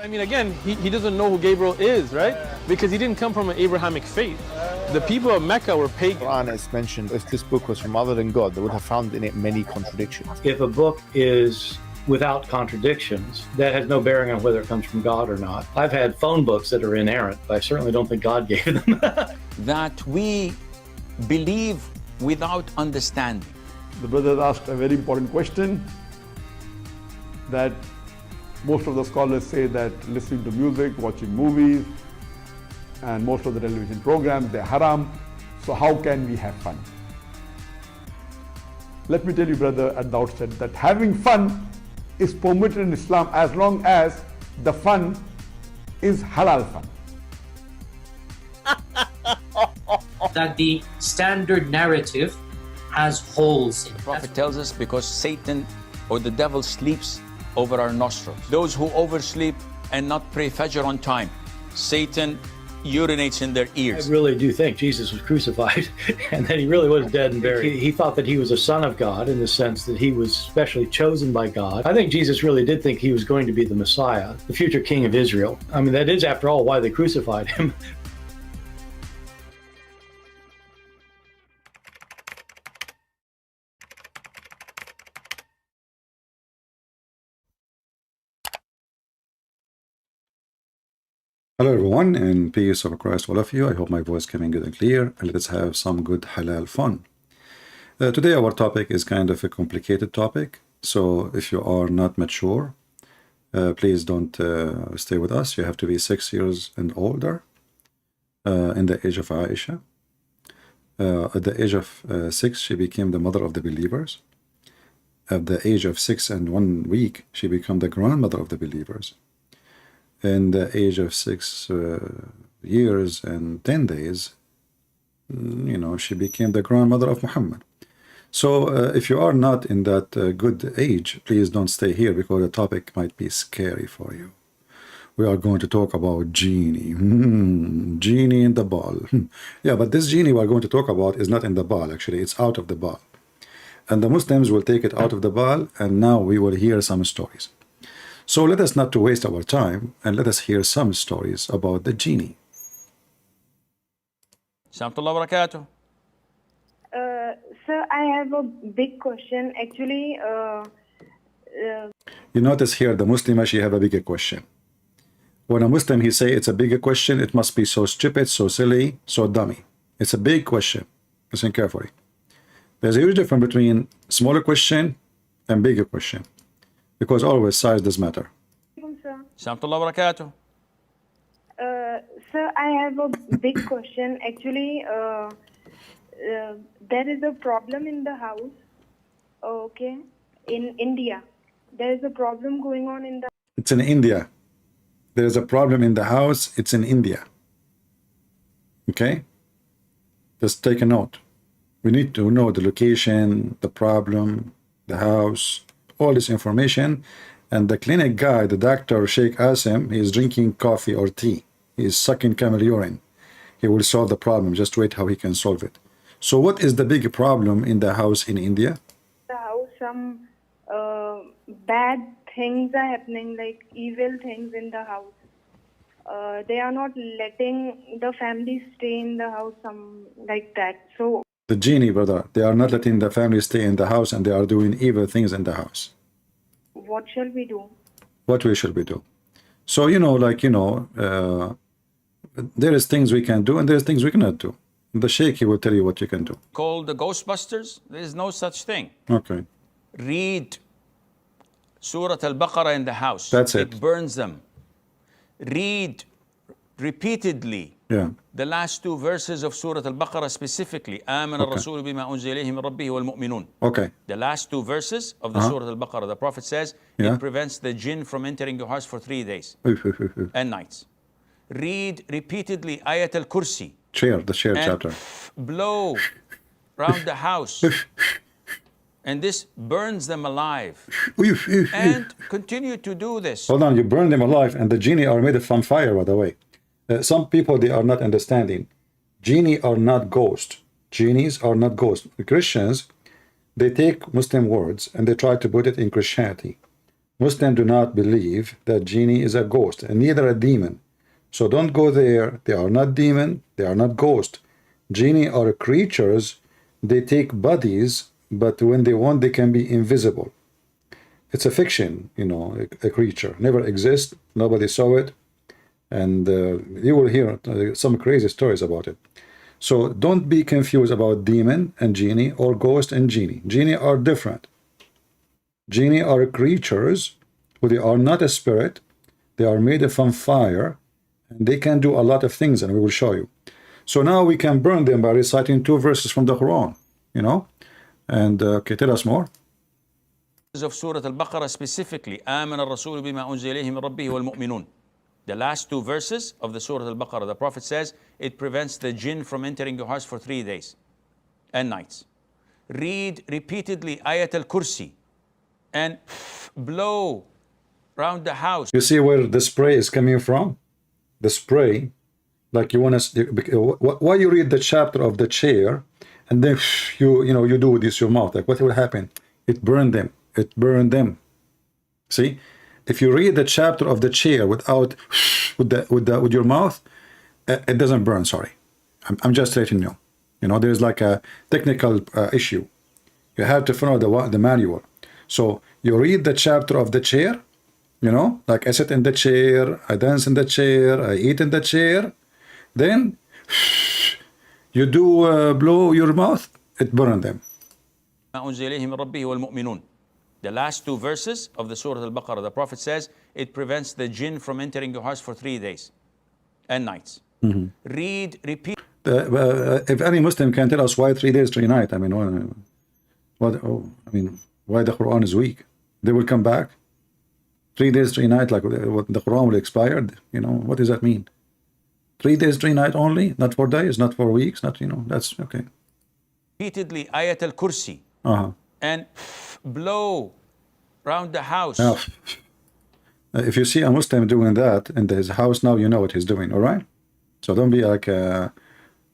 I mean, again, he doesn't know who Gabriel is, right? Because he didn't come from an Abrahamic faith. The people of Mecca were pagan. The Quran is mentioned, if this book was from other than God, they would have found in it many contradictions. If a book is without contradictions, that has no bearing on whether it comes from God or not. I've had phone books that are inerrant, but I certainly don't think God gave them. That we believe without understanding. The brother asked a very important question, that most of the scholars say that listening to music, watching movies, and most of the television programs, they're haram. So how can we have fun? Let me tell you, brother, at the outset, that having fun is permitted in Islam as long as the fun is halal fun. That the standard narrative has holes in it. The Prophet tells us because Satan or the devil sleeps over our nostrils. Those who oversleep and not pray Fajr on time, Satan urinates in their ears. I really do think Jesus was crucified and that he really was dead and buried. He thought that he was a son of God in the sense that he was specially chosen by God. I think Jesus really did think he was going to be the Messiah, the future king of Israel. I mean, that is, after all, why they crucified him. Hello everyone, and peace of Christ all of you. I hope my voice coming good and clear, and let's have some good halal fun. Today our topic is kind of a complicated topic, so if you are not mature, please don't stay with us. You have to be 6 years and older in the age of Aisha. At the age of 6, she became the mother of the believers. At the age of 6 and 1 week, she became the grandmother of the believers. In the age of 6 years and 10 days, she became the grandmother of Muhammad. So if you are not in that good age, please don't stay here because the topic might be scary for you. We are going to talk about genie. Genie in the ball. Yeah, but this genie we're going to talk about is not in the ball, actually. It's out of the ball. And the Muslims will take it out of the ball, and now we will hear some stories. So let us not to waste our time, and let us hear some stories about the genie. Assalamualaikum wabarakatuh. Sir, I have a big question. Actually, You notice here the Muslim, she have a bigger question. When a Muslim, he say it's a bigger question, it must be so stupid, so silly, so dummy. It's a big question. Listen carefully. There's a huge difference between smaller question and bigger question. Because always size does matter. Assalamualaikum wabarakatuh. Sir, I have a big question. Actually, there is a problem in the house. Okay, in India, there is a problem going on in the. It's in India. There is a problem in the house. It's in India. Okay? Just take a note. We need to know the location, the problem, the house, all this information. And the clinic guy, the doctor, Sheikh Asim, he is drinking coffee or tea. He is sucking camel urine. He will solve the problem. Just wait how he can solve it. So what is the big problem in the house in India? The house, some bad things are happening, like evil things in the house. They are not letting the family stay in the house, some like that. So the genie, brother, they are not letting the family stay in the house, and they are doing evil things in the house. what shall we do? What we should we do? So, there is things we can do and there's things we cannot do. The Sheikh, he will tell you what you can do. Called the Ghostbusters? There is no such thing. Okay. Read Surah Al-Baqarah in the house. That's it. It burns them. Read repeatedly the last two verses of Surah Al-Baqarah specifically. آمن الرسول بما أنزل إليه من ربه والمؤمنون. Okay. The last two verses of the Surah Al-Baqarah. The Prophet says it prevents the jinn from entering your house for 3 days and nights. Read repeatedly Ayat Al-Kursi. The share chapter. Blow around the house. And this burns them alive. And continue to do this. Hold on, you burn them alive, and the genie are made from fire, by the way. Some people, they are not understanding. Genie are not ghosts. Genies are not ghosts. The Christians, they take Muslim words and they try to put it in Christianity. Muslims do not believe that genie is a ghost, and neither a demon. So don't go there. They are not demon. They are not ghost. Genie are creatures. They take bodies, but when they want, they can be invisible. It's a fiction, you know, a creature. Never exists. Nobody saw it. And you will hear some crazy stories about it. So don't be confused about demon and genie or ghost and genie. Genie are different. Genie are creatures who they are not a spirit. They are made from fire, and they can do a lot of things, and we will show you. So now we can burn them by reciting 2 verses from the Quran, you know. And okay, tell us more. Of Surah Al-Baqarah specifically, آمن الرسول بما أنزل إليه من ربه والمؤمنون. The last 2 verses of the Surah Al-Baqarah, the Prophet says it prevents the jinn from entering your house for 3 days and nights. Read repeatedly Ayat Al-Kursi and blow around the house. You see where the spray is coming from? The spray, like you want to, why you read the chapter of the chair and then you do this your mouth, like what will happen? It burned them. It burned them. See, if you read the chapter of the chair without with your mouth, it doesn't burn. Sorry, I'm just letting you know. You know, there's like a technical issue. You have to follow the manual. So you read the chapter of the chair, you know, like I sit in the chair, I dance in the chair, I eat in the chair. Then you do blow your mouth, it burns them. The last 2 verses of the Surah Al-Baqarah, the Prophet says it prevents the jinn from entering your house for 3 days and nights. Read, repeat. If any Muslim can tell us why 3 days, 3 nights, I mean, why the Quran is weak? They will come back 3 days, 3 nights, like the Quran will expire. You know, what does that mean? 3 days, 3 nights only, not 4 days, not 4 weeks, not, you know, that's okay. Repeatedly Ayat Al-Kursi and blow around the house. Now, if you see a Muslim doing that in his house now, you know what he's doing, all right? So don't be like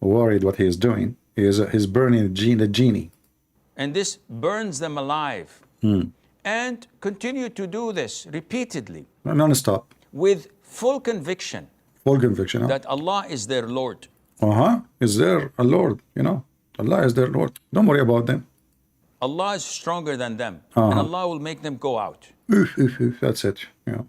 worried what he is doing. He's burning the genie. And this burns them alive. And continue to do this repeatedly. Non-stop. With full conviction. Full conviction. That Allah is their Lord. Is there a Lord, you know? Allah is their Lord. Don't worry about them. Allah is stronger than them. And Allah will make them go out. That's it. Yeah.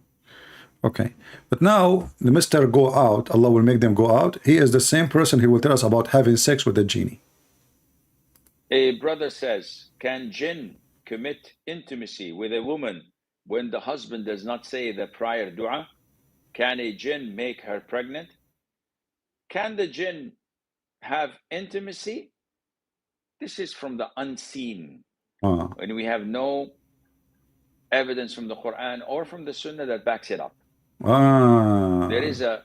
Okay. But now, the Mr. Go out, Allah will make them go out. He is the same person who will tell us about having sex with the genie. A brother says, can jinn commit intimacy with a woman when the husband does not say the prior dua? Can a jinn make her pregnant? Can the jinn have intimacy? This is from the unseen. When we have no evidence from the Quran or from the Sunnah that backs it up. There is a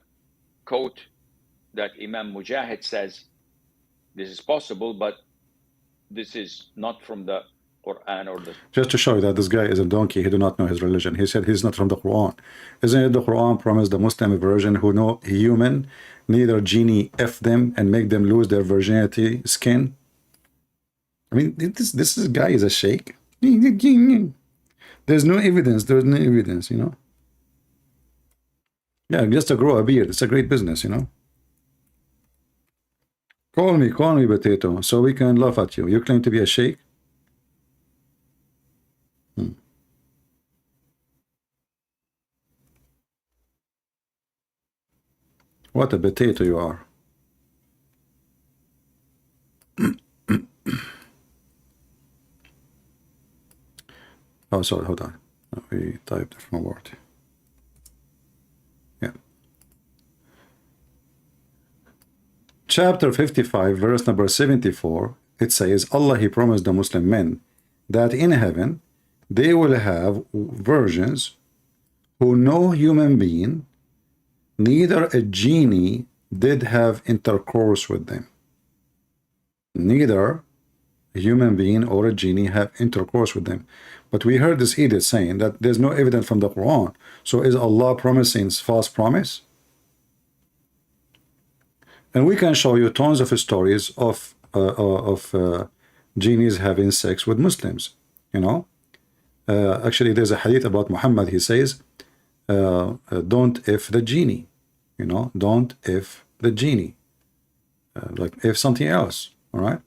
quote that Imam Mujahid says, this is possible, but this is not from the Quran or the... Just to show you that this guy is a donkey, he do not know his religion. He said he's not from the Quran. Isn't it the Quran promised the Muslim version who know human, neither genie F them and make them lose their virginity skin? I mean, this guy is a sheikh. There's no evidence, you know. Yeah, just to grow a beard, it's a great business, you know. Call me potato, so we can laugh at you. You claim to be a sheikh? What a potato you are. Oh, sorry, hold on. We typed from a word. Yeah. Chapter 55, verse number 74, it says, Allah, He promised the Muslim men that in heaven they will have virgins who no human being, neither a genie, did have intercourse with them. Neither a human being or a genie have intercourse with them. But we heard this idiot saying that there's no evidence from the Quran. So is Allah promising false promise? And we can show you tons of stories of genies having sex with Muslims, you know. Actually, there's a hadith about Muhammad. He says, don't if the genie, you know, don't if the genie, like if something else. All right.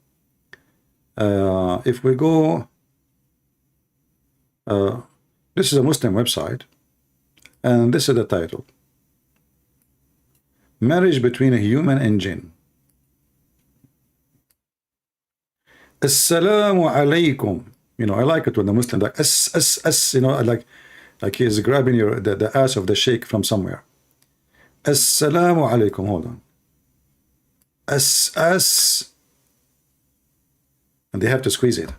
If we go, this is a Muslim website, and this is the title: Marriage between a human and jinn. Assalamu alaikum. You know, I like it when the Muslim like you know, like he's grabbing the ass of the sheikh from somewhere. Assalamu alaikum. Hold on. And they have to squeeze it.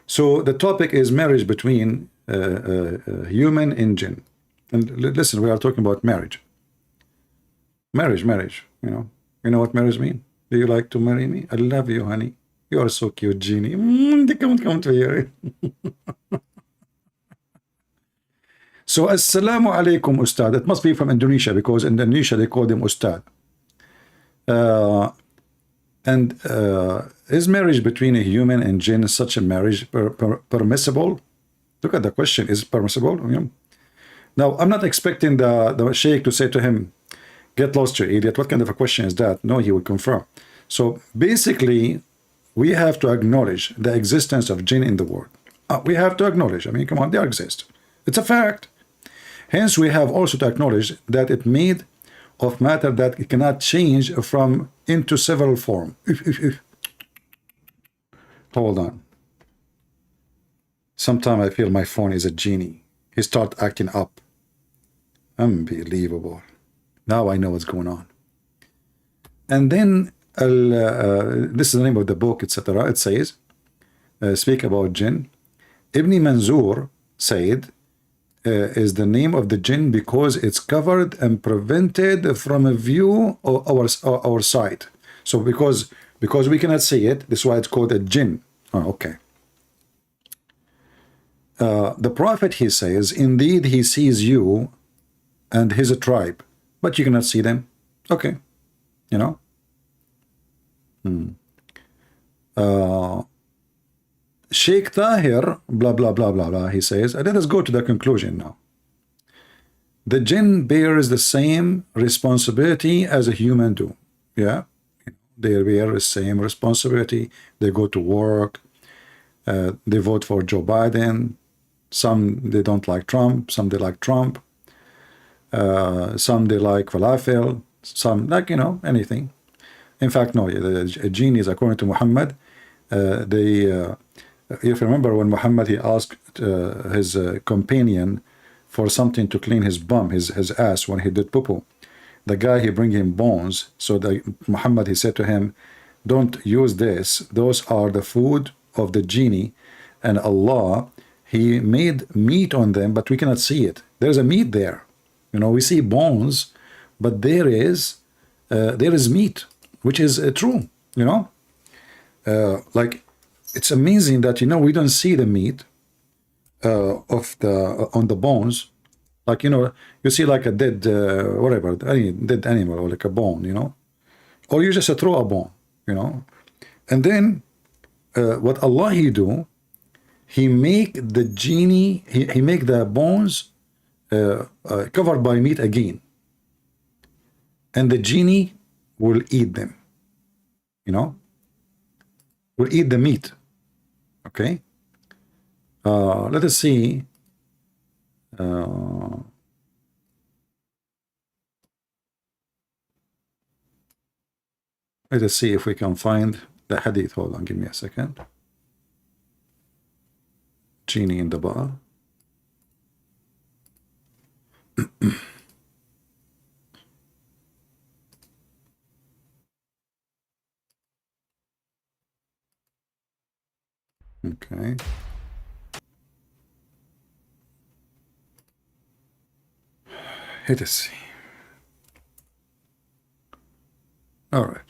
So the topic is marriage between human and jinn. And listen, we are talking about marriage. Marriage. You know what marriage means? Do you like to marry me? I love you, honey. You are so cute, genie. Come to here. So, assalamu alaikum, ustad. It must be from Indonesia, because in Indonesia they call them ustad. Is marriage between a human and jinn such a marriage permissible? Look at the question. Is it permissible? Now, I'm not expecting the sheikh to say to him, get lost, you idiot. What kind of a question is that? No, he will confirm. So basically, we have to acknowledge the existence of jinn in the world. We have to acknowledge. I mean, come on, they exist. It's a fact. Hence, we have also to acknowledge that it made of matter that it cannot change from into several form. Hold on. Sometimes I feel my phone is a genie. He start acting up. Unbelievable. Now I know what's going on. And then this is the name of the book, etc. It says, speak about jinn. Ibn Manzur said, is the name of the jinn because it's covered and prevented from a view of our sight. So because we cannot see it, this is why it's called a jinn. Oh, okay. The prophet, he says, indeed he sees you and his tribe, but you cannot see them. Okay, you know. Sheikh Tahir, blah, blah, blah, blah, blah, he says, let us go to the conclusion now. The jinn bears the same responsibility as a human do. Yeah, they bear the same responsibility. They go to work. They vote for Joe Biden. Some they don't like Trump. Some they like Trump. Some they like falafel. Some like, you know, anything. In fact, no, the genies, according to Muhammad, if you remember when Muhammad, he asked his companion for something to clean his bum, his ass, when he did poo-poo. The guy, he bring him bones. So Muhammad, he said to him, don't use this. Those are the food of the genie. And Allah, he made meat on them, but we cannot see it. There's a meat there. You know, we see bones, but there is meat, which is true, you know. Like, it's amazing that, you know, we don't see the meat on the bones. Like, you know, you see like a dead, whatever, any dead animal, or like a bone, you know. Or you just throw a bone, you know. And then what Allah, he do, he make the genie, he make the bones covered by meat again. And the genie will eat them, you know. Will eat the meat. Okay. Let us see. Let us see if we can find the hadith. Hold on, give me a second. Genie in the bar. Okay. Let us see. All right.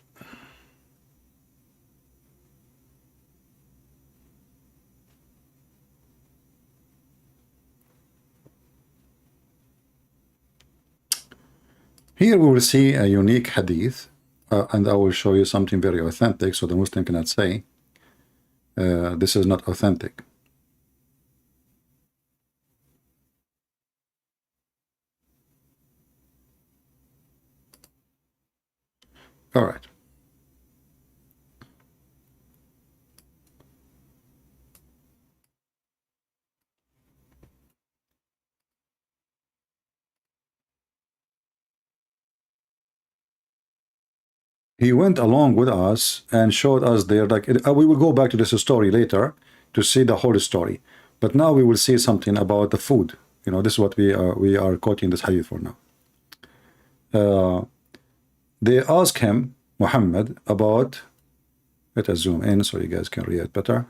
Here we will see a unique hadith, and I will show you something very authentic, so the Muslim cannot say this is not authentic. All right. He went along with us and showed us there, like, we will go back to this story later to see the whole story. But now we will see something about the food. You know, this is what we are quoting this hadith for now. They ask him, Muhammad, about, let us zoom in so you guys can read it better.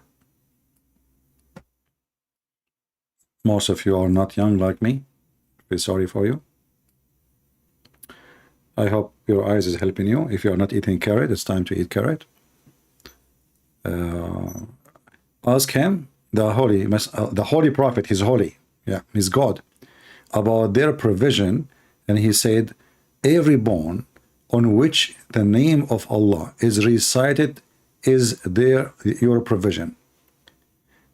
Most of you are not young like me. Very sorry for you. I hope your eyes is helping you. If you are not eating carrot, it's time to eat carrot. Ask him, the holy prophet, he's holy, yeah, he's God, about their provision, and he said, every bone on which the name of Allah is recited is your provision.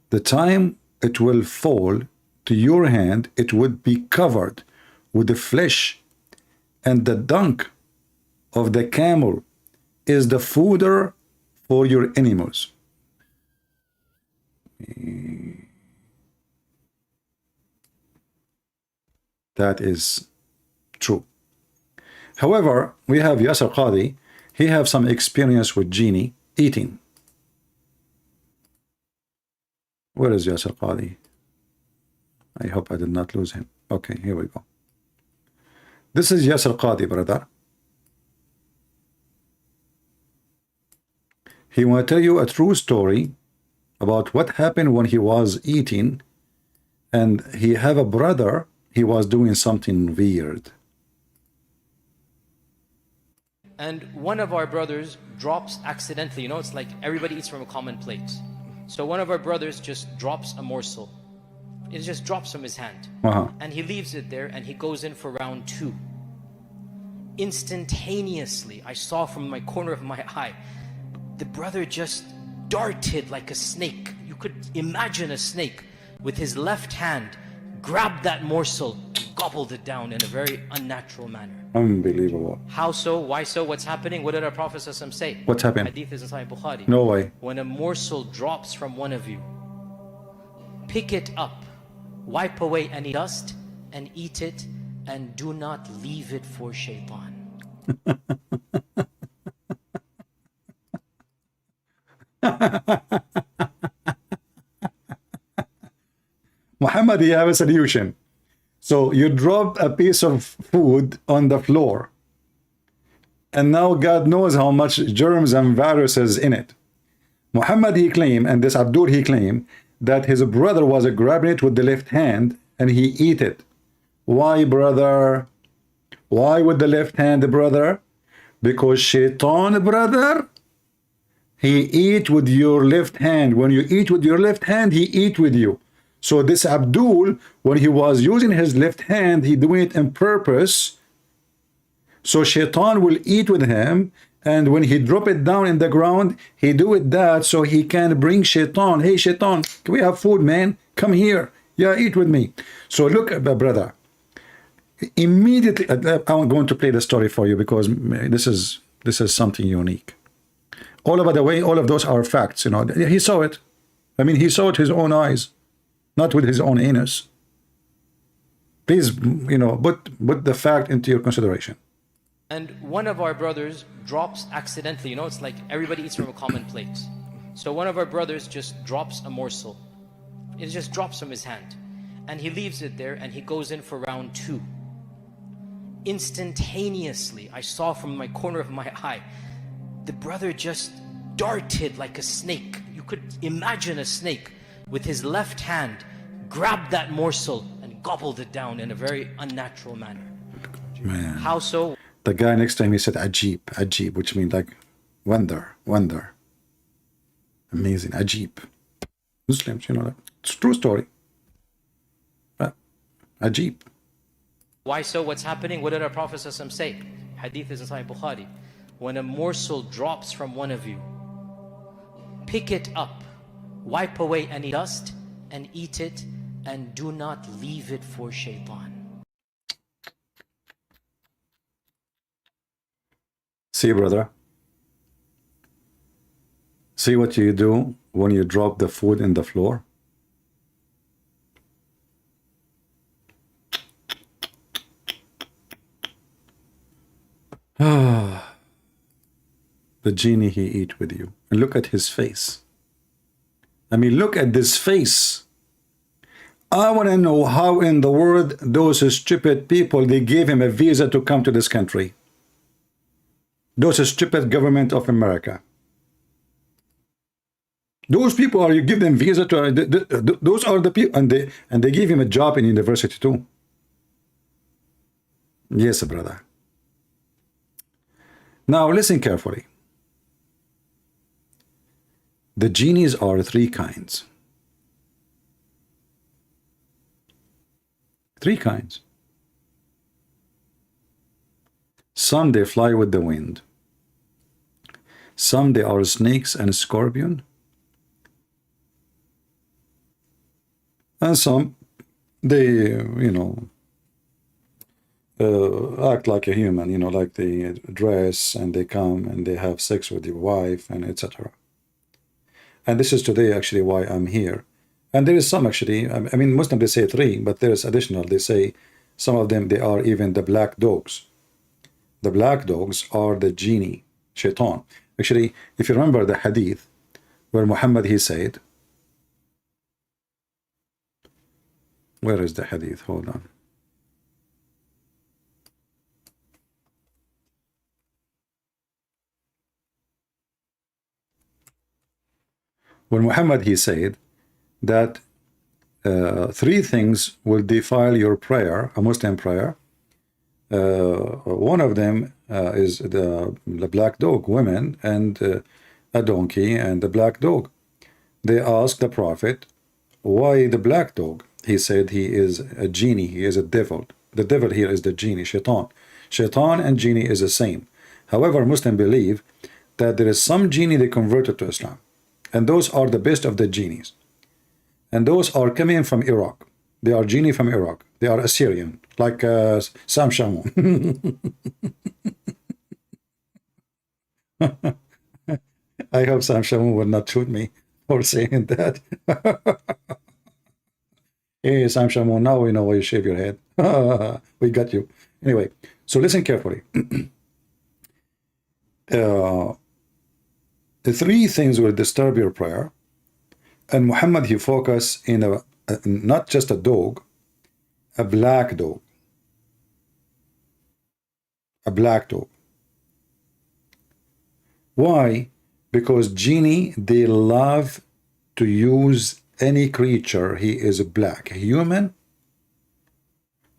The time it will fall to your hand, it would be covered with the flesh, and the dung of the camel is the fodder for your animals. That is true. However, we have Yasser Qadi. He have some experience with genie eating. Where is Yasser Qadi? I hope I did not lose him. Okay, here we go. This is Yasser Qadi, brother. He want to tell you a true story about what happened when he was eating, and he have a brother, he was doing something weird. And one of our brothers drops accidentally, you know, it's like everybody eats from a common plate. So one of our brothers just drops a morsel. It just drops from his hand. And he leaves it there, and he goes in for round 2. Instantaneously, I saw from my corner of my eye, the brother just darted like a snake. You could imagine a snake with his left hand, grabbed that morsel, and gobbled it down in a very unnatural manner. Unbelievable. How so? Why so? What's happening? What did our Prophet ﷺ say? What's happened? Hadith is in Sahih Bukhari. No way. When a morsel drops from one of you, pick it up, wipe away any dust, and eat it, and do not leave it for shaitan. Muhammad, you have a solution. So you drop a piece of food on the floor, and now God knows how much germs and viruses in it. Muhammad, he claimed, and this Abdul, he claimed that his brother was grabbing it with the left hand and he eat it. Why, brother? Why with the left hand, brother? Because shaitan, brother, he eat with your left hand. When you eat with your left hand, he eat with you. So this Abdul, when he was using his left hand, he doing it on purpose. So shaitan will eat with him, and when he drop it down in the ground, he do it that so he can bring shaitan. Hey shaitan, can we have food, man? Come here. Yeah, eat with me. So look, brother. Immediately, I'm going to play the story for you because this is something unique. All by the way, all of those are facts. You know, he saw it. I mean, he saw it with his own eyes, not with his own anus. Please, you know, put the fact into your consideration. And one of our brothers drops accidentally, you know, it's like everybody eats from a common plate. So one of our brothers just drops a morsel. It just drops from his hand, and he leaves it there, and he goes in for round 2. Instantaneously, I saw from my corner of my eye, the brother just darted like a snake. You could imagine a snake with his left hand, grabbed that morsel and gobbled it down in a very unnatural manner. Man. How so? The guy next to him, he said ajib, ajib, which means like wonder, wonder. Amazing, ajib. Muslims, you know that. It's a true story. Ajib. Why so? What's happening? What did our Prophet ﷺ say? Hadith is in Sahih Bukhari. When a morsel drops from one of you, pick it up, wipe away any dust, and eat it, and do not leave it for shaitan. See, brother, See what you do when you drop the food in the floor? Ah, the genie he eat with you. And look at his face. I mean, look at this face. I want to know how in the world those stupid people, they gave him a visa to come to this country. Those stupid government of America. Those people are, you give them visa to, those are the people, and they give him a job in university too. Yes, brother. Now listen carefully. The genies are three kinds. Three kinds. Some they fly with the wind. Some they are snakes and scorpion. And some they, you know, act like a human, you know, like they dress and they come and they have sex with your wife and etc. And this is today actually why I'm here. And there is some actually, I mean, Muslims they say three, but there is additional. They say some of them, they are even the black dogs. The black dogs are the genie, shaitan. Actually, if you remember the hadith where Muhammad, he said, where is the hadith? Hold on. When Muhammad, he said that three things will defile your prayer, a Muslim prayer. One of them is the black dog, women, and a donkey and the black dog. They asked the Prophet, why the black dog? He said he is a genie, he is a devil. The devil here is the genie, shaitan. Shaitan and genie is the same. However, Muslims believe that there is some genie they converted to Islam. And those are the best of the genies. And those are coming from Iraq. They are genie from Iraq. They are Assyrian, like Sam Shamoun. I hope Sam Shamoun will not shoot me for saying that. Hey, Sam Shamoun, now we know why you shave your head. We got you. Anyway, so listen carefully. The three things will disturb your prayer. And Muhammad, he focused in not just a dog, a black dog. A black dog. Why? Because genie, they love to use any creature, he is black, human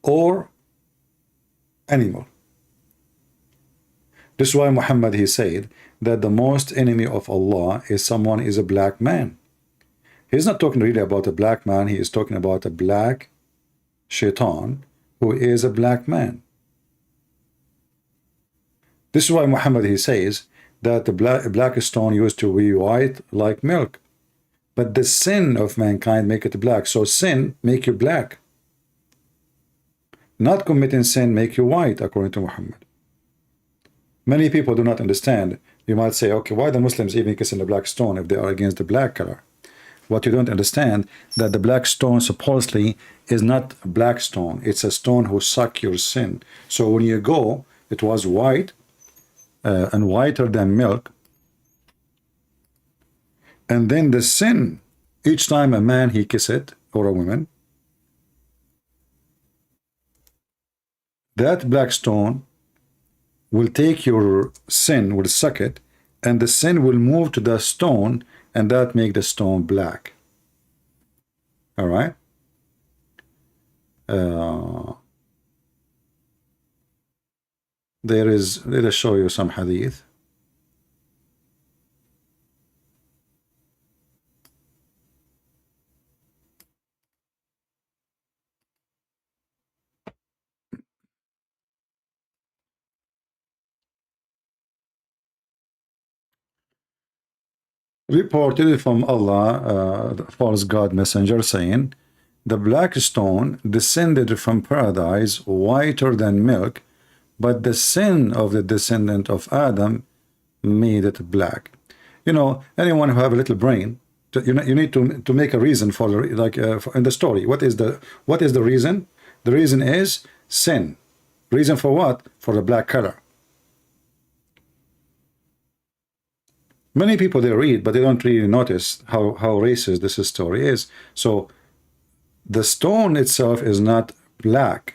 or animal. This is why Muhammad, he said that the most enemy of Allah is someone is a black man. He's not talking really about a black man, he is talking about a black shaitan who is a black man. This is why Muhammad, he says that the black stone used to be white like milk. But the sin of mankind make it black. So sin make you black. Not committing sin make you white, according to Muhammad. Many people do not understand. You might say, okay, why the Muslims even kissing the black stone if they are against the black color? What you don't understand, that the black stone supposedly is not a black stone. It's a stone who suck your sin. So when you go, it was white and whiter than milk. And then the sin, each time a man he kiss it, or a woman, that black stone will take your sin, will suck it, and the sin will move to the stone, and that make the stone black. All right? There is, let us show you some hadith. Reported from Allah, the false God messenger, saying, the black stone descended from paradise whiter than milk, but the sin of the descendant of Adam made it black. you know, anyone who have a little brain, you need to make a reason for in the story. What is the reason? The reason is sin. Reason for what? For the black color. Many people, they read, but they don't really notice how racist this story is. So the stone itself is not black.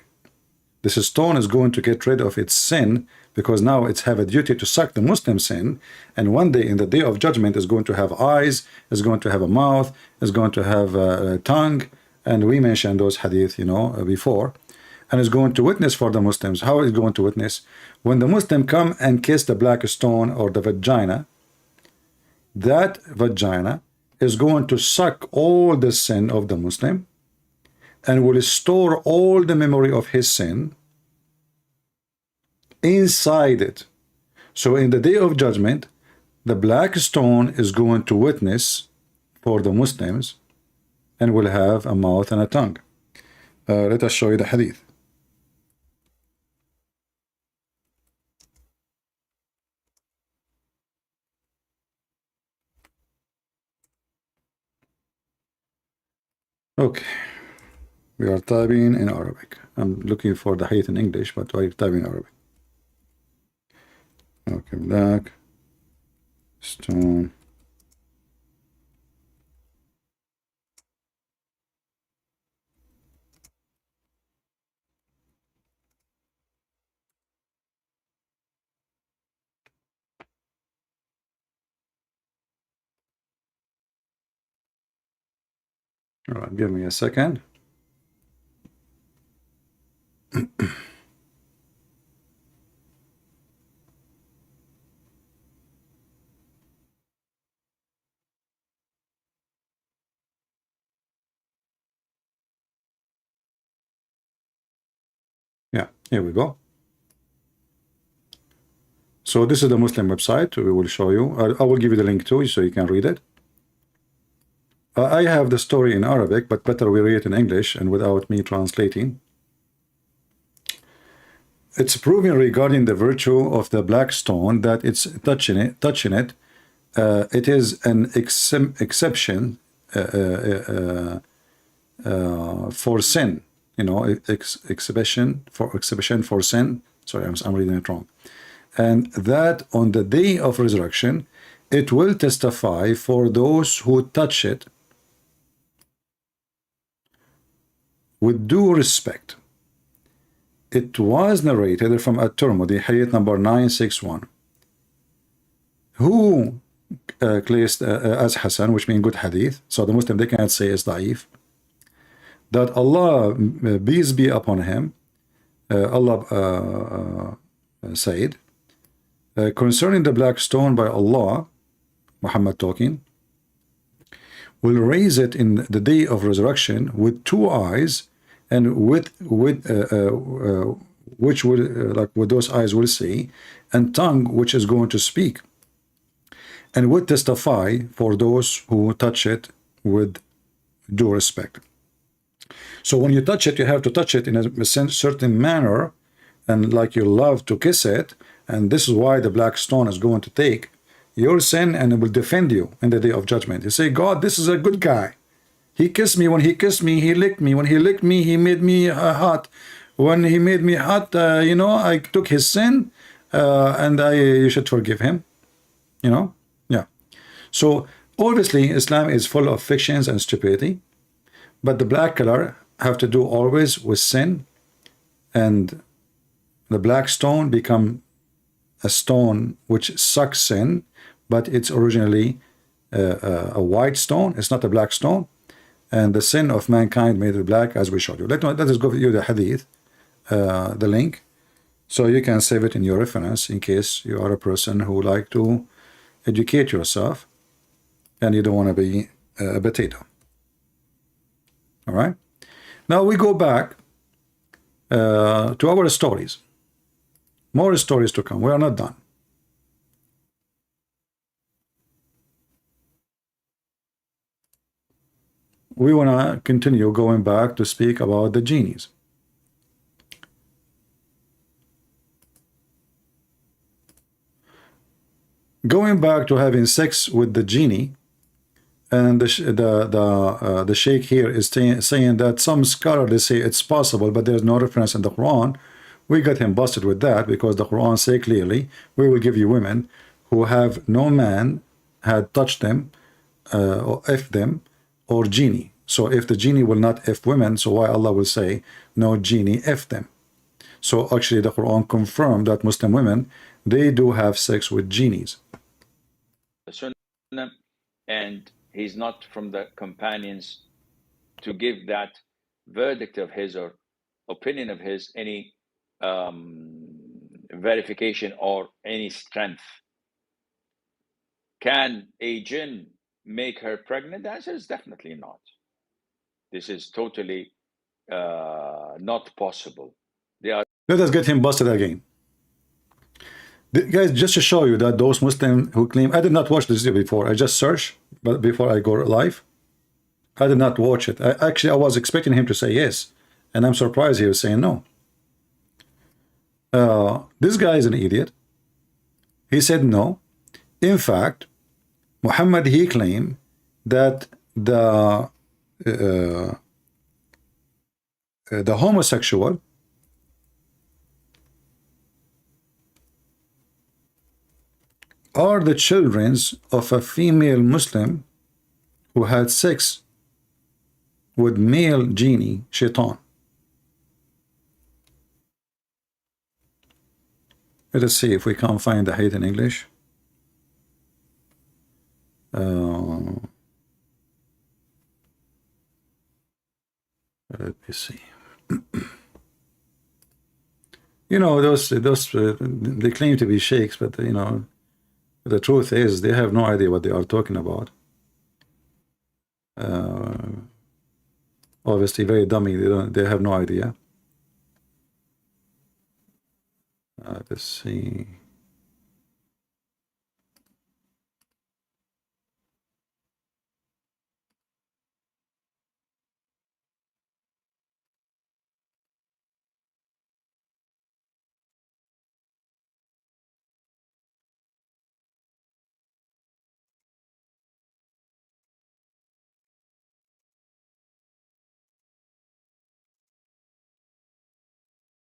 This stone is going to get rid of its sin, because now it's have a duty to suck the Muslim sin, and one day in the day of judgment is going to have eyes, is going to have a mouth, is going to have a tongue, and we mentioned those hadith, you know, before, and is going to witness for the Muslims. How is going to witness? When the Muslim come and kiss the black stone or the vagina, that vagina is going to suck all the sin of the Muslim and will store all the memory of his sin inside it. So in the day of judgment, the black stone is going to witness for the Muslims and will have a mouth and a tongue. Let us show you the hadith. Okay, we are typing in Arabic. I'm looking for the hadith in English, but I type in Arabic. Okay, black stone. All right, give me a second. Yeah, here we go. So this is the Muslim website. We will show you. I will give you the link too, so you can read it. I have the story in Arabic, but better we read it in English and without me translating. It's proven regarding the virtue of the black stone that it's touching it. It is an exception for sin. You know, exhibition for sin. Sorry, I'm reading it wrong. And that on the day of resurrection, it will testify for those who touch it with due respect. It was narrated from At-Tirmidhi, hadith number 961, who placed as Hasan, which means good hadith. So the Muslim, they cannot say it's da'if. That Allah, peace be upon him, Allah said, concerning the black stone by Allah, Muhammad talking, will raise it in the day of resurrection with two eyes, and which will like with those eyes will see, and tongue which is going to speak, and would testify for those who touch it with due respect. So when you touch it, you have to touch it in a certain manner, and like you love to kiss it, and this is why the black stone is going to take your sin and it will defend you in the day of judgment. You say, God, this is a good guy. He kissed me. When he kissed me, he licked me. When he licked me, he made me hot. When he made me hot, you know, I took his sin, and you should forgive him. You know, yeah. So obviously, Islam is full of fictions and stupidity, but the black color have to do always with sin, and the black stone become a stone which sucks sin, but it's originally a white stone. It's not a black stone. And the sin of mankind made it black, as we showed you. Let us go you the hadith, the link, so you can save it in your reference in case you are a person who like to educate yourself and you don't want to be a potato. All right. Now we go back to our stories. More stories to come. We are not done. We want to continue going back to speak about the genies. going back to having sex with the genie, and the sheikh here is saying that some scholars say it's possible, but there's no reference in the Quran. We got him busted with that because the Quran say clearly, we will give you women who have no man had touched them or F them, or genie. So if the genie will not F women, so why Allah will say no genie F them? So actually the Quran confirmed that Muslim women, they do have sex with genies. The Sunnah, and he's not from the companions to give that verdict of his or opinion of his any verification or any strength. Can a jinn make her pregnant? The answer is definitely not. This is totally not possible. They are. Let us get him busted again. Guys, just to show you that those Muslims who claim, I did not watch this video before, I just searched, but before I go live, I did not watch it. I was expecting him to say yes, and I'm surprised he was saying no. This guy is an idiot. He said no. In fact, Muhammad, he claimed that the homosexual are the children of a female Muslim who had sex with male genie, shaitan. Let us see if we can find the hadith in English. Let me see. You know, those they claim to be sheikhs, but you know, the truth is they have no idea what they are talking about. Obviously, very dummy. They have no idea. Let's see.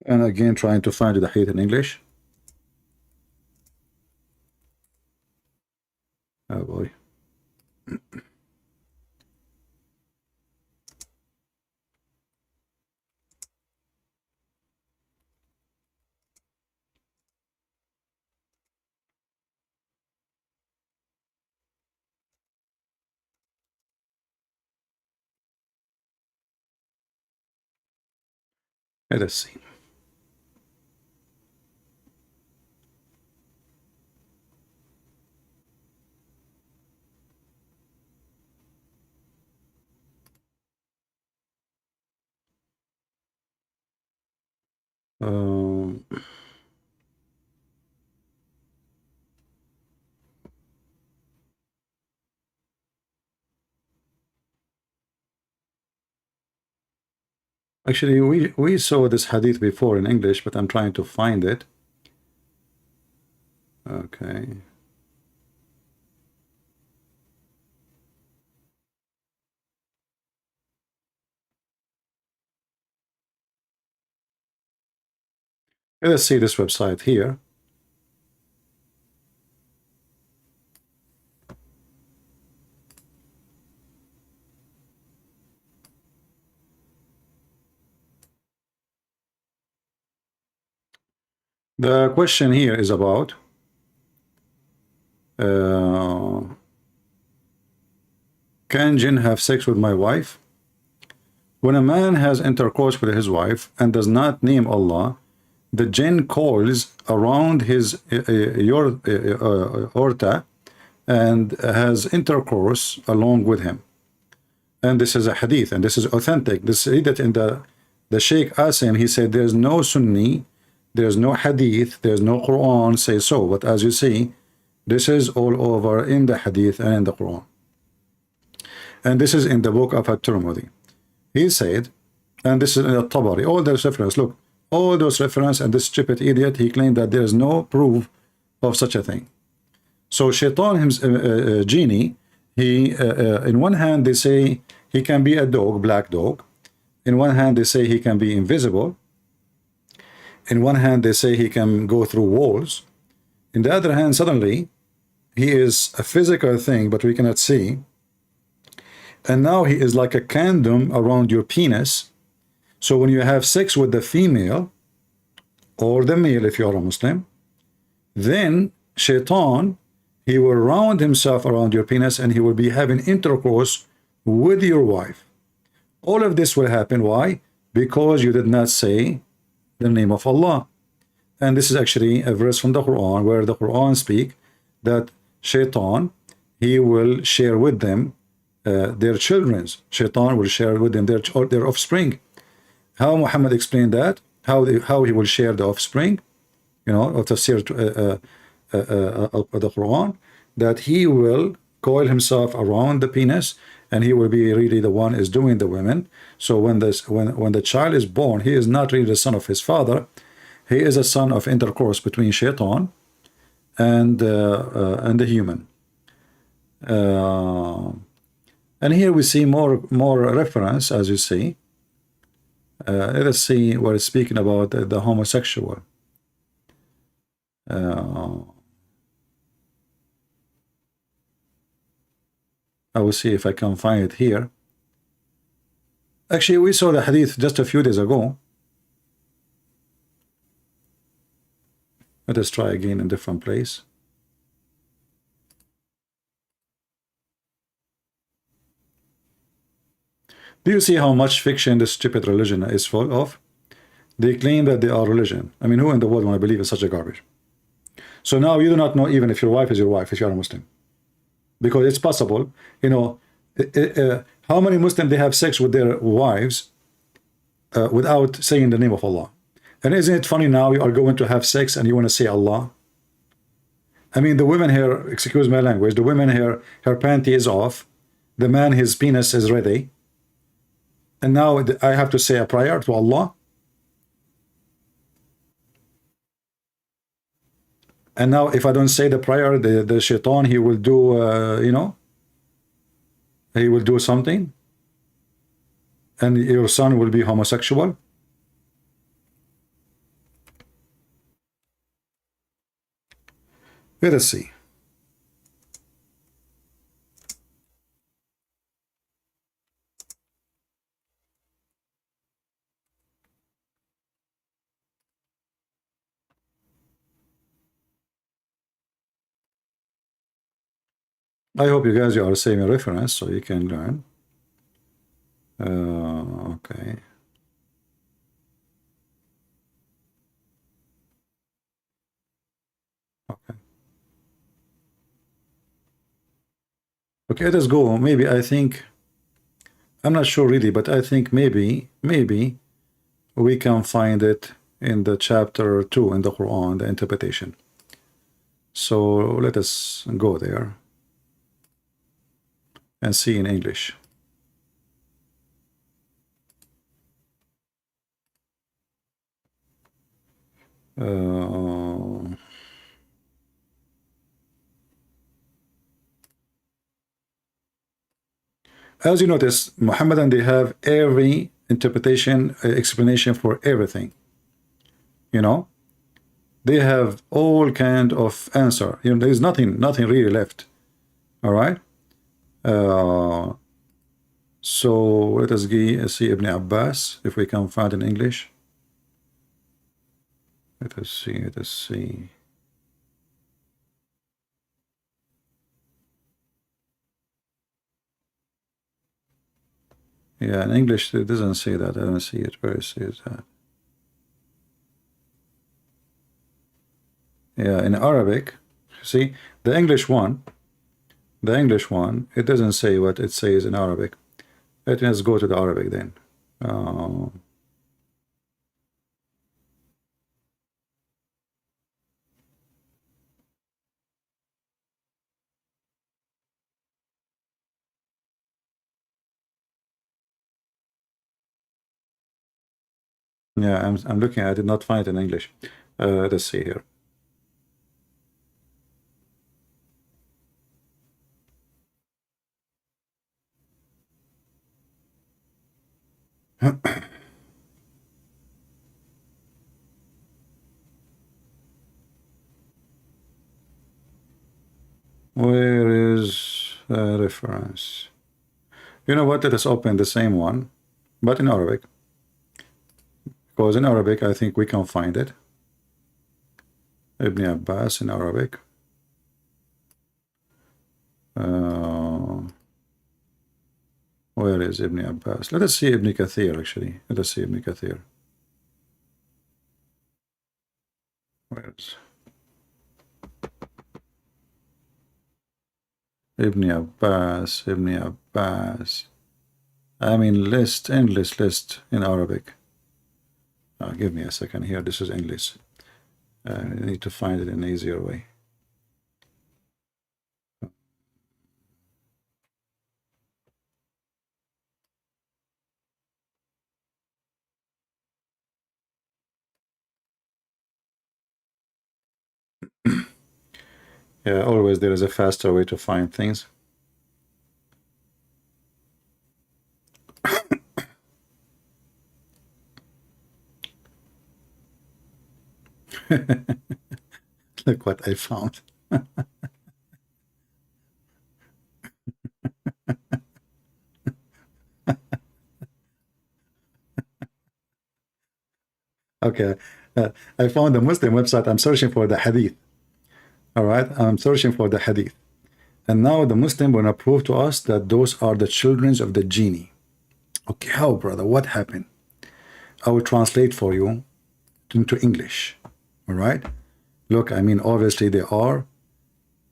And again, trying to find the hadith in English. Oh boy. Let us see. Actually, we saw this hadith before in English, but I'm trying to find it. Okay. Let's see this website here. The question here is about can jinn have sex with my wife? When a man has intercourse with his wife and does not name Allah, the jinn coils around his aorta and has intercourse along with him. And this is a hadith, and this is authentic. This read it in the Sheikh asked him, he said there's no Sunni, there's no hadith, there's no Quran say so, but as you see, this is all over in the hadith and in the Quran. And this is in the book of At-Tirmidhi. He said, and this is in the Tabari, all those references, look, all those references, and this stupid idiot, he claimed that there is no proof of such a thing. So Shaitan, genie, he in one hand they say he can be a dog, black dog. In one hand they say he can be invisible. In one hand they say he can go through walls. In the other hand, suddenly he is a physical thing, but we cannot see. And now he is like a condom around your penis. So when you have sex with the female or the male, if you are a Muslim, then Shaitan, he will round himself around your penis and he will be having intercourse with your wife. All of this will happen. Why? Because you did not say the name of Allah. And this is actually a verse from the Quran, where the Quran speak that Shaitan, he will share with them their children. Shaitan will share with them their offspring. How Muhammad explained that? How he will share the offspring? You know, of tafsir of the Quran, that he will coil himself around the penis, and he will be really the one is doing the women. So when the child is born, he is not really the son of his father. He is a son of intercourse between Shaitan and the human. And here we see more reference, as you see. Let us see what it's speaking about the homosexual. I will see if I can find it here. Actually, we saw the hadith just a few days ago. Let us try again in a different place. Do you see how much fiction this stupid religion is full of? They claim that they are religion. I mean, who in the world want to believe in such a garbage? So now you do not know even if your wife is your wife, if you are a Muslim. Because it's possible, you know, how many Muslims they have sex with their wives without saying the name of Allah. And isn't it funny now you are going to have sex and you want to say Allah? I mean, the women here, excuse my language, the women here, her panty is off. The man, his penis is ready. And now I have to say a prayer to Allah. And now if I don't say the prayer, the shaitan, he will do, you know, he will do something. And your son will be homosexual. Let us see. I hope you guys are saving a reference so you can learn. Okay. Okay. Okay, let us go. Maybe I think, I'm not sure really, but I think maybe we can find it in the chapter 2 in the Quran, the interpretation. So let us go there and see in English. As you notice, Muhammadan, they have every interpretation, explanation for everything. You know, they have all kind of answer. You know, there is nothing really left. All right. So let us see Ibn Abbas if we can find in English. Let us see. Yeah, in English it doesn't say that. I don't see it. Where it says that? Yeah, in Arabic, see the English one, it doesn't say what it says in Arabic. Let's go to the Arabic then. Yeah, I'm looking. I did not find it in English. Let's see here. Where is the reference? You know what? Let us open the same one, but in Arabic. Because in Arabic, I think we can find it. Ibn Abbas in Arabic. Where is Ibn Abbas? Let us see Ibn Kathir, actually. Let us see Ibn Kathir. Where is Ibn Abbas? Ibn Abbas. I mean, list, endless list in Arabic. Give me a second here. This is English. I need to find it in an easier way. Yeah, always there is a faster way to find things. Look what I found. Okay, I found a Muslim website. I'm searching for the hadith. All right, I'm searching for the hadith. And now the Muslim will prove to us that those are the children of the genie. Okay, how, brother? What happened? I will translate for you into English. All right? Look, I mean, obviously they are,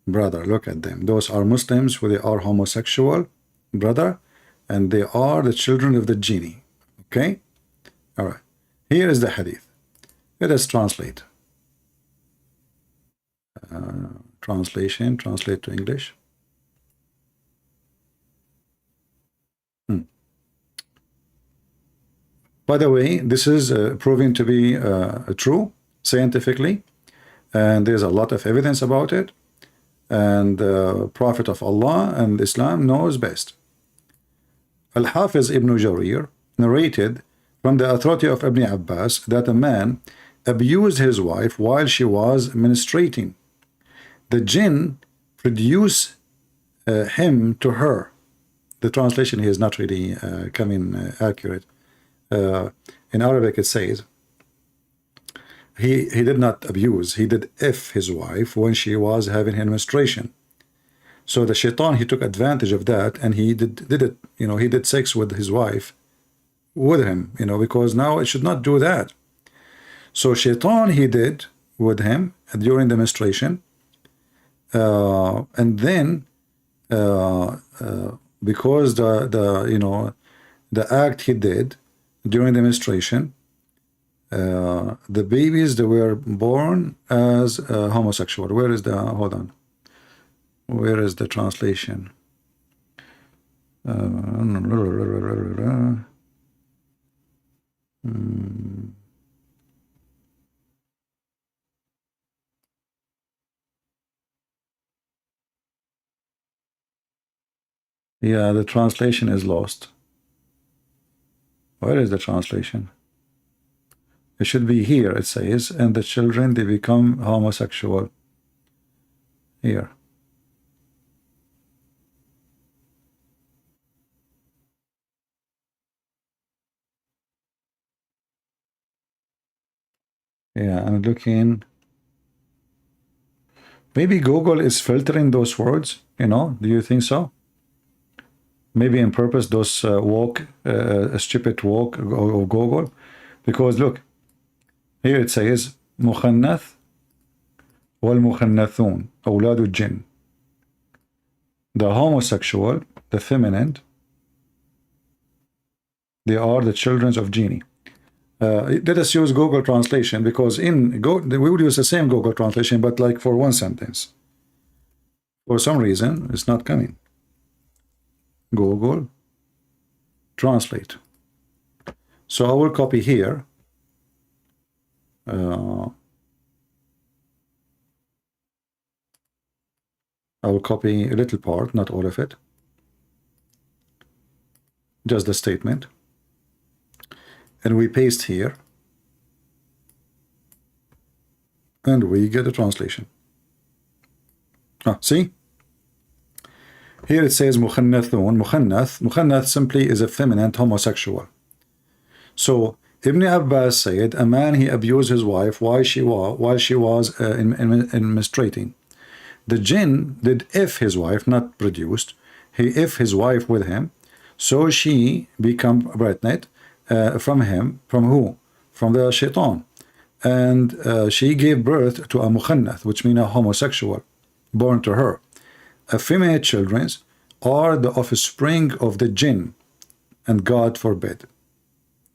brother, look at them. Those are Muslims who they are homosexual, brother, and they are the children of the genie. Okay? All right. Here is the hadith. Let us translate. Translation, translate to English. By the way, this is proven to be true scientifically, and there's a lot of evidence about it, and the Prophet of Allah and Islam knows best. Al-Hafiz Ibn Jarir narrated from the authority of Ibn Abbas that a man abused his wife while she was menstruating. The jinn produced him to her. The translation here is not really coming accurate. In Arabic it says he did not abuse, he did F his wife when she was having her menstruation. So the shaitan, he took advantage of that, and he did it, you know, he did sex with his wife with him, you know, because now it should not do that. So shaitan he did with him during the menstruation, and then because the you know, the act he did during the menstruation, the babies, they were born as homosexual. Where is the, hold on, where is the translation? Yeah, the translation is lost. Where is the translation? It should be here. It says, and the children, they become homosexual. Here. Yeah, I'm looking. Maybe Google is filtering those words, you know? Do you think so? Maybe on purpose, those a stupid walk of Google. Because look, here it says, مخنث والمخنثون أولاد الجن. The homosexual, the feminine, they are the children of genie. Let us use Google translation, because in we would use the same Google translation, but like for one sentence. For some reason, it's not coming. Google translate. So I will copy here. I will copy a little part, not all of it. Just the statement. and we paste here, and we get a translation. See? Here it says mukhannathun. Mukhannath simply is a feminine homosexual. So Ibn Abbas said a man, he abused his wife while she was menstruating. The jinn did if his wife, not produced, he if his wife with him, so she become pregnant from him. From who? From the shaitan. And she gave birth to a mukhannath, which means a homosexual, born to her. Female children are the offspring of the jinn, and God forbid.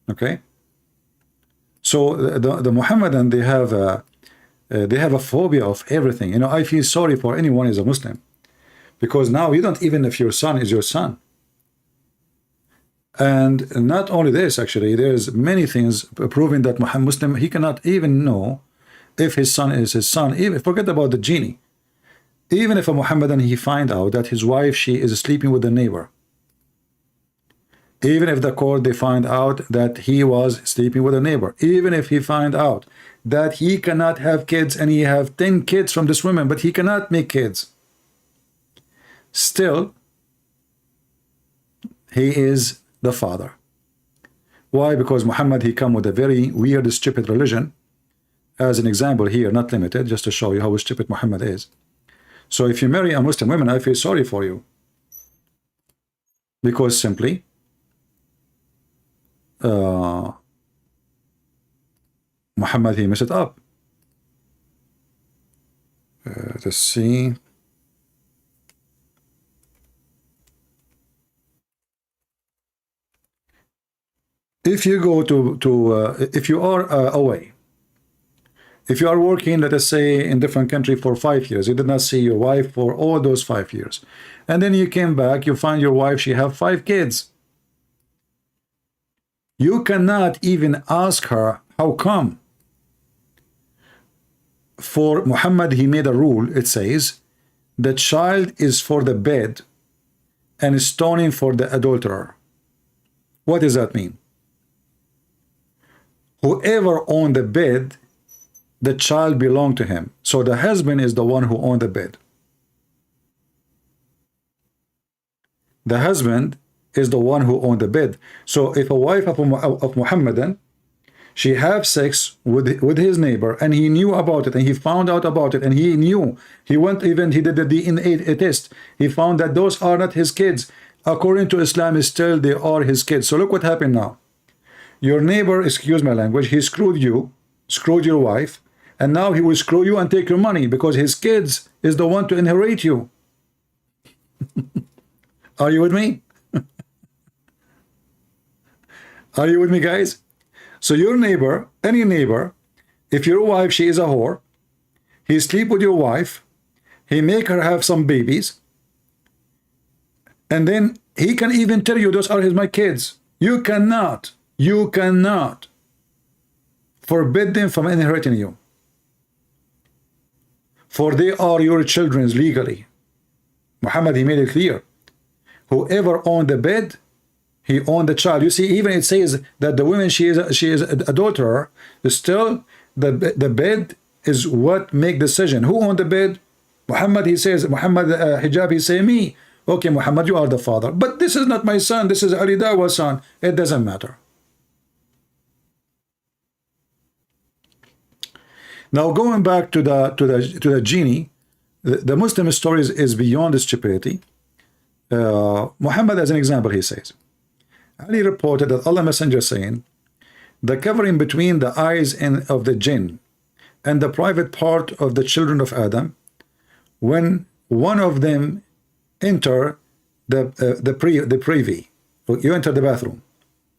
Okay? So the Muhammadan, they have a phobia of everything. You know, I feel sorry for anyone who is a Muslim, because now you don't even if your son is your son. And not only this, actually, there's many things proving that Muslim, he cannot even know if his son is his son. Even forget about the genie. Even if a Muhammadan, he find out that his wife, she is sleeping with the neighbor. Even if the court, they find out that he was sleeping with a neighbor. Even if he find out that he cannot have kids and he have 10 kids from this woman, but he cannot make kids. Still, he is the father. Why? Because Muhammad, he come with a very weird, stupid religion. As an example here, not limited, just to show you how stupid Muhammad is. So if you marry a Muslim woman, I feel sorry for you. Because simply, Muhammad, he messed it up. Let's see. If you go if you are away, if you are working, let us say, in different country for 5 years, you did not see your wife for all those 5 years, and then you came back, you find your wife, she have 5 kids. You cannot even ask her, how come? For Muhammad, he made a rule, it says, the child is for the bed and stoning for the adulterer. What does that mean? Whoever owned the bed, the child belonged to him. So the husband is the one who owned the bed. The husband is the one who owned the bed. So if a wife of Muhammadan, she have sex with his neighbor, and he knew about it, and he found out about it, and he knew, he did the DNA test, he found that those are not his kids. According to Islam, still they are his kids. So look what happened now. Your neighbor, excuse my language, he screwed you, screwed your wife, and now he will screw you and take your money, because his kids is the one to inherit you. Are you with me? Are you with me, guys? So your neighbor, any neighbor, if your wife, she is a whore, he sleep with your wife, he make her have some babies, and then he can even tell you, those are my kids. You cannot forbid them from inheriting you, for they are your children legally. Muhammad, he made it clear. Whoever owned the bed, he owned the child. You see, even it says that the woman, she is an adulterer. Still, the bed is what make decision. Who owned the bed? Muhammad, he says, Muhammad hijab, he say, me. Okay, Muhammad, you are the father. But this is not my son. This is Ali Dawa's son. It doesn't matter. Now going back to the genie, the Muslim stories is beyond stupidity. Muhammad, as an example, he says, Ali reported that Allah Messenger saying, the covering between the eyes of the jinn and the private part of the children of Adam, when one of them enter the privy, you enter the bathroom,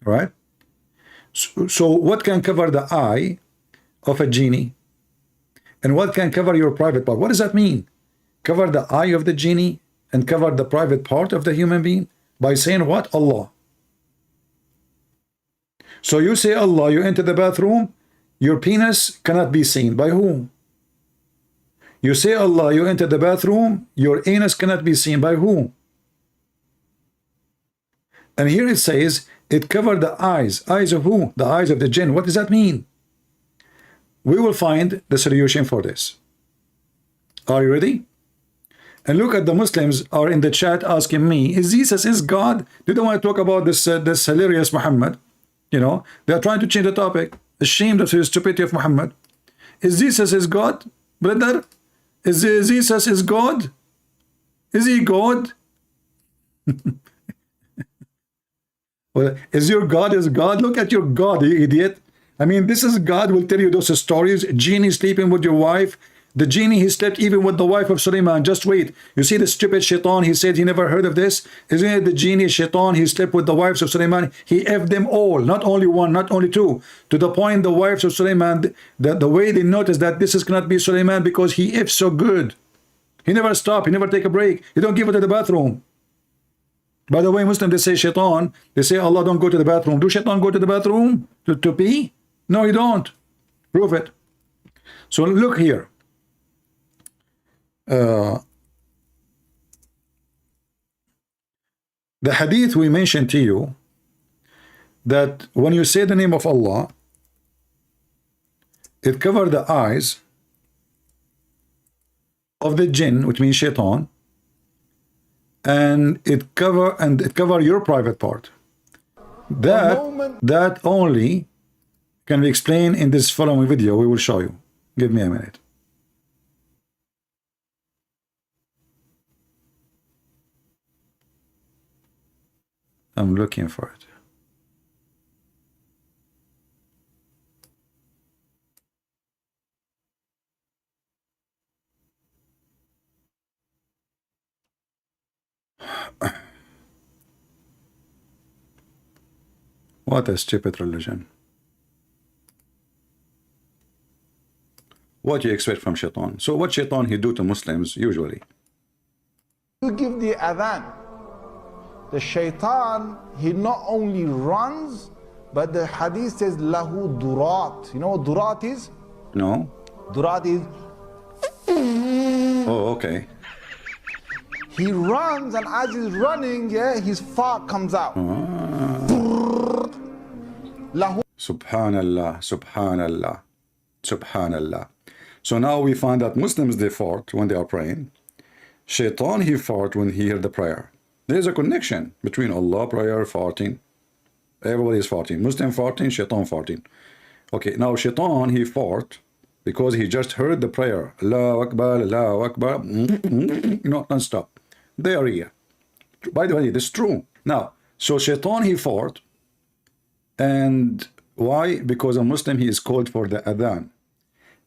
right? So what can cover the eye of a genie? And what can cover your private part? What does that mean? Cover the eye of the genie and cover the private part of the human being? By saying what? Allah. So you say Allah, you enter the bathroom, your penis cannot be seen. By whom? You say Allah, you enter the bathroom, your anus cannot be seen. By whom? And here it says, it covered the eyes. Eyes of who? The eyes of the jinn. What does that mean? We will find the solution for this. Are you ready? And look at the Muslims are in the chat asking me, is Jesus is God? They don't want to talk about this this hilarious Muhammad. You know, they are trying to change the topic. Ashamed of the stupidity of Muhammad. Is Jesus is God? Brother, is Jesus is God? Is he God? Well, is your God is God? Look at your God, you idiot. I mean, this is God will tell you those stories. Genie sleeping with your wife. The genie, he slept even with the wife of Sulaiman. Just wait. You see the stupid shaitan, he said he never heard of this. Isn't it the genie shaitan, he slept with the wives of Sulaiman. He effed them all, not only one, not only two. To the point the wives of Sulaiman, the way they noticed that this is cannot be Sulaiman because he effed so good. He never stopped, he never take a break. He don't give it to the bathroom. By the way, Muslim, they say shaitan, they say Allah don't go to the bathroom. Do shaitan go to the bathroom to pee? No, he don't. Prove it. So look here. The hadith we mentioned to you, that when you say the name of Allah, it covers the eyes of the jinn, which means shaitan, and it cover your private part. That only can be explained in this following video. We will show you. Give me a minute. I'm looking for it. What a stupid religion. What do you expect from shaitan? So what shaitan he do to Muslims usually? You give the adhan. The shaitan, he not only runs, but the hadith says lahu durat. You know what durat is? No. Durat is. Oh, okay. He runs, and as he's running, yeah, his fart comes out. Lahu. Subhanallah, subhanallah, subhanallah. So now we find that Muslims, they fart when they are praying. Shaitan, he fart when he hear the prayer. There's a connection between Allah, prayer, farting. Everybody is farting. Muslim farting, shaitan farting. Okay, now shaitan, he fart because he just heard the prayer. Allahu Akbar, Allahu Akbar. You know, non-stop. They are here. By the way, this is true. Now, so shaitan, he fart. And why? Because a Muslim, he is called for the adhan.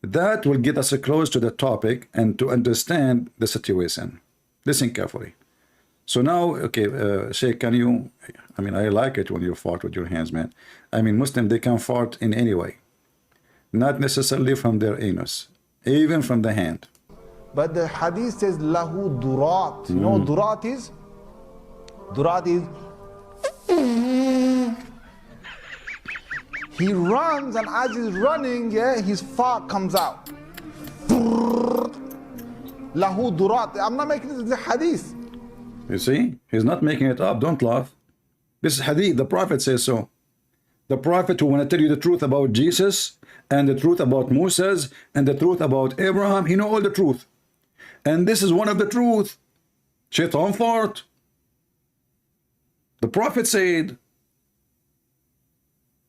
That will get us close to the topic and to understand the situation. Listen carefully. So now, okay, Sheikh, can you, I mean, I like it when you fart with your hands, man. I mean, Muslim, they can fart in any way. Not necessarily from their anus, even from the hand. But the hadith says lahu durat. You know what durat is? Durat is. He runs, and as he's running, yeah, his fart comes out. Lahu durat. I'm not making this the hadith. You see, he's not making it up. Don't laugh. This is hadith. The Prophet says so. The Prophet who want to tell you the truth about Jesus and the truth about Moses and the truth about Abraham, he know all the truth. And this is one of the truth. Shaitan fart. The Prophet said.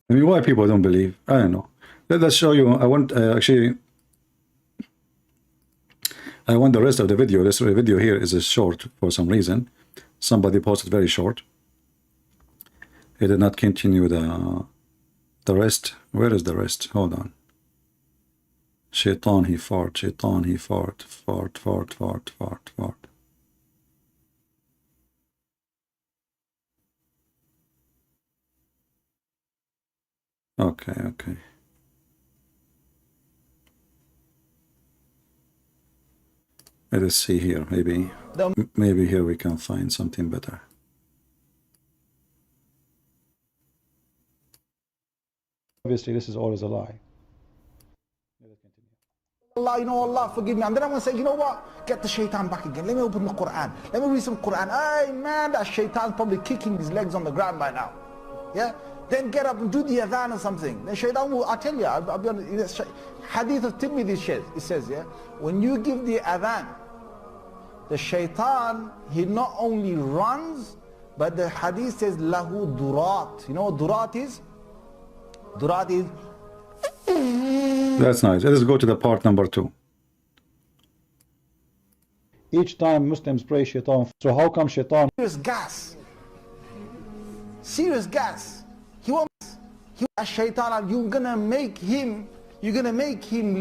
I mean, why people don't believe? I don't know. Let's show you. I want actually. I want the rest of the video. This video here is a short for some reason. Somebody posted very short. He did not continue the rest. Where is the rest? Hold on. Shaitan he fart. Shaitan he fart. Fart, fart, fart, fart, fart. Okay, okay. Let us see here. Maybe here we can find something better. Obviously, this is always a lie. Allah, you know, Allah, forgive me. And then I'm going to say, you know what? Get the shaitan back again. Let me open the Quran. Let me read some Quran. Hey, man, that shaitan's probably kicking his legs on the ground by now. Yeah? Then get up and do the adhan or something. Then shaitan will, I tell you, I'll be honest, hadith of Tirmidhi it says, yeah, when you give the adhan, the shaitan, he not only runs, but the hadith says, lahu durat. You know what durat is? Durat is... That's nice. Let's go to the part number 2. Each time Muslims pray shaitan. So how come shaitan? Serious gas. Serious gas. He wants, shaitan, you're gonna make him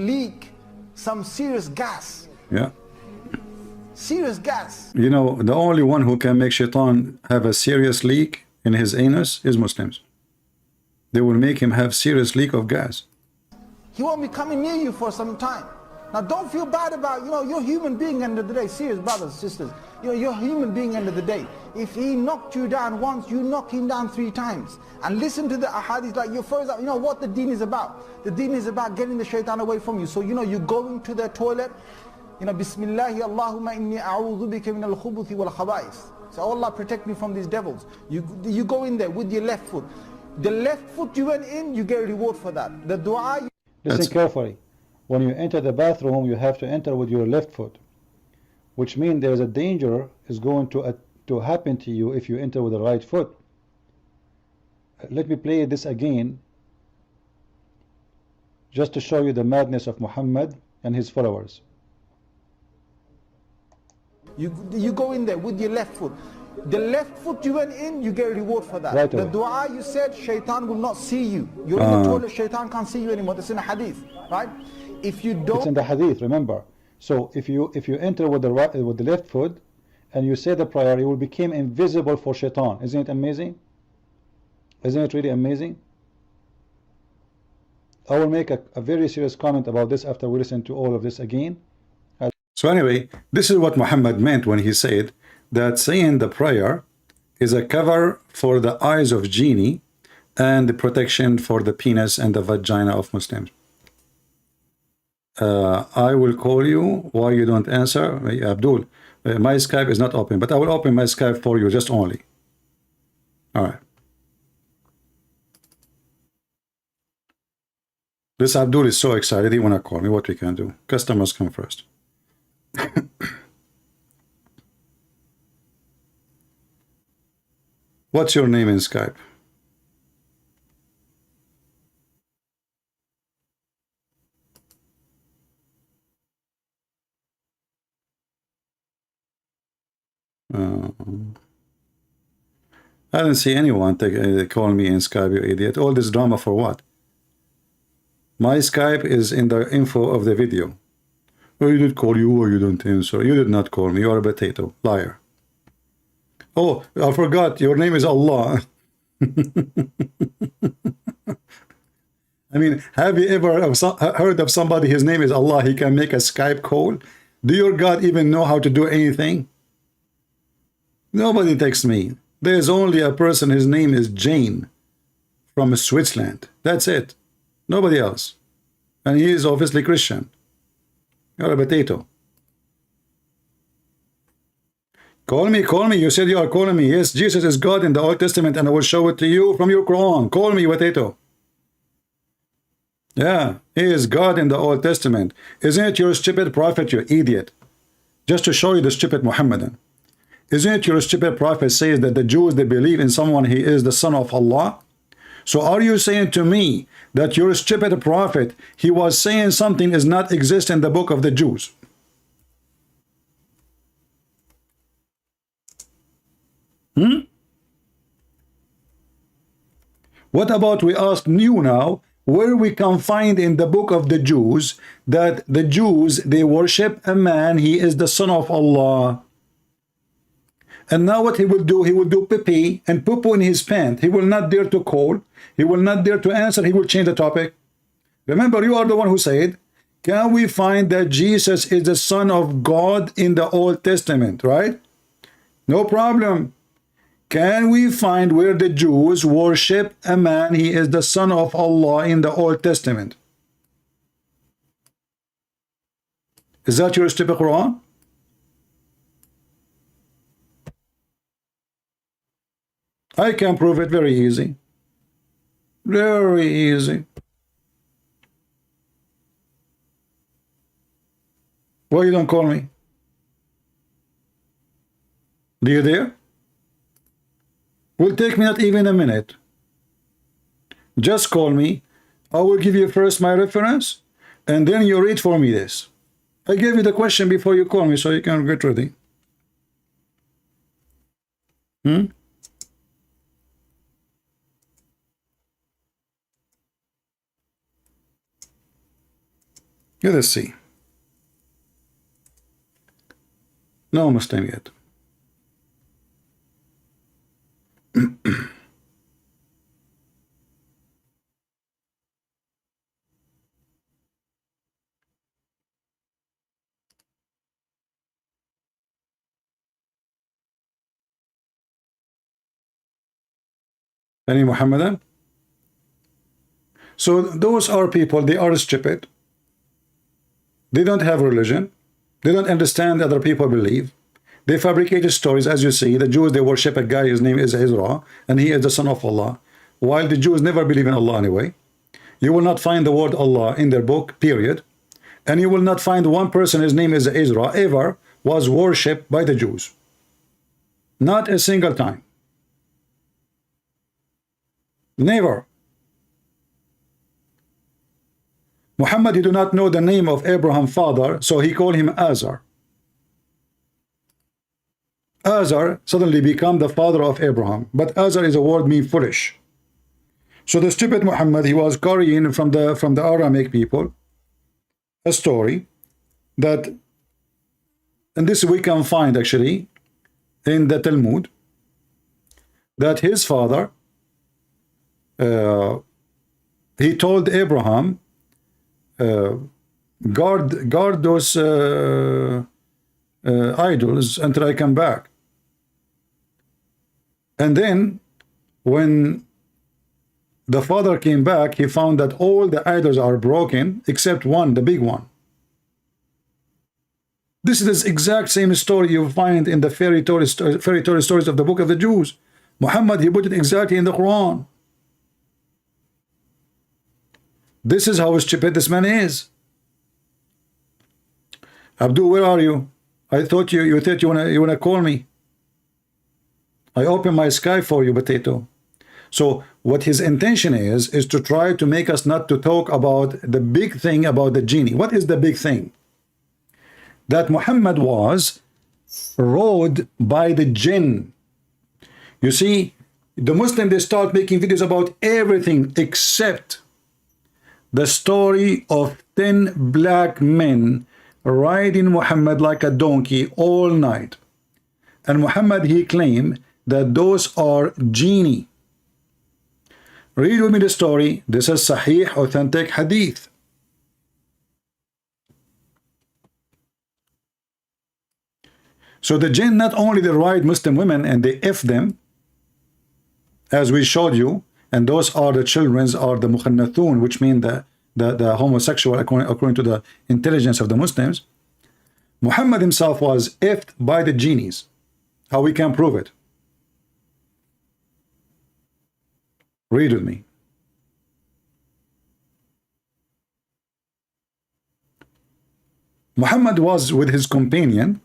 leak some serious gas. Yeah. Serious gas. You know, the only one who can make shaitan have a serious leak in his anus is Muslims. They will make him have serious leak of gas. He won't be coming near you for some time. Now don't feel bad about, you're a human being end of the day. Serious brothers and sisters. You're a human being end of the day. If he knocked you down once, you knock him down 3 times. And listen to the ahadith like your first, what the deen is about. The deen is about getting the shaitan away from you. So you go into the toilet, Bismillahi Allahumma inni a'udhu bika min al-khubuthi wal khaba'ith. So Allah protect me from these devils. You go in there with your left foot. The left foot you went in, you get a reward for that. The dua... Listen carefully. When you enter the bathroom, you have to enter with your left foot, which means there is a danger is going to happen to you if you enter with the right foot. Let me play this again, just to show you the madness of Muhammad and his followers. You go in there with your left foot. The left foot you went in, you get a reward for that. Right the away. dua you said, shaitan will not see you. You're in the toilet, shaitan can't see you anymore. That's in a hadith, right? If you don't... It's in the hadith, remember. So if you enter with the left foot and you say the prayer, you will become invisible for shaitan. Isn't it amazing? Isn't it really amazing? I will make a very serious comment about this after we listen to all of this again. So anyway, this is what Muhammad meant when he said that saying the prayer is a cover for the eyes of genie and the protection for the penis and the vagina of Muslims. I will call you. Why you don't answer? Abdul, my Skype is not open, but I will open my Skype for you, just only. All right. This Abdul is so excited. He want to call me. What we can do? Customers come first. What's your name in Skype? I didn't see anyone call me in Skype, you idiot. All this drama for what? My Skype is in the info of the video. Oh, you did call you or you don't answer. You did not call me. You are a potato. Liar. Oh, I forgot. Your name is Allah. I mean, have you ever heard of somebody, his name is Allah, he can make a Skype call? Do your God even know how to do anything? Nobody texts me. There's only a person, his name is Jinn from Switzerland. That's it. Nobody else. And he is obviously Christian. You're a potato. Call me, call me. You said you are calling me. Yes, Jesus is God in the Old Testament, and I will show it to you from your Quran. Call me, potato. Yeah, he is God in the Old Testament. Isn't it your stupid prophet, you idiot? Just to show you the stupid Muhammadan. Isn't it your stupid prophet says that the Jews, they believe in someone, he is the son of Allah? So are you saying to me that your stupid prophet, he was saying something is not exist in the book of the Jews? What about we ask you now, where we can find in the book of the Jews that the Jews, they worship a man, he is the son of Allah. And now what he will do, he will do pee and poo in his pant. He will not dare to call. He will not dare to answer. He will change the topic. Remember, you are the one who said, can we find that Jesus is the son of God in the Old Testament, right? No problem. Can we find where the Jews worship a man, he is the son of Allah in the Old Testament? Is that your stupid Quran? I can prove it very easy. Very easy. Why you don't call me? Do you dare? Will take me not even a minute. Just call me. I will give you first my reference, and then you read for me this. I gave you the question before you call me, so you can get ready. Hmm? Let us see. No Muslim yet. Any Muhammadan? So those are people, they are stupid. They don't have religion. They don't understand other people believe. They fabricated stories, as you see. The Jews, they worship a guy, his name is Ezra, and he is the son of Allah. While the Jews never believe in Allah anyway. You will not find the word Allah in their book, period. And you will not find one person, his name is Ezra, ever was worshipped by the Jews. Not a single time. Never. Muhammad, he do not know the name of Abraham's father, so he called him Azar. Azar suddenly become the father of Abraham, but Azar is a word mean foolish. So the stupid Muhammad, he was carrying from the Aramaic people a story that, and this we can find actually in the Talmud, that his father, he told Abraham, guard those idols until I come back. And then when the father came back, he found that all the idols are broken except one, the big one. This is the exact same story you find in the fairy tale stories of the book of the Jews. Muhammad, he put it exactly in the Quran. This is how stupid this man is. Abdul, where are you? I thought you thought you wanna call me. I open my sky for you, potato. So what his intention is to try to make us not to talk about the big thing about the genie. What is the big thing? That Muhammad was ruled by the jinn. You see, the Muslims, they start making videos about everything except the story of 10 black men riding Muhammad like a donkey all night. And Muhammad, he claimed that those are genie. Read with me the story. This is Sahih, authentic hadith. So the jinn, not only they ride Muslim women and they F them, as we showed you, and those are the children, are the mukhannathun, which mean the homosexual according to the intelligence of the Muslims. Muhammad himself was effed by the genies. How we can prove it? Read with me. Muhammad was with his companion,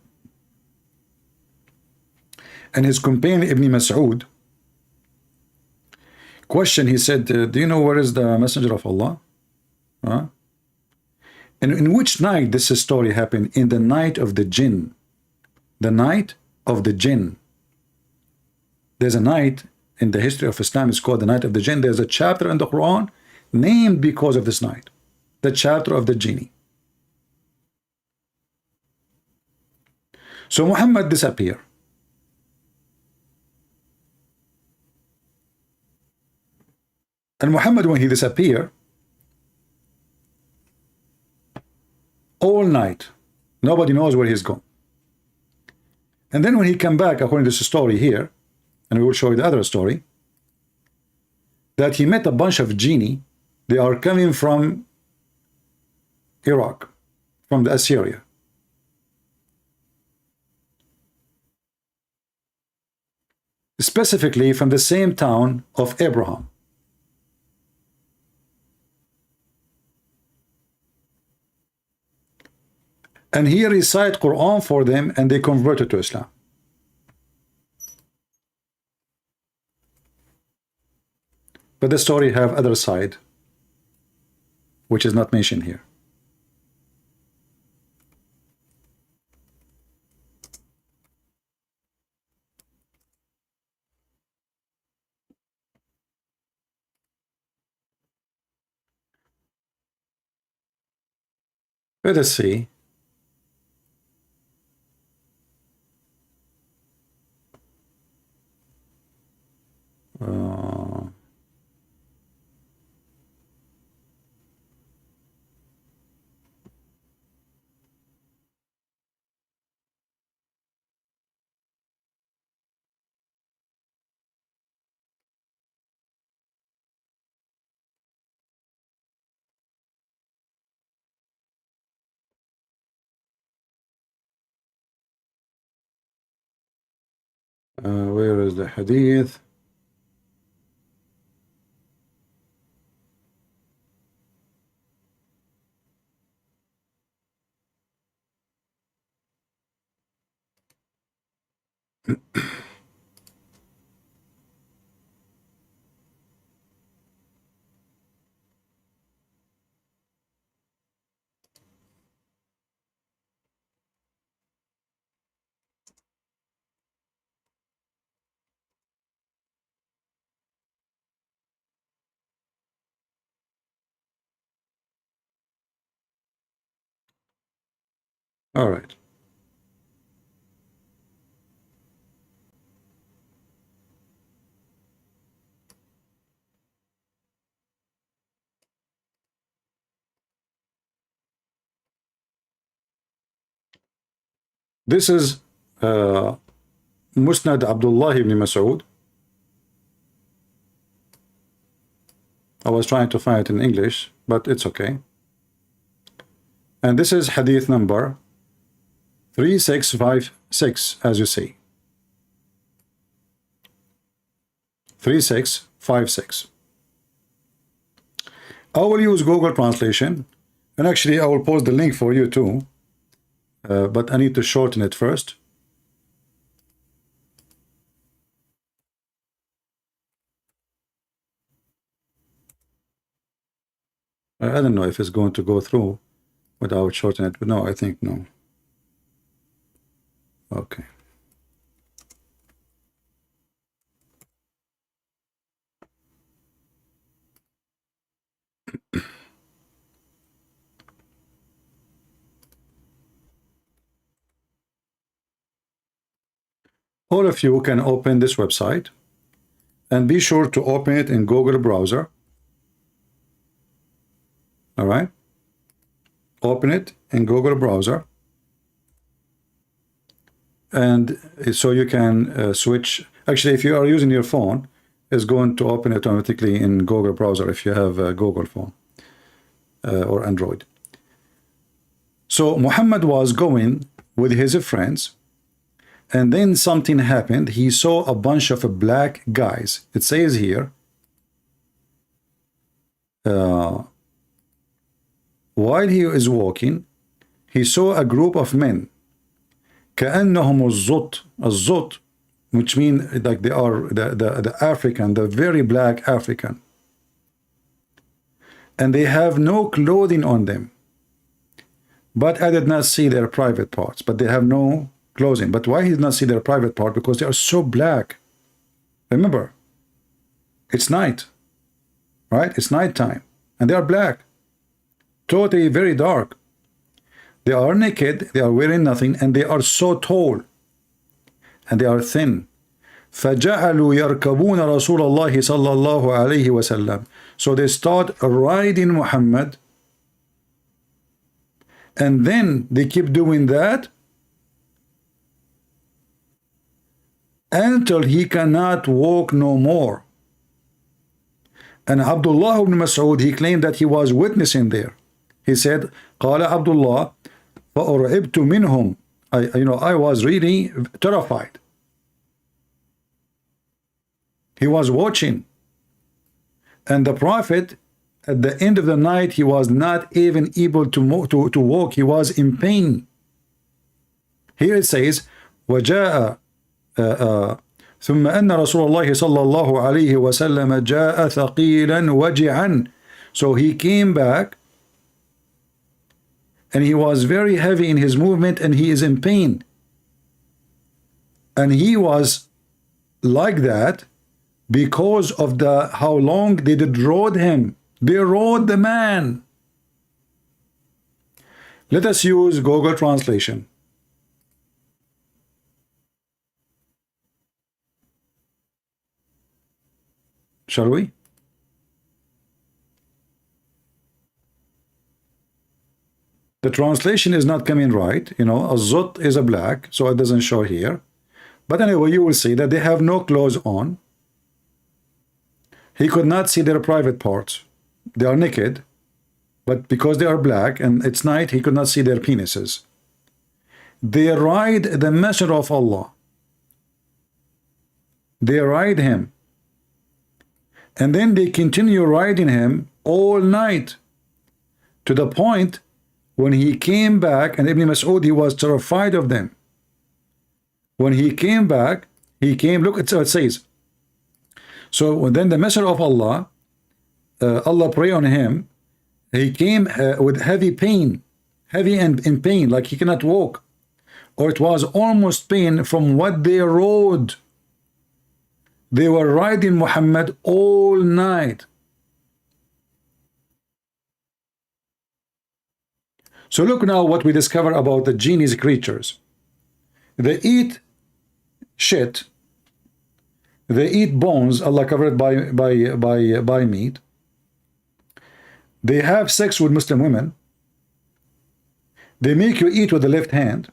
and his companion Ibn Mas'ud questioned, he said, do you know where is the messenger of Allah? And in which night this story happened? In the night of the jinn. The night of the jinn. There's a night in the history of Islam, it's called the night of the jinn. There's a chapter in the Quran named because of this night, the chapter of the genie. So Muhammad disappeared. And Muhammad, when he disappeared, all night, nobody knows where he's gone. And then when he came back, according to the story here, and we will show you the other story, that he met a bunch of genie. They are coming from Iraq, from the Assyria. Specifically from the same town of Abraham. and he recite Quran for them, and they converted to Islam. But the story have other side, which is not mentioned here. Let us see. Where is the hadith? All right. This is Musnad Abdullah ibn Mas'ud. I was trying to find it in English, but it's okay. And this is hadith number 3656, as you see. 3656. I will use Google Translation, and actually I will post the link for you too, but I need to shorten it first. I don't know if it's going to go through without shortening it, but no, I think no. Okay. All of you can open this website, and be sure to open it in Google browser. All right. Open it in Google browser, and so you can switch. Actually, if you are using your phone, it's going to open it automatically in Google browser if you have a Google phone or Android. So Muhammad was going with his friends, and then something happened. He saw a bunch of black guys. It says here, while he is walking, he saw a group of men. كأنهم الزط. الزط, which mean like they are the African, the very black African. And they have no clothing on them. But I did not see their private parts. But they have no clothing. But why he did not see their private part? Because they are so black. Remember, it's night, right? It's night time, and they are black. Totally very dark. They are naked, they are wearing nothing, and they are so tall, and they are thin. فَجَعَلُوا يَرْكَبُونَ رَسُولَ اللَّهِ صَلَّى اللَّهُ عَلَيْهِ وَسَلَّمَ. So they start riding Muhammad, and then they keep doing that until he cannot walk no more. And Abdullah ibn Mas'ud, he claimed that he was witnessing there. He said, قال Abdullah, فَأُرْعِبْتُ مِنْهُمْ. I was really terrified. He was watching. And the Prophet, at the end of the night, he was not even able to walk. He was in pain. Here it says, وَجَاءَ ثم أن رسول الله صلى الله عليه وسلم جاء ثقيلا وجعا. So he came back and he was very heavy in his movement and he is in pain. And he was like that because of how long they did rode him. They rode the man. Let us use Google Translation. Shall we? The translation is not coming right. You know, Azut is a black, so it doesn't show here. But anyway, you will see that they have no clothes on. He could not see their private parts. They are naked, but because they are black and it's night, he could not see their penises. They ride the Messenger of Allah. They ride him. And then they continue riding him all night, to the point when he came back, and Ibn Mas'ud, he was terrified of them. When he came back, look, it says, so then the Messenger of Allah, Allah pray on him, he came with heavy pain, heavy and in pain, like he cannot walk, or it was almost pain from what they rode. They were riding Muhammad all night. So look now what we discover about the genies creatures. They eat shit. They eat bones, Allah covered by meat. They have sex with Muslim women. They make you eat with the left hand.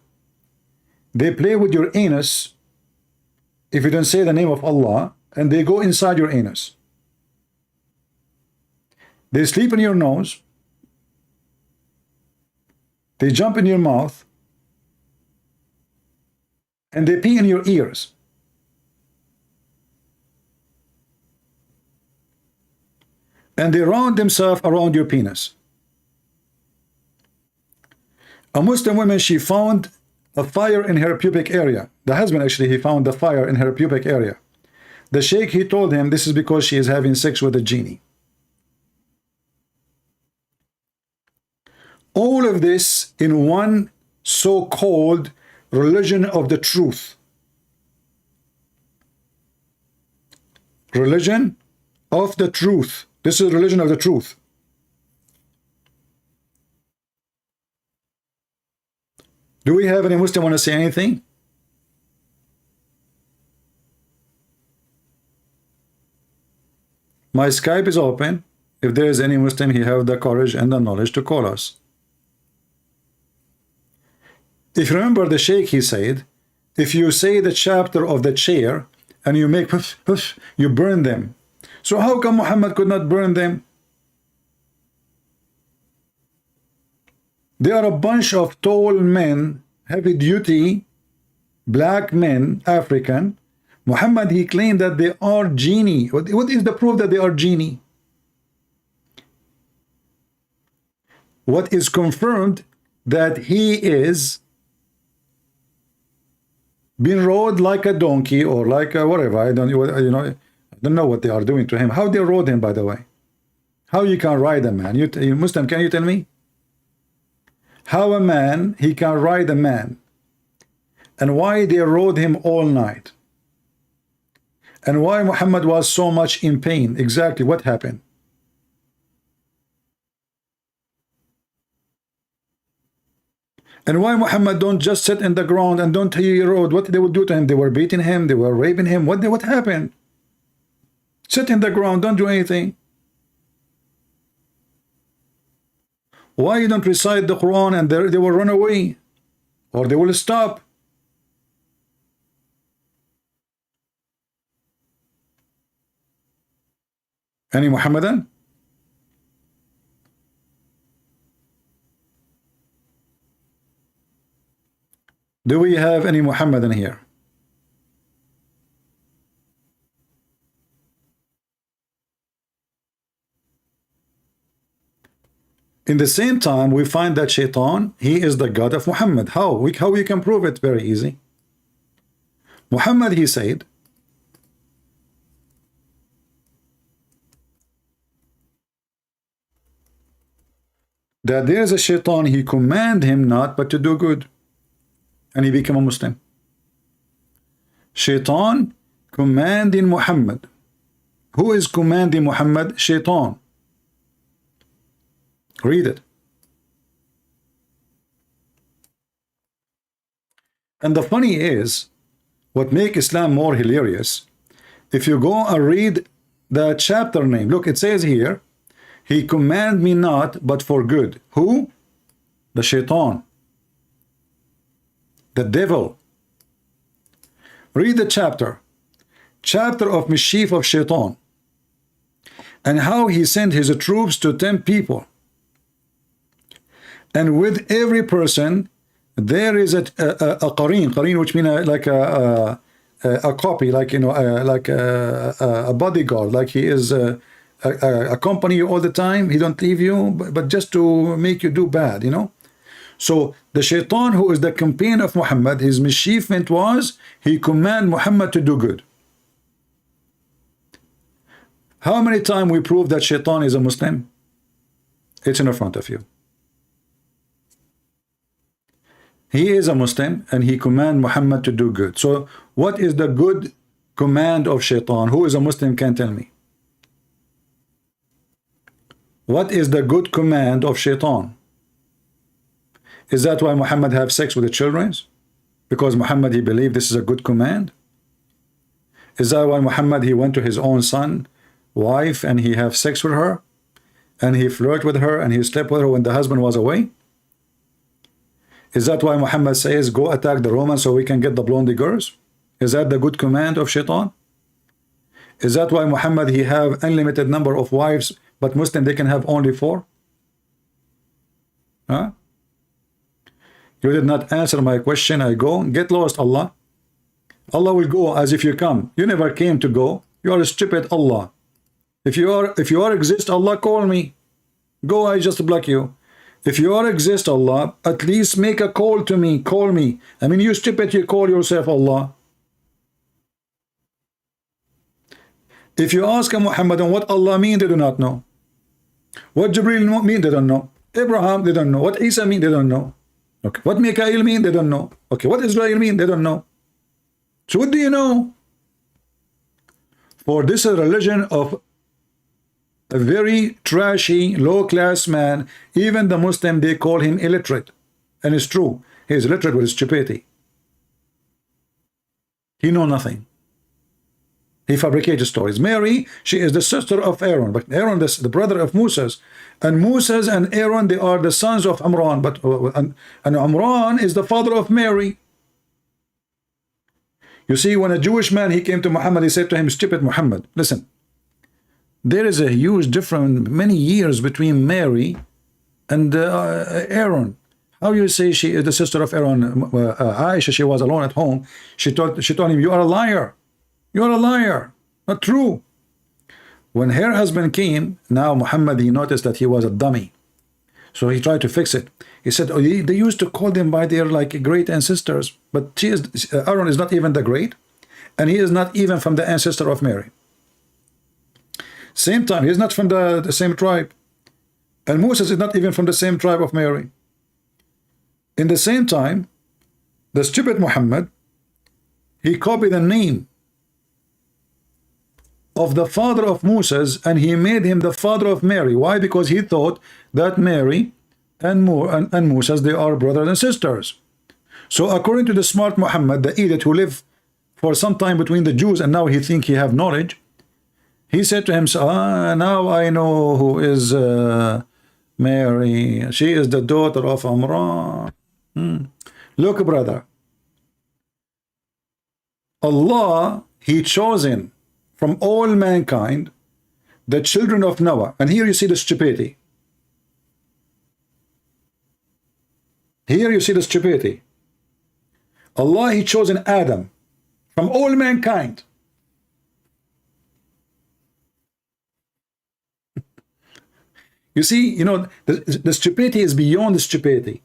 They play with your anus if you don't say the name of Allah, and they go inside your anus. They sleep in your nose. They jump in your mouth. And they pee in your ears. And they round themselves around your penis. A Muslim woman, she found a fire in her pubic area. The husband, actually, he found the fire in her pubic area. The sheikh, he told him this is because she is having sex with a genie. All of this in one so-called religion of the truth. Religion of the truth. This is religion of the truth. Do we have any Muslim want to say anything? My Skype is open. If there is any Muslim, he have the courage and the knowledge to call us. If you remember the Sheikh, he said, if you say the chapter of the chair and you make puff, puff, you burn them. So how come Muhammad could not burn them? They are a bunch of tall men, heavy duty, black men, African. Muhammad, he claimed that they are genie. What is the proof that they are genie? What is confirmed that he is being rode like a donkey or like a whatever. I don't know what they are doing to him. How they rode him, by the way? How you can ride a man? You Muslim, can you tell me? How a man, he can ride a man? And why they rode him all night? And why Muhammad was so much in pain? Exactly what happened? And why Muhammad don't just sit in the ground and don't he rode? What they would do to him? They were beating him, they were raping him. What happened? Sit in the ground, don't do anything. Why you don't recite the Quran and they will run away? Or they will stop? Any Muhammadan? Do we have any Muhammadan here? In the same time, we find that Shaitan, he is the God of Muhammad. How we can prove it? Very easy. Muhammad, he said, that there is a Shaitan, he command him not but to do good, and he became a Muslim. Shaitan commanding Muhammad. Who is commanding Muhammad? Shaitan. Read it. And the funny is, what make Islam more hilarious, if you go and read the chapter name, look, it says here, he command me not but for good. Who? The Shaitan, the devil. Read the chapter of mischief of Shaitan, and how he sent his troops to tempt people. And with every person there is a qareen, which means like a copy, like, you know, like a bodyguard, like he is accompany you all the time. He don't leave you, but just to make you do bad, you know. So the Shaitan, who is the companion of Muhammad, his mischievement was he command Muhammad to do good. How many times we prove that Shaitan is a Muslim? It's in front of you. He is a Muslim and he command Muhammad to do good. So what is the good command of Shaitan? Who is a Muslim can tell me? What is the good command of Shaitan? Is that why Muhammad have sex with the children? Because Muhammad, he believed this is a good command? Is that why Muhammad, he went to his own son, wife, and he have sex with her? And he flirt with her and he slept with her when the husband was away? Is that why Muhammad says, go attack the Romans so we can get the blondie girls? Is that the good command of Shaitan? Is that why Muhammad, he have unlimited number of wives, but Muslim, they can have only 4? Huh? You did not answer my question. I go, get lost, Allah. Allah will go as if you come. You never came to go. You are a stupid, Allah. If you are exist, Allah, call me. Go, I just block you. If you are exist, Allah, at least make a call to me. Call me. I mean, you stupid, you call yourself Allah. If you ask a Muhammadan what Allah mean, they do not know. What Jibreel mean, they don't know. Abraham, they don't know. What Isa mean, they don't know. Okay. What Mikael mean, they don't know. Okay. What Israel mean, they don't know. So what do you know? For this is a religion of a very trashy, low-class man. Even the Muslim, they call him illiterate. And it's true. He is illiterate with his stupidity. He know nothing. He fabricated stories. Mary, she is the sister of Aaron, but Aaron, the brother of Moses. And Moses and Aaron, they are the sons of Amran. But and Amran is the father of Mary. You see, when a Jewish man, he came to Muhammad, he said to him, stupid Muhammad, listen, there is a huge difference, many years between Mary and Aaron. How you say she is the sister of Aaron? Aisha, she was alone at home. She told him, you are a liar. You are a liar. Not true. When her husband came, now Muhammad, he noticed that he was a dummy. So he tried to fix it. He said, oh, they used to call them by their like great ancestors, but Aaron is not even the great, and he is not even from the ancestor of Mary. Same time, he is not from the same tribe. And Moses is not even from the same tribe of Mary. In the same time, the stupid Muhammad, he copied the name of the father of Moses and he made him the father of Mary. Why? Because he thought that Mary and Moses, they are brothers and sisters. So according to the smart Muhammad, the idiot who lived for some time between the Jews and now he think he have knowledge, he said to himself, now I know who is Mary. She is the daughter of Amran. Look, brother, Allah, he chosen from all mankind the children of Noah. And here you see the stupidity. Here you see the stupidity. Allah, he chosen Adam from all mankind. You see, you know, the stupidity is beyond the stupidity.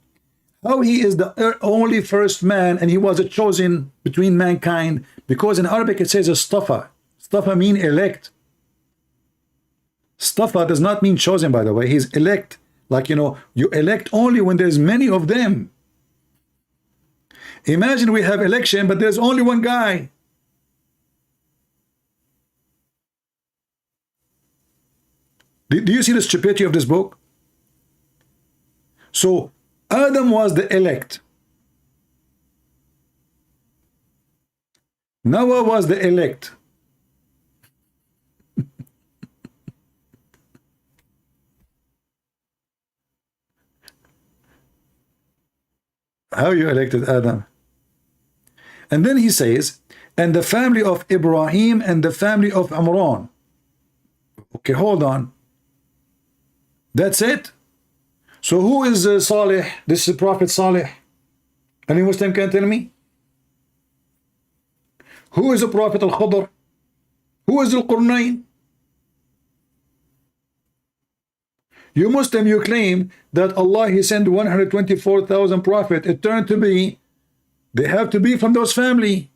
How he is the only first man and he was a chosen between mankind, because in Arabic it says Istafa. Istafa mean elect. Istafa does not mean chosen, by the way. He's elect. Like, you know, you elect only when there's many of them. Imagine we have election, but there's only one guy. Do you see the stupidity of this book? So Adam was the elect. Noah was the elect. How you elected Adam? And then he says, and the family of Ibrahim and the family of Imran. Okay, hold on. That's it? So who is Salih? This is Prophet Salih. Any Muslim can tell me? Who is the Prophet Al-Khadr? Who is Al-Qurnayn? You Muslim, you claim that Allah, He sent 124,000 prophets. It turned to be, they have to be from those family.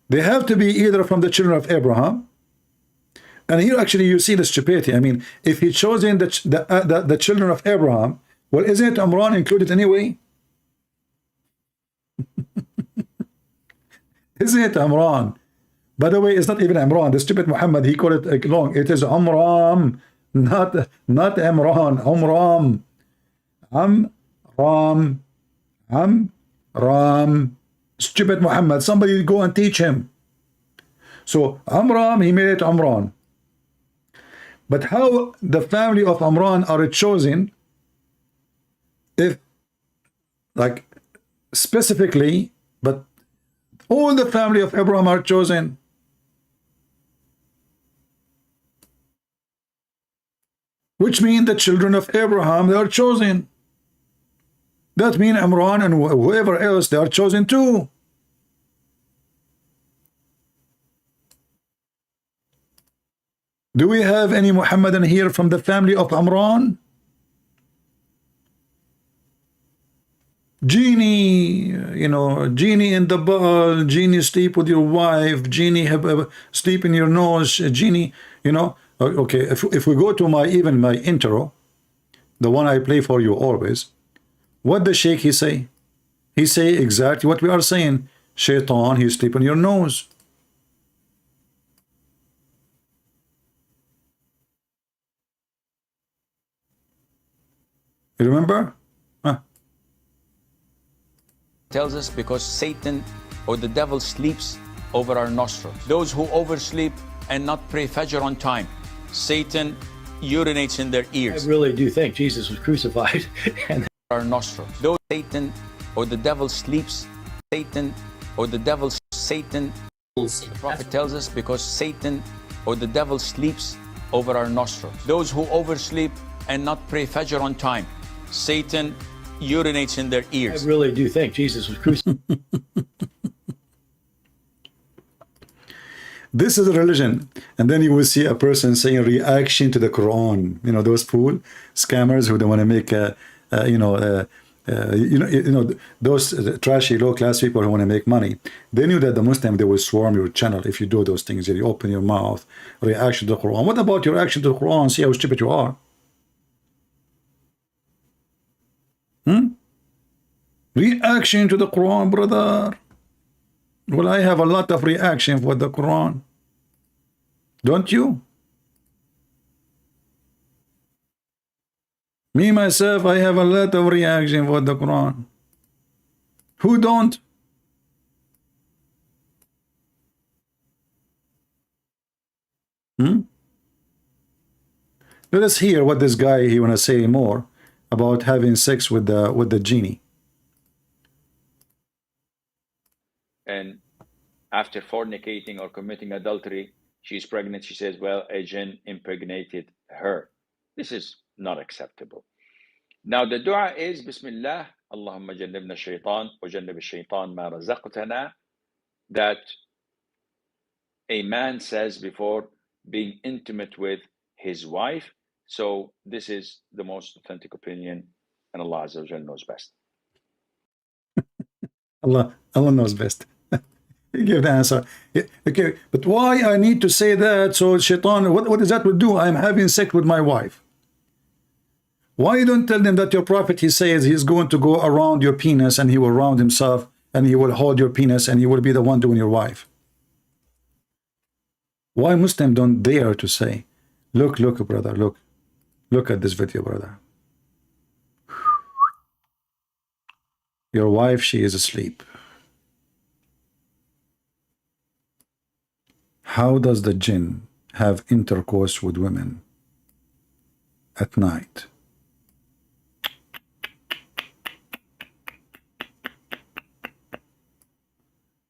They have to be either from the children of Abraham. And here actually you see the stupidity. I mean, if He chosen the children of Abraham, well, isn't Imran included anyway? Isn't it Imran? By the way, it's not even Imran. The stupid Muhammad, he called it long. It is Amram, not Imran. Amram. Stupid Muhammad. Somebody go and teach him. So Amram, he made it Amran. But how the family of Amran are chosen, if like specifically, but all the family of Abraham are chosen. Which means the children of Abraham, they are chosen. That means Imran and whoever else, they are chosen too. Do we have any Muhammadan here from the family of Imran? Genie, you know, genie in the ball, genie sleep with your wife, genie have sleep in your nose, genie, you know. Okay, if we go to my intro, the one I play for you always, what the Sheikh he say? He say exactly what we are saying. Shaitan, he sleep in your nose. You remember? Tells us because Satan or the devil sleeps over our nostrils. Those who oversleep and not pray Fajr on time, Satan urinates in their ears. I really do think Jesus was crucified and our nostrils. Those Satan or the devil sleeps, Satan or the devil, Satan, the Prophet tells us because Satan or the devil sleeps over our nostrils. Those who oversleep and not pray Fajr on time, Satan urinates in their ears. I really do think Jesus was crucified. This is a religion. And then you will see a person saying reaction to the Quran. You know, those fool scammers who don't want to make those trashy low-class people who want to make money. They knew that the Muslim, they will swarm your channel if you do those things. If you open your mouth, reaction to the Quran. What about your reaction to the Quran? See how stupid you are. Reaction to the Quran, brother. Well, I have a lot of reaction for the Quran. Don't you? Me, myself, I have a lot of reaction for the Quran. Who don't? Let us hear what this guy, he want to say more about having sex with the genie. And after fornicating or committing adultery, she's pregnant. She says, well, a jinn impregnated her. This is not acceptable. Now the dua is Bismillah, Allahumma jannibna shaitan wa jannib shaitan ma razaqtana, that a man says before being intimate with his wife. So this is the most authentic opinion, and Allah Azza wa Jal knows best. Allah knows best. He gave the answer. Okay, but why I need to say that? So shaitan, what does that would do? I'm having sex with my wife. Why you don't tell them that your prophet, he says he's going to go around your penis and he will round himself and he will hold your penis and he will be the one doing your wife? Why Muslims don't dare to say, look, brother, look at this video, brother. Your wife, she is asleep. How does the jinn have intercourse with women at night?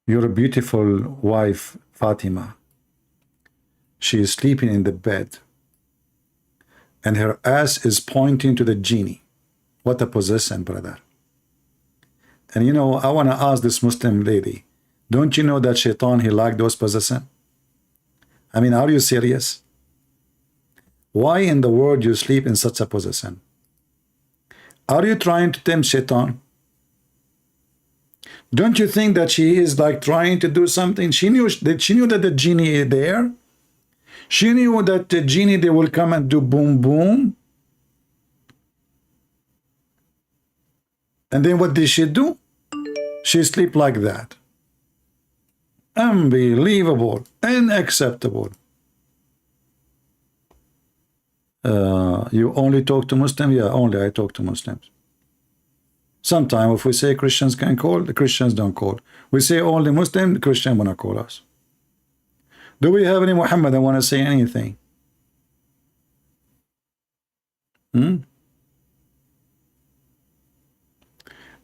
Your beautiful wife, Fatima, she is sleeping in the bed and her ass is pointing to the genie. What a possession, brother. And you know, I want to ask this Muslim lady, don't you know that shaitan, he liked those possessions? I mean, are you serious? Why in the world you sleep in such a position? Are you trying to tempt shaitan? Don't you think that she is like trying to do something? She knew that the genie is there. She knew that the genie, they will come and do boom, boom. And then what did she do? She sleep like that. Unbelievable, unacceptable. You only talk to Muslims? Yeah, only I talk to Muslims. Sometimes if we say Christians can call, the Christians don't call. We say only Muslim, the Christian wanna call us. Do we have any Muhammad that wanna say anything?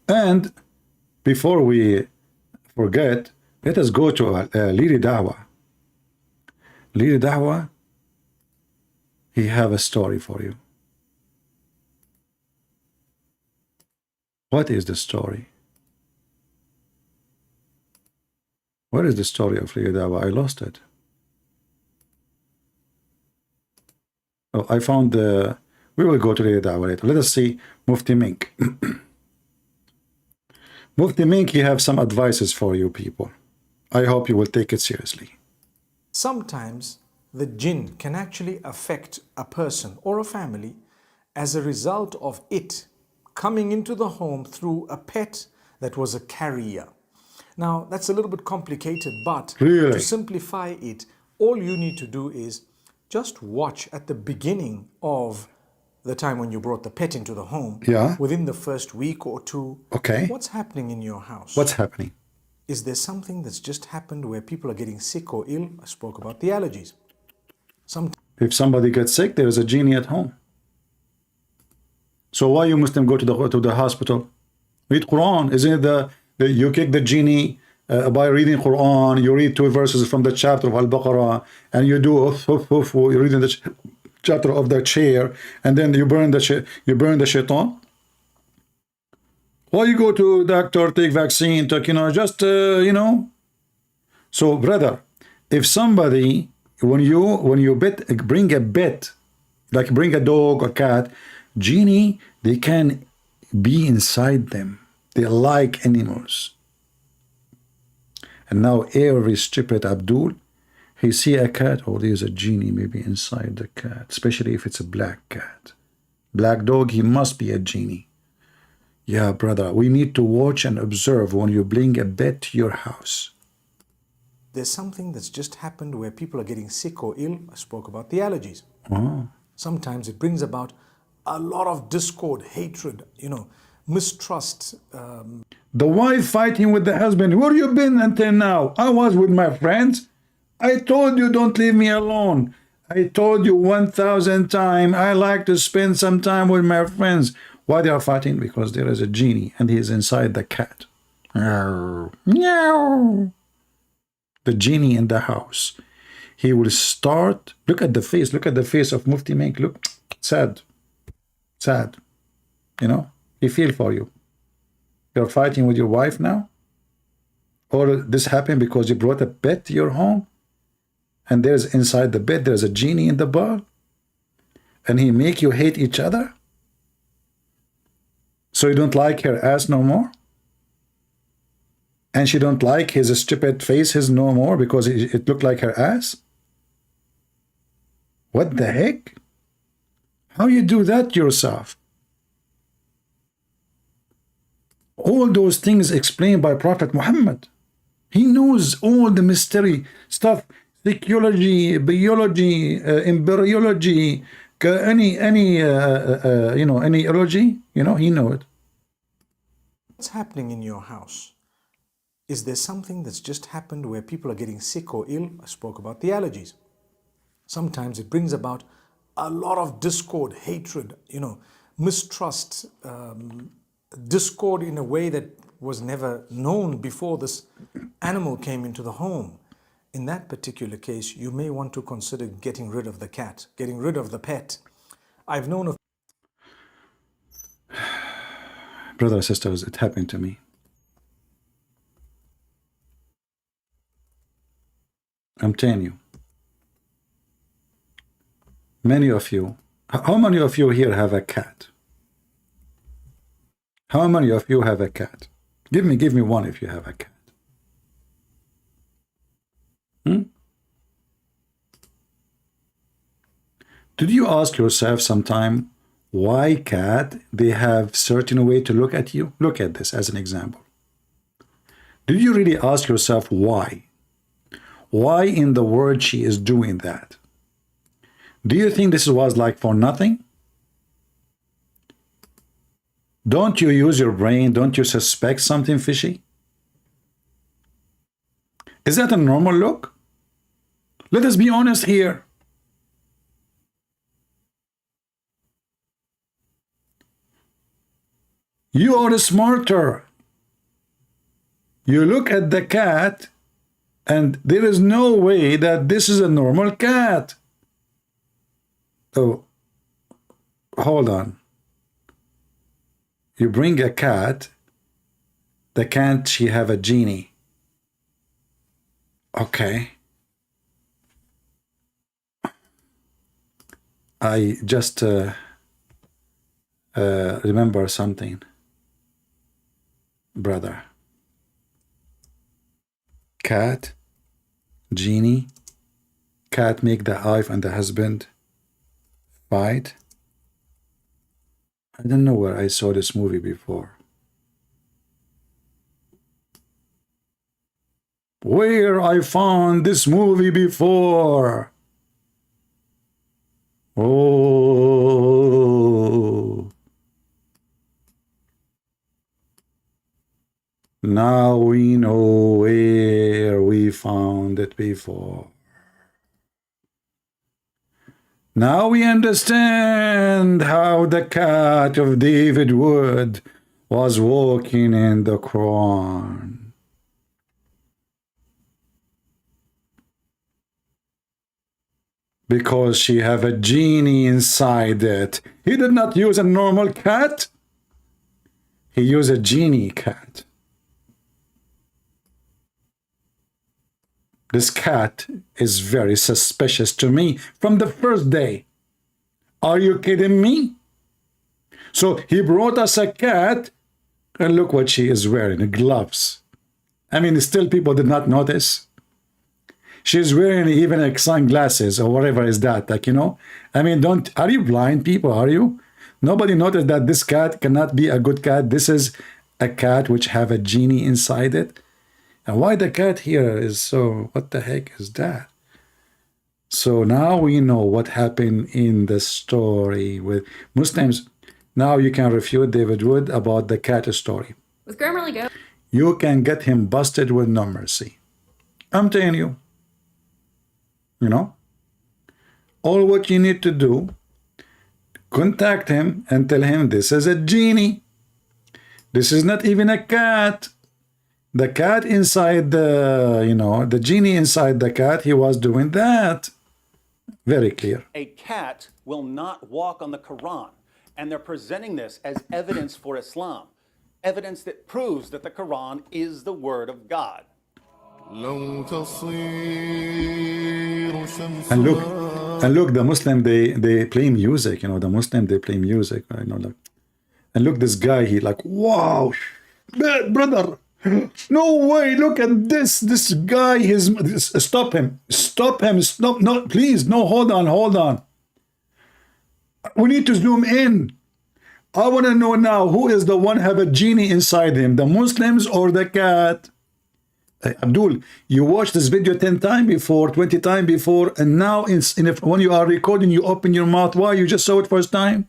And before we forget, let us go to Liri Dawah. Liri Dawah, he have a story for you. What is the story? What is the story of Liri Dawah? I lost it. Oh, I found the... We will go to Liri Dawah later. Let us see Mufti Mink. Mufti Mink, you have some advices for you people. I hope you will take it seriously. Sometimes the jinn can actually affect a person or a family as a result of it coming into the home through a pet that was a carrier. Now, that's a little bit complicated, but to simplify it, all you need to do is just watch at the beginning of the time when you brought the pet into the home. Yeah. Within the first week or two. Okay. What's happening in your house? What's happening? Is there something that's just happened where people are getting sick or ill? I spoke about the allergies. If somebody gets sick, there is a genie at home. So why you Muslim go to the hospital? Read Quran. Isn't it you kick the genie by reading Quran? You read 2 verses from the chapter of Al-Baqarah, and you do you're reading the chapter of the chair, and then you burn the shaitan. Why you go to doctor, take vaccine, take, just So brother, if somebody, when you bring a pet, like bring a dog or cat, genie, they can be inside them. They like animals. And now every stupid Abdul, he see a cat, oh, there's a genie maybe inside the cat, especially if it's a black cat. Black dog, he must be a genie. Yeah, brother, we need to watch and observe when you bring a pet to your house. There's something that's just happened where people are getting sick or ill. I spoke about the allergies. Oh. Sometimes it brings about a lot of discord, hatred, mistrust. The wife fighting with the husband. Where you been until now? I was with my friends. I told you don't leave me alone. I told you 1,000 times I like to spend some time with my friends. Why they are fighting? Because there is a genie and he is inside the cat. Meow. The genie in the house. He will start. Look at the face. Look at the face of Mufti Mink. Look, sad. Sad. He feel for you. You're fighting with your wife now? Or this happened because you brought a pet to your home? And there's inside the bed, there's a genie in the bar? and he make you hate each other? So you don't like her ass no more? And she don't like his stupid faces no more because it looked like her ass? What the heck? How you do that yourself? All those things explained by Prophet Muhammad. He knows all the mystery stuff, psychology, biology, embryology, any any ology, he know it. What's happening in your house? Is there something that's just happened where people are getting sick or ill? I spoke about the allergies. Sometimes it brings about a lot of discord, hatred, mistrust, discord in a way that was never known before this animal came into the home. In that particular case, you may want to consider getting rid of the cat, getting rid of the pet. I've known of... Brothers and sisters, it happened to me. I'm telling you. Many of you, how many of you here have a cat? How many of you have a cat? Give me one if you have a cat. Did you ask yourself sometime why cat, they have certain way to look at you? Look at this as an example. Did you really ask yourself why? Why in the world she is doing that? Do you think this was like for nothing? Don't you use your brain? Don't you suspect something fishy? Is that a normal look? Let us be honest here. You are smarter. You look at the cat and there is no way that this is a normal cat. Oh, hold on. You bring a cat, the cat, she have a genie. Okay. I just remember something, brother. Cat, genie, cat make the wife and the husband fight. I don't know where I saw this movie before. Where I found this movie before? Oh. Now we know where we found it before. Now we understand how the cat of David Wood was walking in the Quran. Because she have a genie inside it. He did not use a normal cat. He used a genie cat. This cat is very suspicious to me from the first day. Are you kidding me? So he brought us a cat, and look what she is wearing, gloves. I mean, still people did not notice. She's wearing even like sunglasses or whatever is that, like, I mean, are you blind people, are you? Nobody noticed that this cat cannot be a good cat. This is a cat which have a genie inside it. And why the cat here is so, what the heck is that? So now we know what happened in the story with Muslims. Now you can refute David Wood about the cat story. With Grammarly Go. You can get him busted with no mercy. I'm telling you. All what you need to do, contact him and tell him this is a genie. This is not even a cat. The cat inside the, the genie inside the cat, he was doing that. Very clear. A cat will not walk on the Quran, and they're presenting this as evidence for Islam, evidence that proves that the Quran is the word of God. And look, And look, the Muslim, they play music, you know, the Muslim, they play music, you know, like, and look, this guy, he like, wow, brother, no way, look at this guy, stop him, stop, no, please, no, hold on. We need to zoom in. I want to know now, who is the one have a genie inside him, the Muslims or the cat? Abdul, you watched this video 10 times before, 20 times before, and now when you are recording, you open your mouth. Why? You just saw it first time?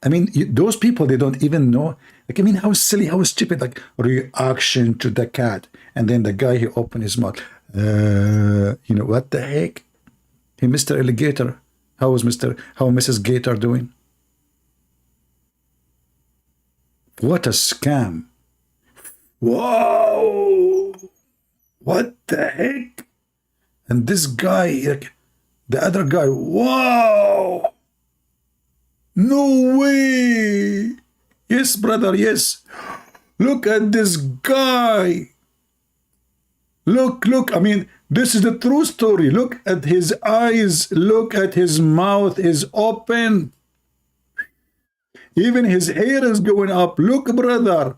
I mean, those people, they don't even know. Like, I mean, how silly, how stupid, like, reaction to the cat. And then the guy, he opened his mouth. You know, what the heck? Hey, Mr. Alligator, how Mrs. Gator doing? What a scam. Whoa! What the heck? And this guy, like, the other guy, wow! No way! Yes, brother, yes. Look at this guy. Look, I mean, this is the true story. Look at his eyes. Look at his mouth is open. Even his hair is going up. Look, brother.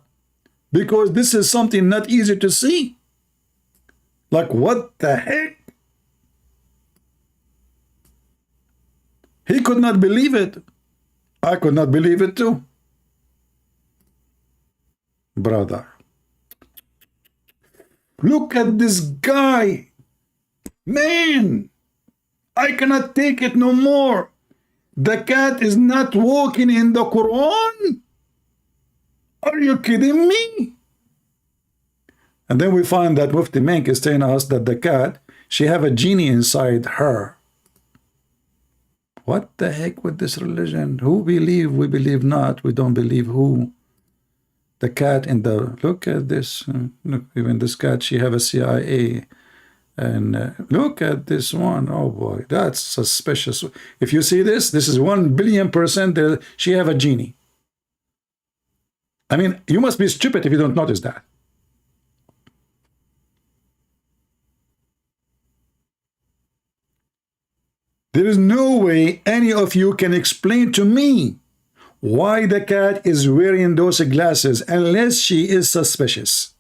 Because this is something not easy to see. Like, what the heck? He could not believe it. I could not believe it too. Brother. Look at this guy. Man, I cannot take it no more. The cat is not walking in the Quran. Are you kidding me? And then we find that Mufti Menk is telling us that the cat, she have a genie inside her. What the heck with this religion? Who believe? We believe not. We don't believe who. The cat in the, look at this. Look, even this cat, she have a CIA. And look at this one. Oh boy, that's suspicious. If you see this is 1 billion% there, she have a genie. I mean, you must be stupid if you don't notice that. There is no way any of you can explain to me why the cat is wearing those glasses unless she is suspicious.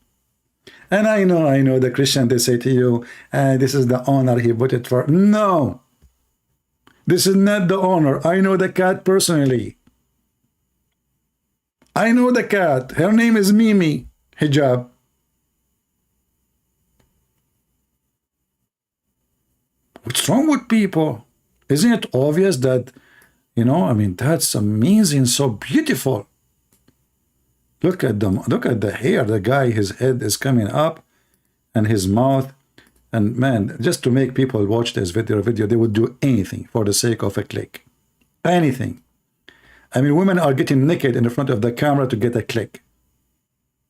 And I know the Christian, they say to you, this is the honor he put it for. No, this is not the honor. I know the cat personally. I know the cat. Her name is Mimi Hijab. What's wrong with people? Isn't it obvious that, you know, I mean, that's amazing, so beautiful. Look at them. Look at the hair. The guy, his head is coming up and his mouth. And man, just to make people watch this video, they would do anything for the sake of a click. Anything. I mean, women are getting naked in the front of the camera to get a click.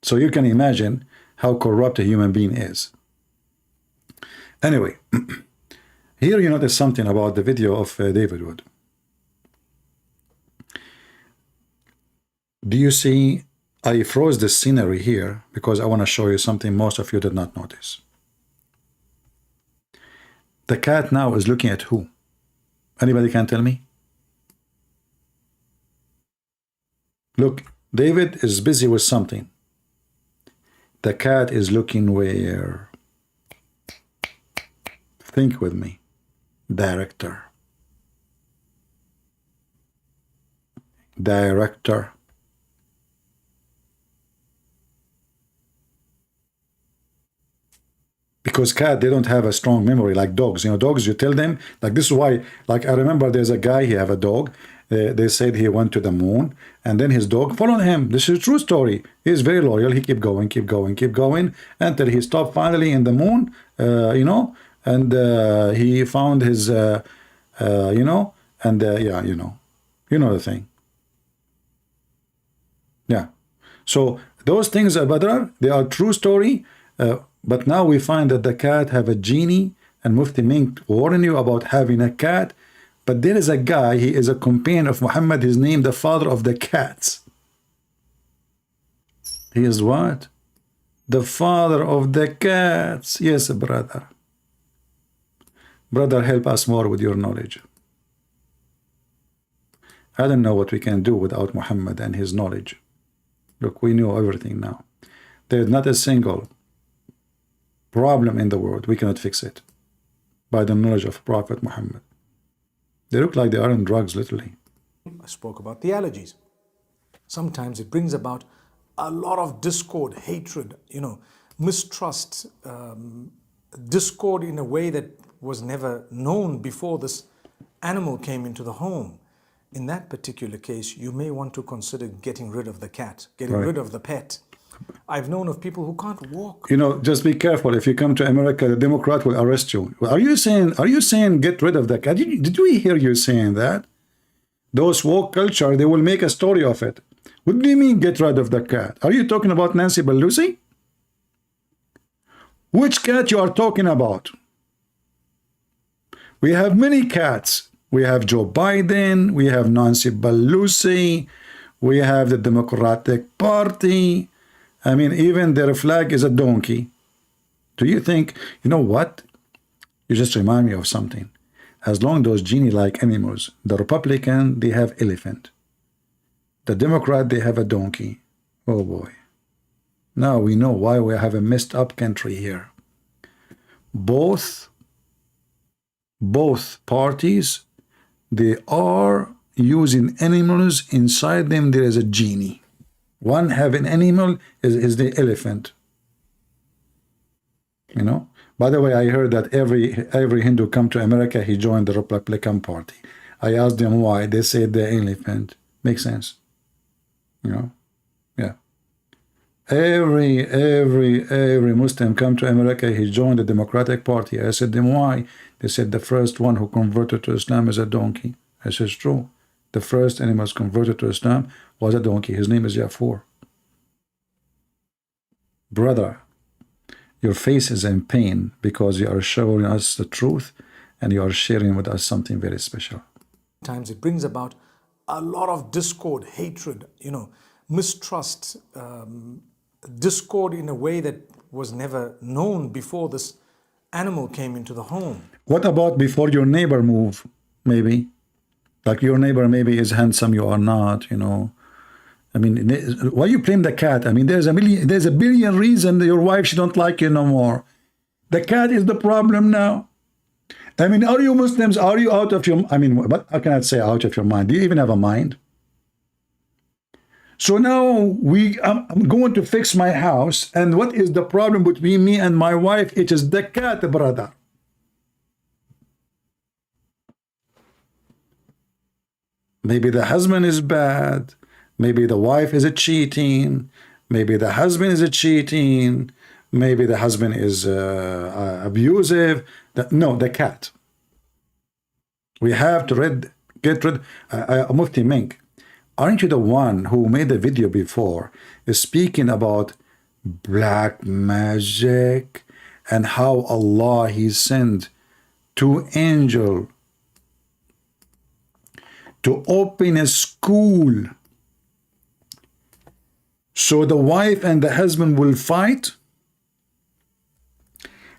So you can imagine how corrupt a human being is. Anyway, here you notice something about the video of David Wood. Do you see, I froze the scenery here because I want to show you something most of you did not notice. The cat now is looking at who? Anybody can tell me? Look, David is busy with something. The cat is looking where? Think with me. Director. Director. Because cat, they don't have a strong memory like dogs. You know, dogs, you tell them, like this is why, like I remember there's a guy, he have a dog. They said he went to the moon, and then his dog followed him. This is a true story. He's very loyal. He kept going, until he stopped finally in the moon, you know, and he found his, you know, and yeah, you know the thing. Yeah. So those things, Badr, they are true story, but now we find that the cat have a genie, and Mufti Mink warned you about having a cat. But there is a guy, he is a companion of Muhammad, his name, the father of the cats. He is what? The father of the cats. Yes, brother. Brother, help us more with your knowledge. I don't know what we can do without Muhammad and his knowledge. Look, we know everything now. There's not a single problem in the world we cannot fix it by the knowledge of Prophet Muhammad. They look like they are on drugs, literally. I spoke about the allergies. Sometimes it brings about a lot of discord, hatred, mistrust, discord in a way that was never known before this animal came into the home. In that particular case, you may want to consider getting rid of the cat, getting rid of the pet. I've known of people who can't walk. Just be careful. If you come to America, the Democrat will arrest you. Are you saying get rid of the cat? Did we hear you saying that? Those woke culture, they will make a story of it. What do you mean get rid of the cat? Are you talking about Nancy Pelosi? Which cat you are talking about? We have many cats. We have Joe Biden, we have Nancy Pelosi, we have the Democratic Party. I mean, even their flag is a donkey. Do you think, you know what? You just remind me of something. As long as those genie-like animals, the Republican, they have elephant. The Democrat, they have a donkey. Oh boy. Now we know why we have a messed up country here. Both parties, they are using animals. Inside them there is a genie. One have an animal is the elephant. By the way, I heard that every Hindu come to America, he joined the Republican Party. I asked them why. They said the elephant. Makes sense. Yeah. Every Muslim come to America, he joined the Democratic Party. I said them why. They said the first one who converted to Islam is a donkey. I said it's true. The first animal converted to Islam was a donkey. His name is Yafur. Brother, your face is in pain because you are showing us the truth and you are sharing with us something very special. Sometimes it brings about a lot of discord, hatred, mistrust, discord in a way that was never known before this animal came into the home. What about before your neighbor move, maybe? Like your neighbor maybe is handsome, you are not, I mean, why you blame the cat? I mean, there's a billion reasons your wife, she don't like you no more. The cat is the problem now. I mean, are you Muslims, are you out of your, I mean, what I cannot say out of your mind. Do you even have a mind? So now I'm going to fix my house, and what is the problem between me and my wife? It is the cat, brother. Maybe the husband is bad. Maybe the wife is cheating. Maybe the husband is cheating. Maybe the husband is abusive. No, the cat. We have to get rid. Mufti Mink, aren't you the one who made a video before speaking about black magic and how Allah, He sent 2 angels to open a school so the wife and the husband will fight?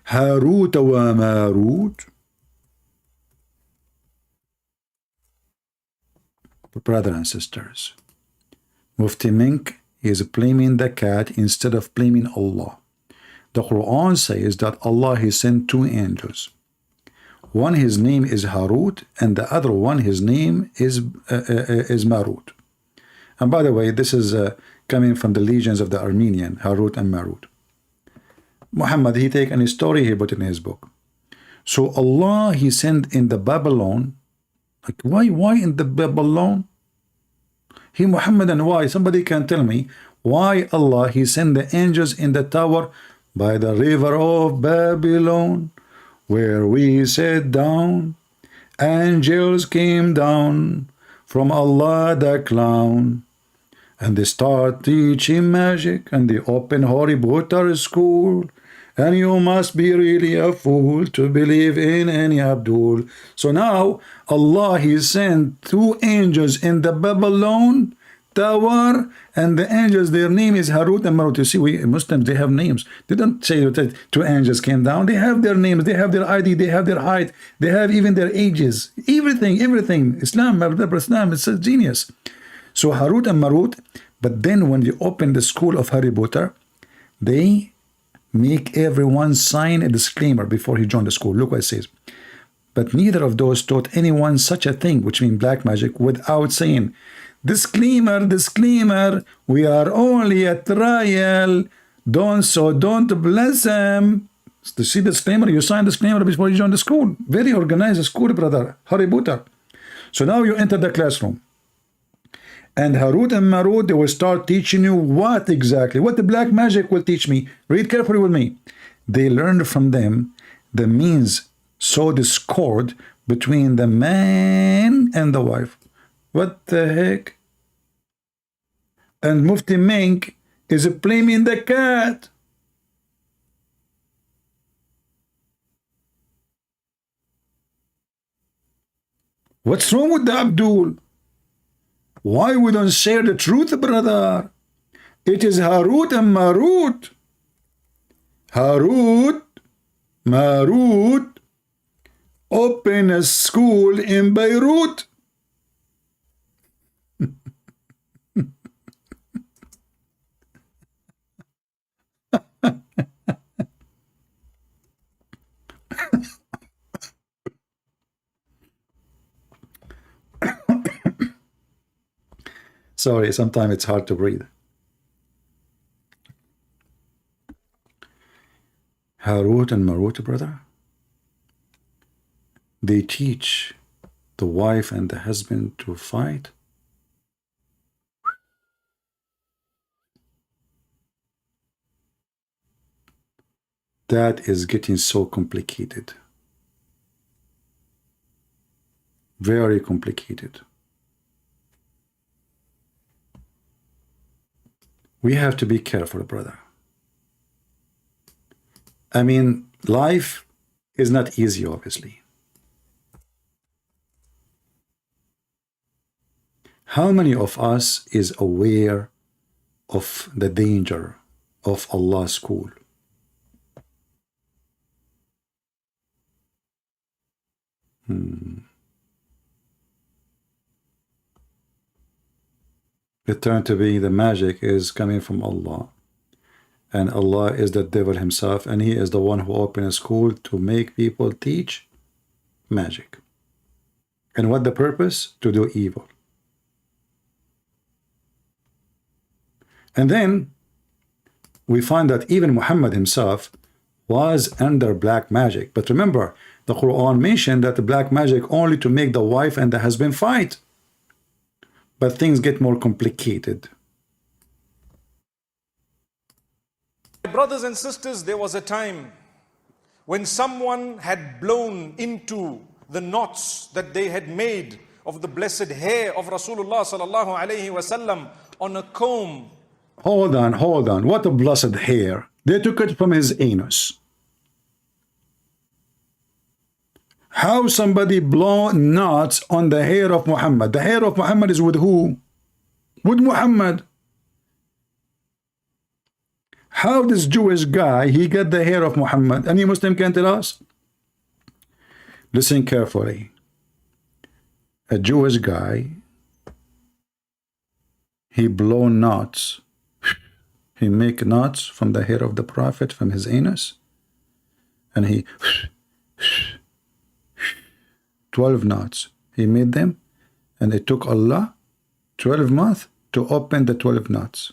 Harut wa Marut. Brothers and sisters, Mufti Mink is blaming the cat instead of blaming Allah. The Quran says that Allah, He sent 2 angels. One, his name is Harut, and the other one, his name is Marut. And by the way, this is coming from the legions of the Armenian, Harut and Marut. Muhammad, he take any story, he put in his book. So Allah, He sent in the Babylon. Like, why in the Babylon? He Muhammad, and why? Somebody can tell me why Allah, He sent the angels in the tower by the river of Babylon, where we sat down. Angels came down from Allah the clown, and they start teaching magic, and they open Harry Potter school. And you must be really a fool to believe in any Abdul. So now Allah, He sent 2 angels in the Babylon tower, and the angels, their name is Harut and Marut. You see, we Muslims, they have names. They don't say that two angels came down. They have their names, they have their ID, they have their height, they have even their ages. Everything. Islam, Islam, it's a genius. So Harut and Marut, but then when you open the school of Harry Potter, they make everyone sign a disclaimer before he joined the school. Look what it says. But neither of those taught anyone such a thing, which means black magic, without saying, disclaimer, we are only a trial, don't bless them. To see disclaimer, you sign disclaimer before you join the school. Very organized school, brother. Harry Potter. So now you enter the classroom. And Harut and Marut, they will start teaching you what exactly? What the black magic will teach me. Read carefully with me. They learned from them the means sow discord between the man and the wife. What the heck? And Mufti Mink is blaming the cat. What's wrong with the Abdul? Why we don't share the truth, brother? It is Harut and Marut. Harut, Marut, open a school in Beirut. Sorry, sometimes it's hard to breathe. Harut and Marut, brother, they teach the wife and the husband to fight. That is getting so complicated. Very complicated. We have to be careful, brother. I mean, life is not easy, obviously. How many of us is aware of the danger of Allah's school? It turned to be the magic is coming from Allah. And Allah is the devil himself, and he is the one who opened a school to make people teach magic. And what the purpose? To do evil. And then we find that even Muhammad himself was under black magic. But remember, the Quran mentioned that the black magic only to make the wife and the husband fight. But things get more complicated. Brothers and sisters, there was a time when someone had blown into the knots that they had made of the blessed hair of Rasulullah sallallahu alaihi wasallam on a comb. Hold on. What a blessed hair. They took it from his anus. How somebody blow knots on the hair of Muhammad? The hair of Muhammad is with who? With Muhammad. How this Jewish guy, he got the hair of Muhammad? Any Muslim can tell us? Listen carefully. A Jewish guy, he blow knots. He make knots from the hair of the Prophet, from his anus. And he 12 knots. He made them, and it took Allah 12 months to open the 12 knots.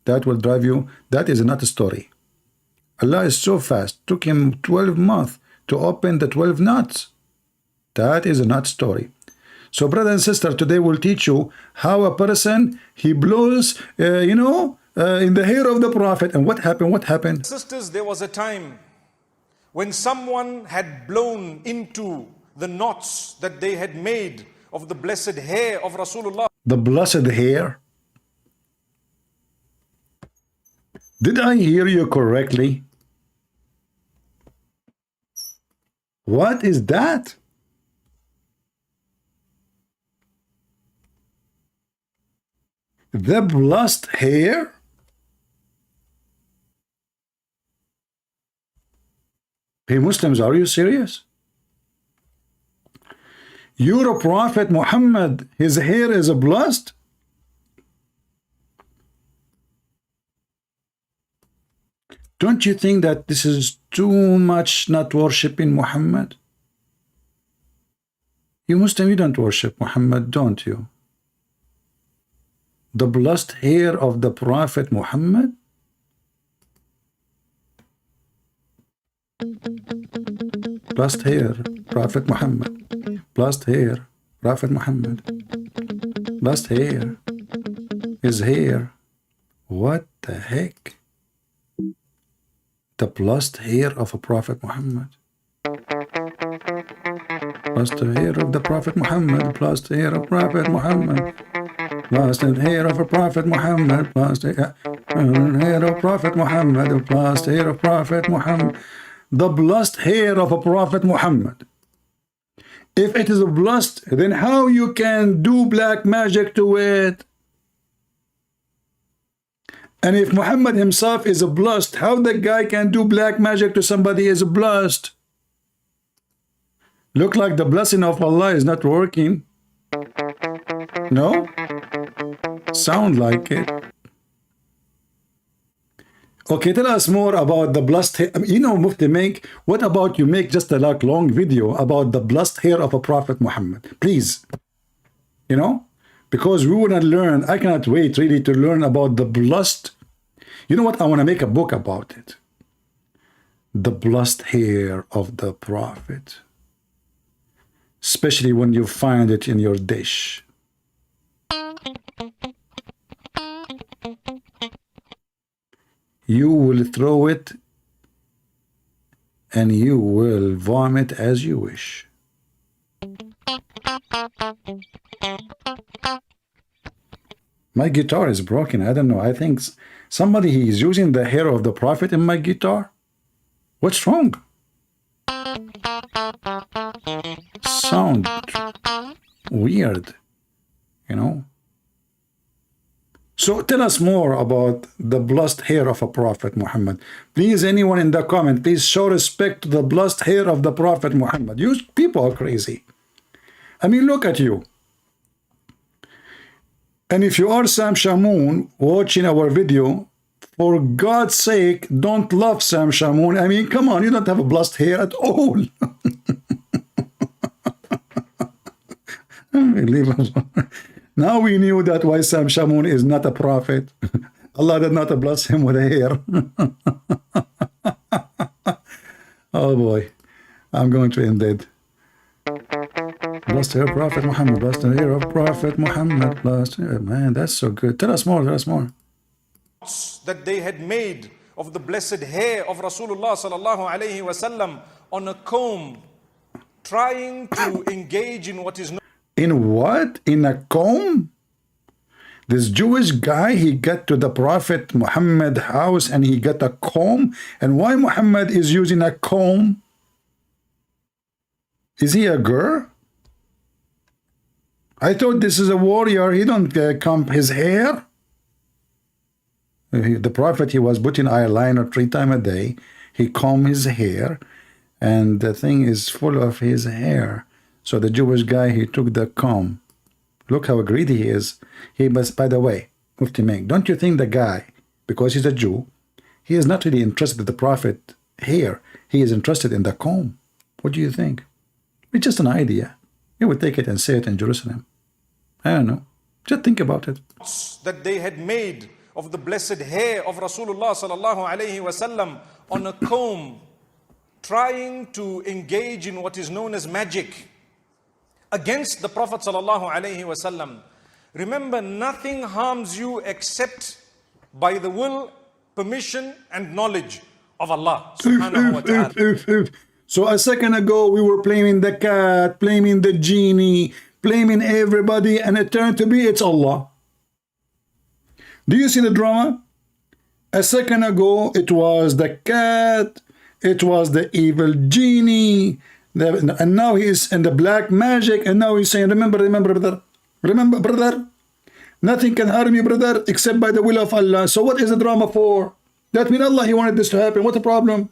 That will drive you. That is not a story. Allah is so fast. Took him 12 months to open the 12 knots. That is not a story. So, brother and sister, today we'll teach you how a person, he blows, in the hair of the Prophet. And what happened? What happened? Sisters, there was a time when someone had blown into the knots that they had made of the blessed hair of Rasulullah. The blessed hair? Did I hear you correctly? What is that? The blessed hair? Hey Muslims, are you serious? Your Prophet Muhammad, his hair is blessed? Don't you think that this is too much not worshipping Muhammad? You Muslim, you don't worship Muhammad, don't you? The blessed hair of the Prophet Muhammad? Blessed hair, Prophet Muhammad. Blessed hair, Prophet Muhammad. Blessed hair. His hair. What the heck? The blessed hair of a Prophet Muhammad. Blessed hair of the Prophet Muhammad. Blessed hair of Prophet Muhammad. Blessed hair of a Prophet Muhammad. Blessed hair of Prophet Muhammad. Blessed hair of Prophet Muhammad. The blessed hair of a Prophet Muhammad. If it is blessed, then how you can do black magic to it? And if Muhammad himself is blessed, how the guy can do black magic to somebody is blessed? Look like the blessing of Allah is not working. No? Sound like it. Okay, tell us more about the blessed hair. You know, Mufti, what about you make just a long video about the blessed hair of a Prophet Muhammad? Please. You know? Because we want to learn. I cannot wait really to learn about the blessed. You know what? I want to make a book about it. The blessed hair of the Prophet. Especially when you find it in your dish. You will throw it and you will vomit as you wish. My guitar is broken. I don't know. I think somebody is using the hair of the Prophet in my guitar. What's wrong? Sound weird, you know. So tell us more about the blessed hair of a Prophet Muhammad. Please, anyone in the comment, please show respect to the blessed hair of the Prophet Muhammad. You people are crazy. I mean, look at you. And if you are Sam Shamoun watching our video, for God's sake, don't love Sam Shamoun. I mean, come on, you don't have a blessed hair at all. Unbelievable. Now we knew that why Sam Shamoun is not a prophet. Allah did not bless him with a hair. Oh boy, I'm going to end it. Blessed hair of Prophet Muhammad, blessed hair of Prophet Muhammad, blessed hair. Man, that's so good. Tell us more, tell us more. That they had made of the blessed hair of Rasulullah sallallahu alayhi wasallam on a comb, trying to engage in what is known. In what? In a comb? This Jewish guy, he got to the Prophet Muhammad house and he got a comb. And why Muhammad is using a comb? Is he a girl? I thought this is a warrior. He don't comb his hair. The Prophet, he was putting eyeliner 3 times a day. He combed his hair and the thing is full of his hair. So the Jewish guy, he took the comb. Look how greedy he is. He must, by the way, Mufti Meng, don't you think the guy, because he's a Jew, he is not really interested in the Prophet hair. He is interested in the comb. What do you think? It's just an idea. He would take it and say it in Jerusalem. I don't know. Just think about it. That they had made of the blessed hair of Rasulullah sallallahu alayhi wasallam on a comb, trying to engage in what is known as magic against the Prophet sallallahu alaihi wasallam. Remember, nothing harms you except by the will, permission, and knowledge of Allah subhanahu wa ta'ala. So a second ago, we were blaming the cat, blaming the genie, blaming everybody, and it turned to be it's Allah. Do you see the drama? A second ago, it was the cat, it was the evil genie, and now he is in the black magic, and now he's saying, remember, brother. Remember, brother. Nothing can harm you, brother, except by the will of Allah. So what is the drama for? That means Allah, He wanted this to happen. What's the problem?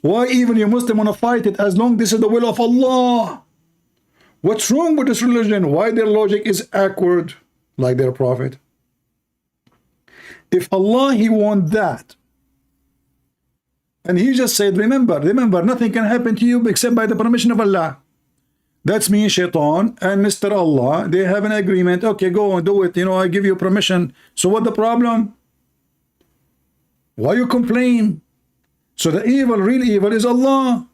Why even you Muslim want to fight it as long this is the will of Allah? What's wrong with this religion? Why their logic is awkward like their prophet? If Allah, He want that, and He just said, remember, nothing can happen to you except by the permission of Allah. That's me, Shaitan, and Mr. Allah. They have an agreement. Okay, go and do it. You know, I give you permission. So what the problem? Why you complain? So the evil, real evil is Allah.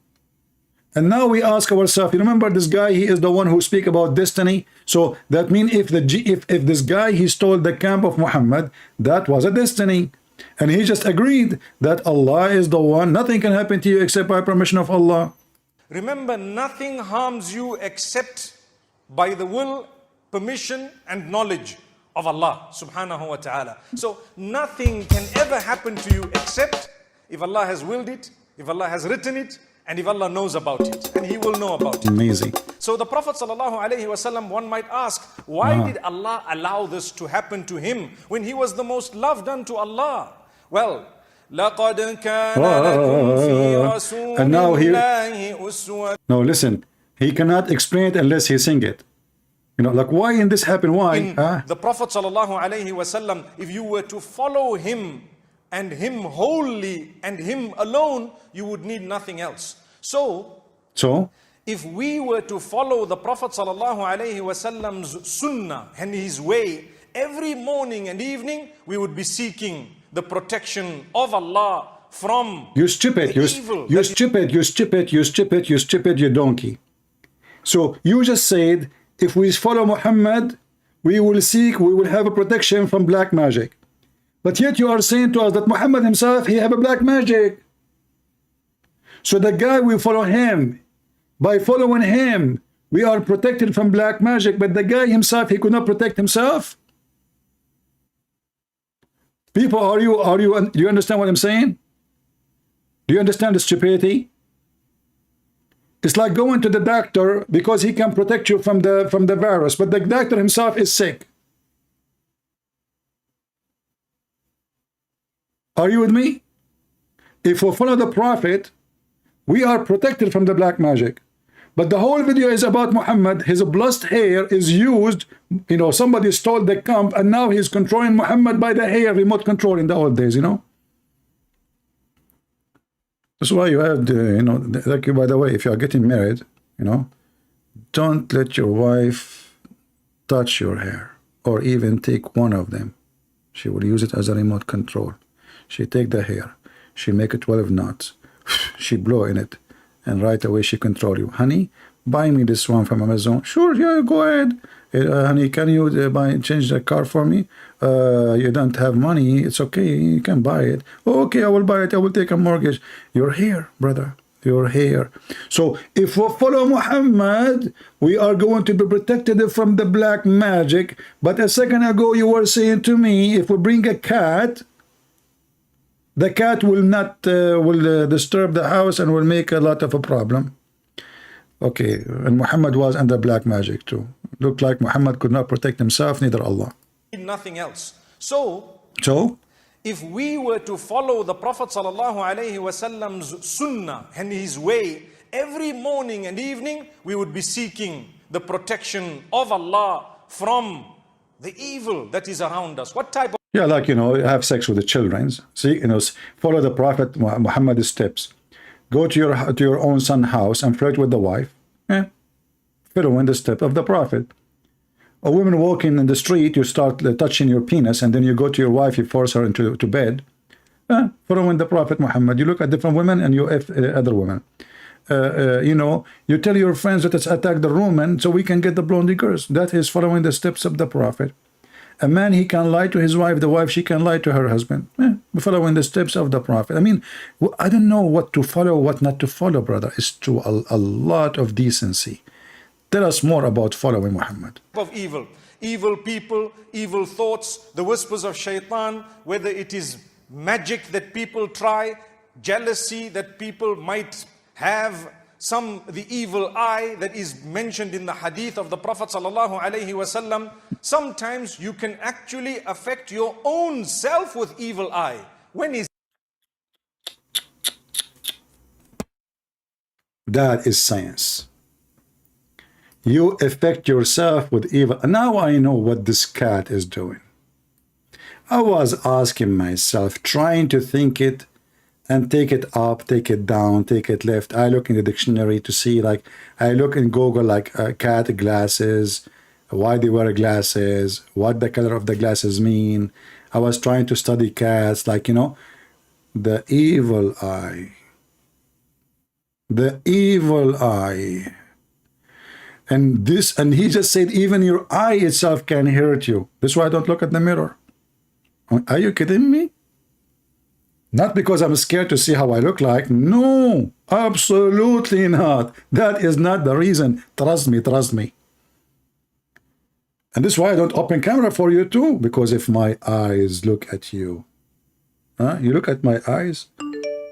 And now we ask ourselves, you remember this guy, he is the one who speak about destiny. So that means if this guy, he stole the camp of Muhammad, that was a destiny. And he just agreed that Allah is the one. Nothing can happen to you except by permission of Allah. Remember, nothing harms you except by the will, permission, and knowledge of Allah subhanahu wa ta'ala. So nothing can ever happen to you except if Allah has willed it, if Allah has written it, and if Allah knows about it, and He will know about it. Amazing. So the Prophet sallallahu alaihi wasallam, one might ask, why did Allah allow this to happen to him when he was the most loved unto Allah? Well, لَقَدْ كَانَ لَكُمْ فِي رَسُولِ And now اللَّهِ أُسْوَةٌ. No, listen, he cannot explain it unless he sing it. You know, like why in this happen? Why? The Prophet sallallahu alaihi wasallam, if you were to follow him and him wholly and him alone, you would need nothing else. So if we were to follow the Prophet sallallahu alaihi wasallam's sunnah and his way, every morning and evening we would be seeking the protection of Allah from you stupid, you stupid, you donkey. So you just said, if we follow Muhammad, we will have a protection from black magic. But yet you are saying to us that Muhammad himself, he have a black magic. So the guy, we follow him. By following him, we are protected from black magic. But the guy himself, he could not protect himself. People, do you understand what I'm saying? Do you understand the stupidity? It's like going to the doctor because he can protect you from the virus, but the doctor himself is sick. Are you with me? If we follow the Prophet, we are protected from the black magic. But the whole video is about Muhammad. His blessed hair is used. You know, somebody stole the camp, and now he's controlling Muhammad by the hair, remote control in the old days, you know. That's why you have, you know, like, by the way, if you are getting married, you know, don't let your wife touch your hair or even take one of them. She will use it as a remote control. She take the hair, she make it 12 knots, she blow in it, and right away she control you. Honey, buy me this one from Amazon. Sure, yeah, go ahead. Honey, can you change the car for me? You don't have money. It's okay. You can buy it. Oh, okay, I will buy it. I will take a mortgage. You're here, brother. You're here. So if we follow Muhammad, we are going to be protected from the black magic. But a second ago, you were saying to me, if we bring a cat, the cat will not disturb the house and will make a lot of a problem. Okay, and Muhammad was under black magic too. Looked like Muhammad could not protect himself, neither Allah. Nothing else. So if we were to follow the Prophet sallallahu alaihi wasallam's sunnah and his way, every morning and evening we would be seeking the protection of Allah from the evil that is around us. What type of... Yeah, like, you know, have sex with the children. See, you know, follow the Prophet Muhammad's steps. Go to your own son's house and flirt with the wife. Following the step of the Prophet. A woman walking in the street, you start touching your penis, and then you go to your wife, you force her into bed. Following the Prophet Muhammad. You look at different women and you other women. You know, you tell your friends that it's attack the Roman so we can get the blondie girls. That is following the steps of the Prophet. A man, he can lie to his wife. The wife, she can lie to her husband. Following the steps of the Prophet. I mean, I don't know what to follow, what not to follow, brother. It's to a lot of decency. Tell us more about following Muhammad. Of evil people, evil thoughts, the whispers of shaitan, whether it is magic that people try, jealousy that people might have, the evil eye that is mentioned in the hadith of the Prophet sallallahu alaihi wasallam. Sometimes you can actually affect your own self with evil eye. When is that is science. You affect yourself with evil. Now I know what this cat is doing. I was asking myself, trying to think it and take it up, take it down, take it left. I look in the dictionary to see, like, I look in Google, like, cat glasses, why they wear glasses, what the color of the glasses mean. I was trying to study cats, like, you know, the evil eye. The evil eye. And this, and he just said, even your eye itself can hurt you. That's why I don't look at the mirror. Are you kidding me? Not because I'm scared to see how I look like. No, absolutely not. That is not the reason. Trust me, trust me. And this is why I don't open camera for you too. Because if my eyes look at you, you look at my eyes,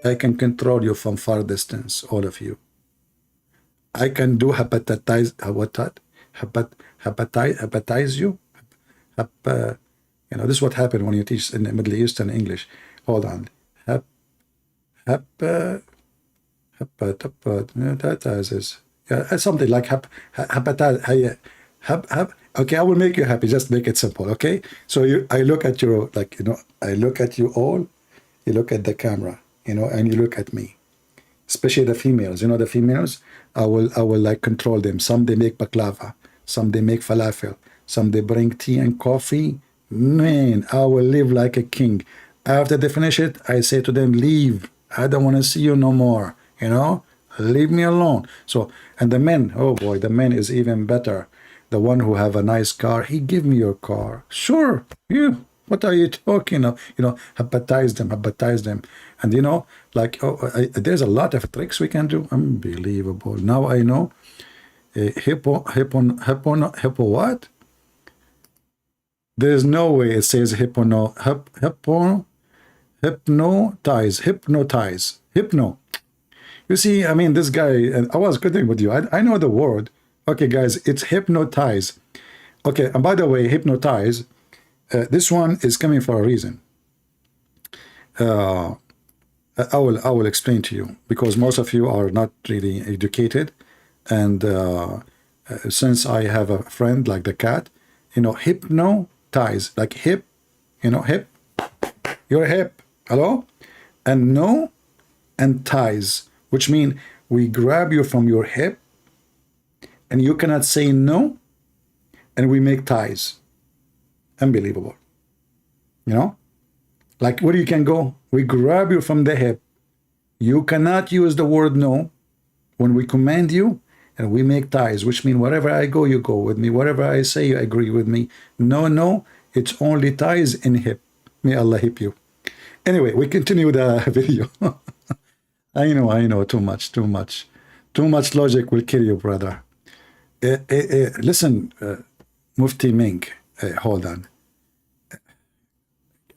I can control you from far distance, all of you. I can do hepatize, what that? Hepatize you? You know, this is what happened when you teach in the Middle Eastern English. Hold on. Hepatize. Yeah, something like hepatize. Okay, I will make you happy. Just make it simple, okay? So I look at your, like, you know, I look at you all. You look at the camera, you know, and you look at me. Especially the females, you know, the females, I will like control them. Some they make baklava, some they make falafel, some they bring tea and coffee. Man, I will live like a king. After they finish it, I say to them, leave. I don't want to see you no more, you know, leave me alone. So, and the men, oh boy, the men is even better. The one who have a nice car, he give me your car. Sure, you. What are you talking of? You know, hepatize them. And you know, like, there's a lot of tricks we can do. Unbelievable. Now I know. Hippo what? There's no way it says hypnotize. Hypno. You see, I mean, this guy, and I was good with you. I know the word. Okay, guys, it's hypnotize. Okay, and by the way, hypnotize, this one is coming for a reason. I will explain to you, because most of you are not really educated, and since I have a friend like the cat, you know, hypnotize, like hip, you know, hip, your hip, hello, and no, and ties, which mean we grab you from your hip, and you cannot say no, and we make ties. Unbelievable. You know, like where you can go, we grab you from the hip. You cannot use the word no when we command you, and we make ties, which mean wherever I go, you go with me. Whatever I say, you agree with me. No, it's only ties in hip. May Allah hip you. Anyway, we continue the video. I know, too much logic will kill you, brother. Listen, Mufti Ming, hold on.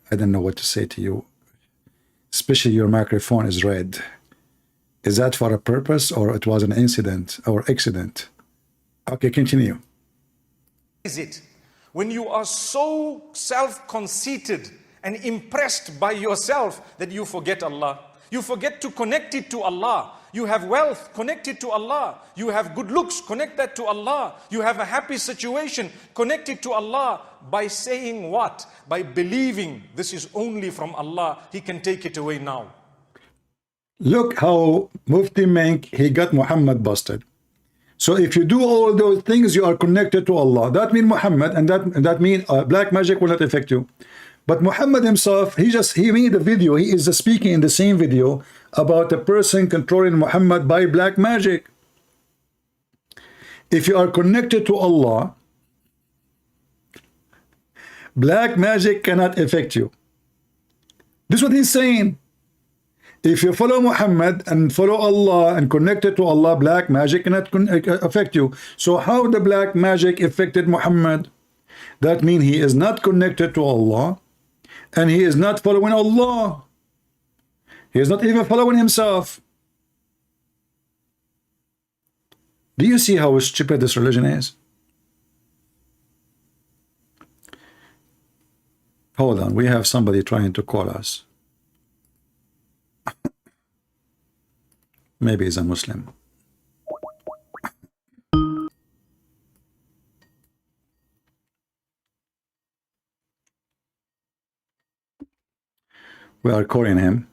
I don't know what to say to you. Especially your microphone is red. Is that for a purpose, or it was an incident or accident? Okay, continue. is it? When you are so self-conceited and impressed by yourself that you forget Allah. You forget to connect it to Allah. You have wealth, connect it to Allah. You have good looks, connect that to Allah. You have a happy situation, connect it to Allah. By saying what? By believing this is only from Allah. He can take it away now. Look how Mufti Menk, he got Muhammad busted. So if you do all those things, you are connected to Allah. That means Muhammad, and that means black magic will not affect you. But Muhammad himself, he made a video. He is speaking in the same video about a person controlling Muhammad by black magic. If you are connected to Allah, black magic cannot affect you. This is what he's saying. If you follow Muhammad and follow Allah and connected to Allah, black magic cannot affect you. So how the black magic affected Muhammad? That means he is not connected to Allah, and he is not following Allah. He is not even following himself. Do you see how stupid this religion is? Hold on, we have somebody trying to call us. Maybe he's a Muslim. We are calling him.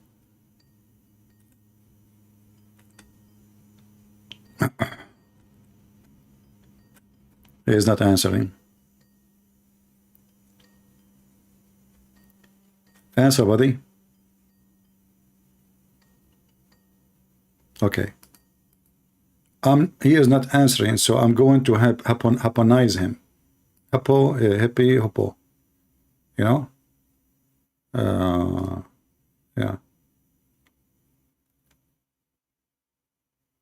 He is not answering. Answer, buddy. Okay. He is not answering, so I'm going to happonize him. Hippie, hippo. You know? Yeah.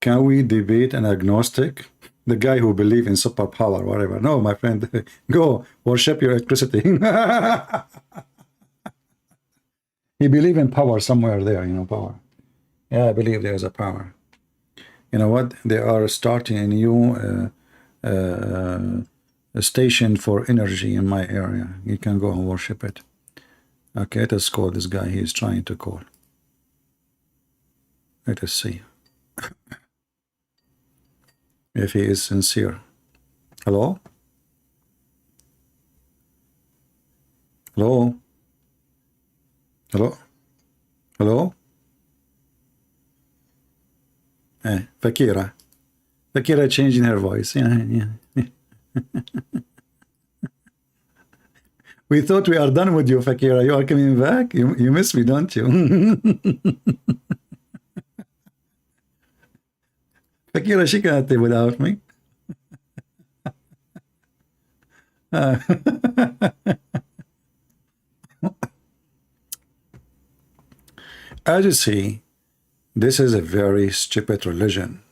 Can we debate an agnostic? The guy who believes in superpower, whatever. No, my friend, go worship your electricity. He believes in power somewhere there, you know, power. Yeah, I believe there is a power. You know what? They are starting a new a station for energy in my area. You can go and worship it. Okay, let us call this guy. He is trying to call. Let us see if he is sincere. Hello? Hello? Hello? Hello? Fakira. Fakira changing her voice. Yeah. We thought we are done with you, Fakira. You are coming back? You miss me, don't you? Fakira, she can't live without me. As you see, this is a very stupid religion,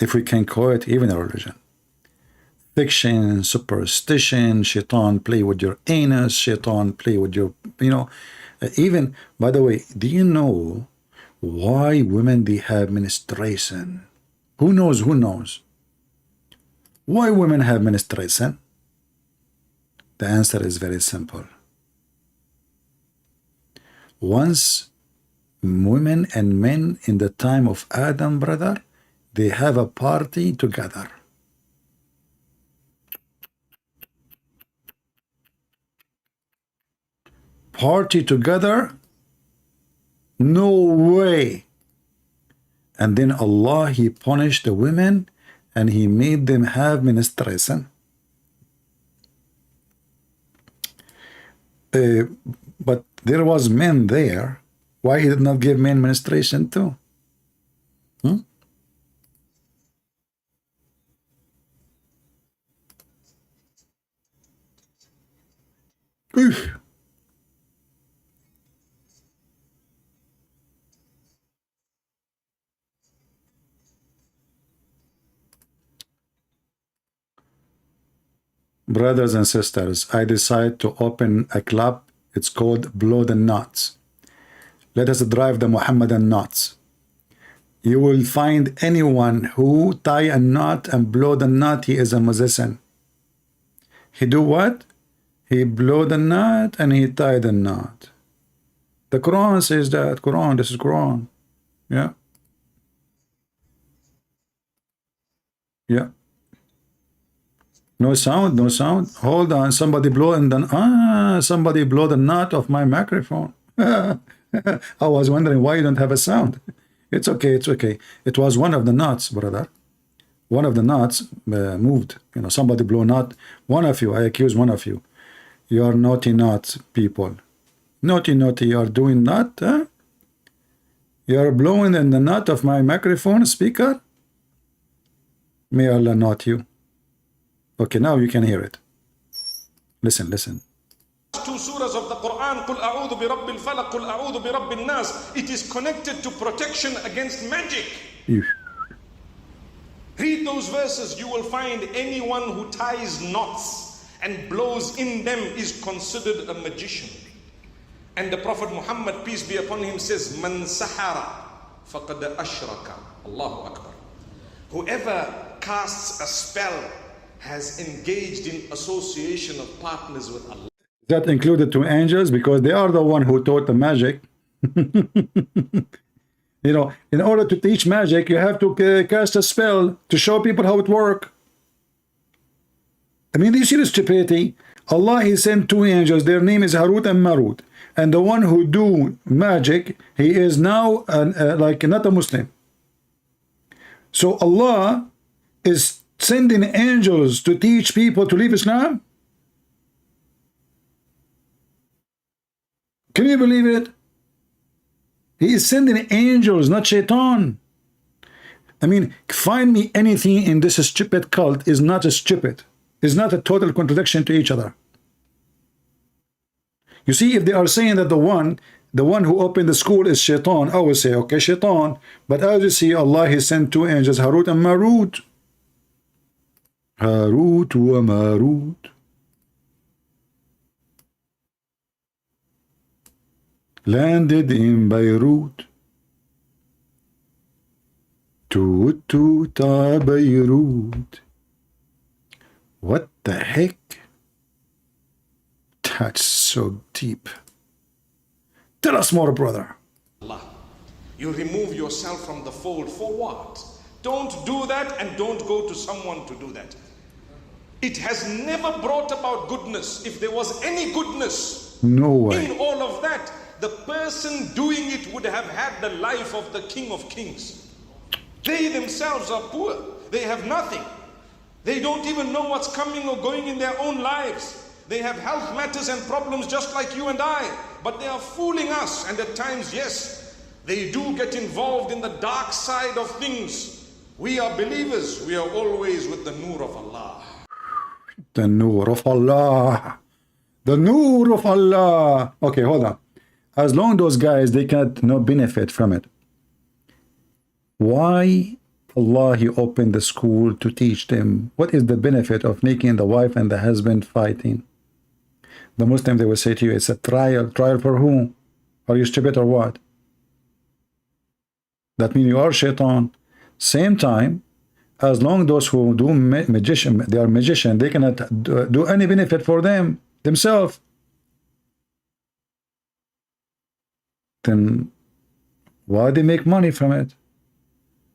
if we can call it even a religion. Fiction, superstition, shaitan play with your anus, shaitan play with your, you know, even, by the way, do you know why women, they have menstruation? Who knows? Who knows? Why women have menstruation? The answer is very simple. Once women and men in the time of Adam, brother, they have a party together. Party together? No way. And then Allah, he punished the women and he made them have menstruation. But there was men there. Why he did not give men menstruation too? Oof. Brothers and sisters, I decide to open a club. It's called Blow the Knots. Let us drive the Muhammadan knots. You will find anyone who tie a knot and blow the knot, he is a musician. He do what? He blow the knot and he tie the knot. The Quran says that. Quran, this is Quran. Yeah. Yeah. No sound, no sound. Hold on, somebody blow and then somebody blow the knot of my microphone. I was wondering why you don't have a sound. It's okay, it's okay. It was one of the knots, brother. One of the knots moved. You know, somebody blow knot. One of you, I accuse one of you. You are naughty knot people. Naughty, you are doing knot, huh? You are blowing in the knot of my microphone speaker. May Allah not you. Okay, now you can hear it. Listen, listen. Two surahs of the Quran, قُلْ أَعُوذُ بِرَبِّ الْفَلَقِ قُلْ أَعُوذُ بِرَبِّ النَّاسِ. It is connected to protection against magic. Read those verses, you will find anyone who ties knots and blows in them is considered a magician. And the Prophet Muhammad, peace be upon him, says, مَنْ سَحَرَ فَقَدْ أَشْرَكَ. Allahu Akbar. Whoever casts a spell has engaged in association of partners with Allah. That included two angels because they are the one who taught the magic. You know, in order to teach magic, you have to cast a spell to show people how it works. I mean, do you see the stupidity? Allah, He sent two angels. Their name is Harut and Marut. And the one who do magic, he is now like not a Muslim. So Allah is sending angels to teach people to leave Islam? Can you believe it? He is sending angels, not shaitan. I mean, find me anything in this stupid cult is not a stupid. Is not a total contradiction to each other. You see, if they are saying that the one who opened the school is shaitan, I will say, okay, shaitan. But as you see, Allah, He sent two angels, Harut and Marut. Harut wa Marut. Landed in Beirut. Toot toot Beirut. What the heck? That's so deep. Tell us more, brother. Allah. You remove yourself from the fold for what? Don't do that, and don't go to someone to do that. It has never brought about goodness. If there was any goodness no way in all of that, the person doing it would have had the life of the King of Kings. They themselves are poor. They have nothing. They don't even know what's coming or going in their own lives. They have health matters and problems just like you and I. But they are fooling us. And at times, yes, they do get involved in the dark side of things. We are believers. We are always with the Noor of Allah. The Noor of Allah. The Noor of Allah. Okay, hold on. As long as those guys, they can't no benefit from it. Why Allah, He opened the school to teach them? What is the benefit of making the wife and the husband fighting? The Muslim, they will say to you, it's a trial. Trial for whom? Are you stupid or what? That means you are shaitan. Same time, as long as those who do magician, they are magician, they cannot do any benefit for them, themselves. Then why they make money from it?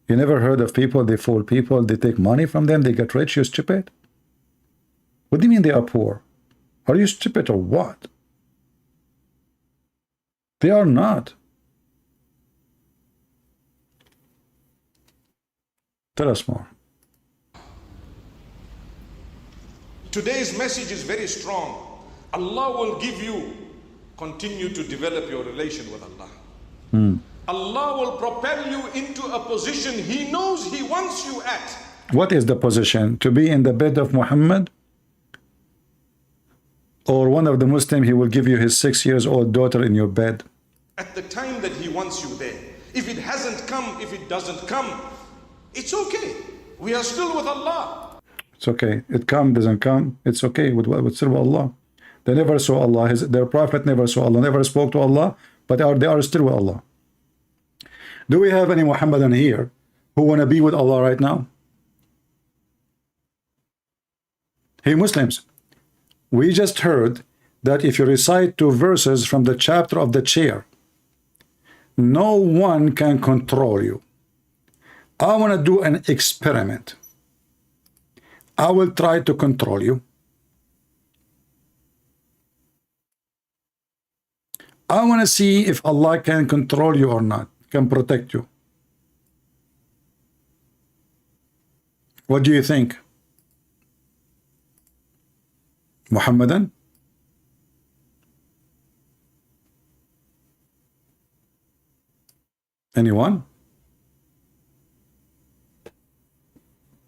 You never heard of people, they fool people, they take money from them, they get rich, you stupid? What do you mean they are poor? Are you stupid or what? They are not. Tell us more. Today's message is very strong. Allah will give you, continue to develop your relation with Allah. Allah will propel you into a position He knows He wants you at. What is the position? To be in the bed of Muhammad? Or one of the Muslim, he will give you his 6-year-old daughter in your bed? At the time that He wants you there. If it hasn't come, if it doesn't come, it's okay. We are still with Allah. It's okay. It come, doesn't come. It's okay. With still with Allah. They never saw Allah. Their prophet never saw Allah, never spoke to Allah, but they are still with Allah. Do we have any Muhammadan here who want to be with Allah right now? Hey Muslims, we just heard that if you recite 2 verses from the chapter of the chair, no one can control you. I want to do an experiment. I will try to control you. I want to see if Allah can control you or not, can protect you. What do you think? Muhammadan? Anyone?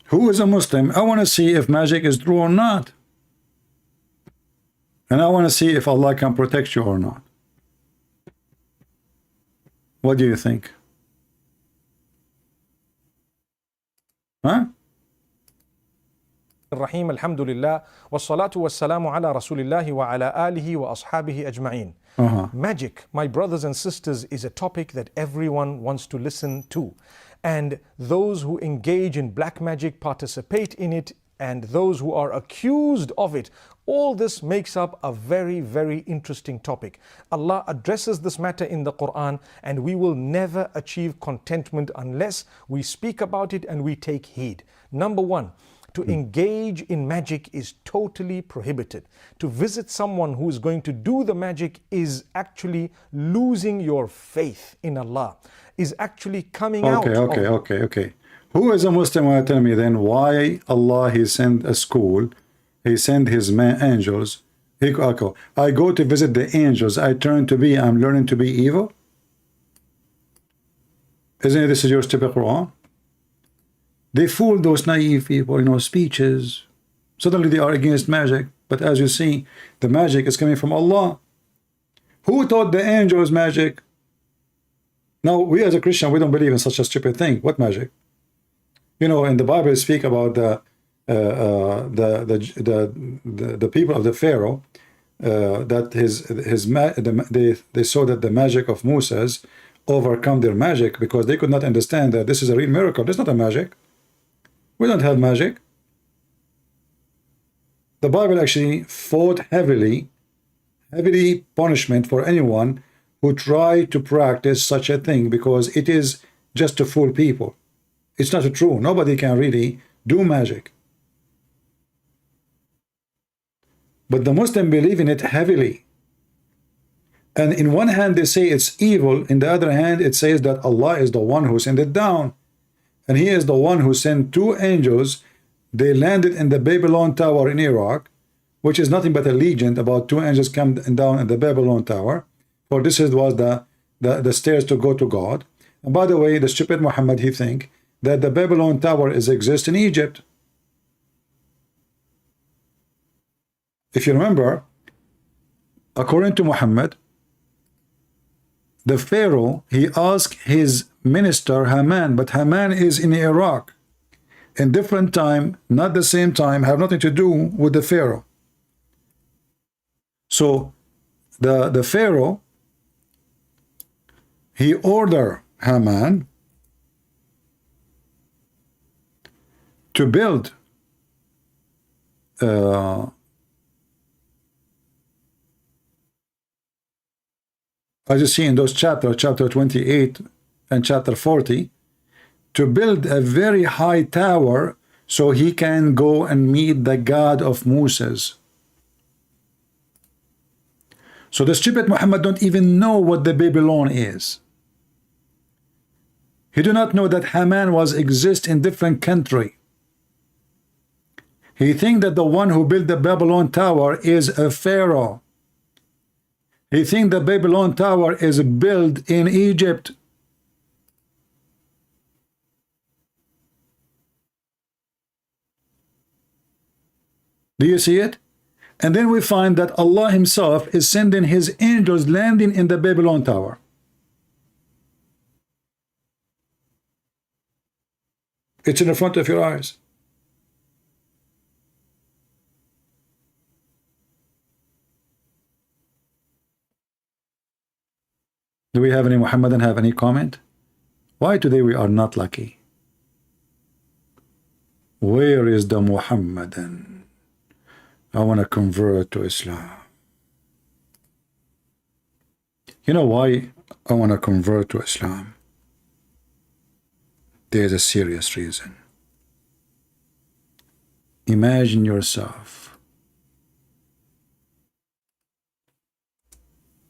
Who is a Muslim? I want to see if magic is true or not. And I want to see if Allah can protect you or not. What do you think? Huh? الرحيم الحمد لله والصلاة والسلام على رسول الله وعلى آله وأصحابه أجمعين. Magic, my brothers and sisters, is a topic that everyone wants to listen to. And those who engage in black magic, participate in it, and those who are accused of it. All this makes up a very, very interesting topic. Allah addresses this matter in the Quran, and we will never achieve contentment unless we speak about it and we take heed. Number one, to engage in magic is totally prohibited. To visit someone who is going to do the magic is actually losing your faith in Allah, is actually coming out. Okay. Who is a Muslim want to tell me then why Allah He sent a school, He sent His angels, I go to visit the angels, I'm learning to be evil? Isn't it this is your stupid Quran? They fool those naive people, speeches. Suddenly they are against magic. But as you see, the magic is coming from Allah. Who taught the angels magic? Now, we as a Christian, we don't believe in such a stupid thing. What magic? In the Bible, speak about the people of the Pharaoh, that they saw that the magic of Moses overcome their magic because they could not understand that this is a real miracle. This is not a magic. We don't have magic. The Bible actually fought heavily punishment for anyone who tried to practice such a thing, because it is just to fool people. It's not true. Nobody can really do magic. But the Muslims believe in it heavily. And in one hand they say it's evil, in the other hand it says that Allah is the one who sent it down. And He is the one who sent two angels. They landed in the Babylon Tower in Iraq, which is nothing but a legend about two angels come down in the Babylon Tower. For this was the stairs to go to God. And by the way, the stupid Muhammad, he think that the Babylon Tower exists in Egypt. If you remember, according to Muhammad, the Pharaoh, he asked his minister Haman, but Haman is in Iraq. In different time, not the same time, have nothing to do with the Pharaoh. So the Pharaoh, he ordered Haman to build as you see in those chapter 28 and chapter 40, to build a very high tower so he can go and meet the God of Moses. So the stupid Muhammad don't even know what the Babylon is. He do not know that Haman exist in different country. He think that the one who built the Babylon Tower is a Pharaoh. He think the Babylon Tower is built in Egypt. Do you see it? And then we find that Allah Himself is sending His angels landing in the Babylon Tower. It's in the front of your eyes. Do we have any Muhammadan have any comment? Why today we are not lucky? Where is the Muhammadan? I want to convert to Islam. You know why I want to convert to Islam? There's a serious reason. Imagine yourself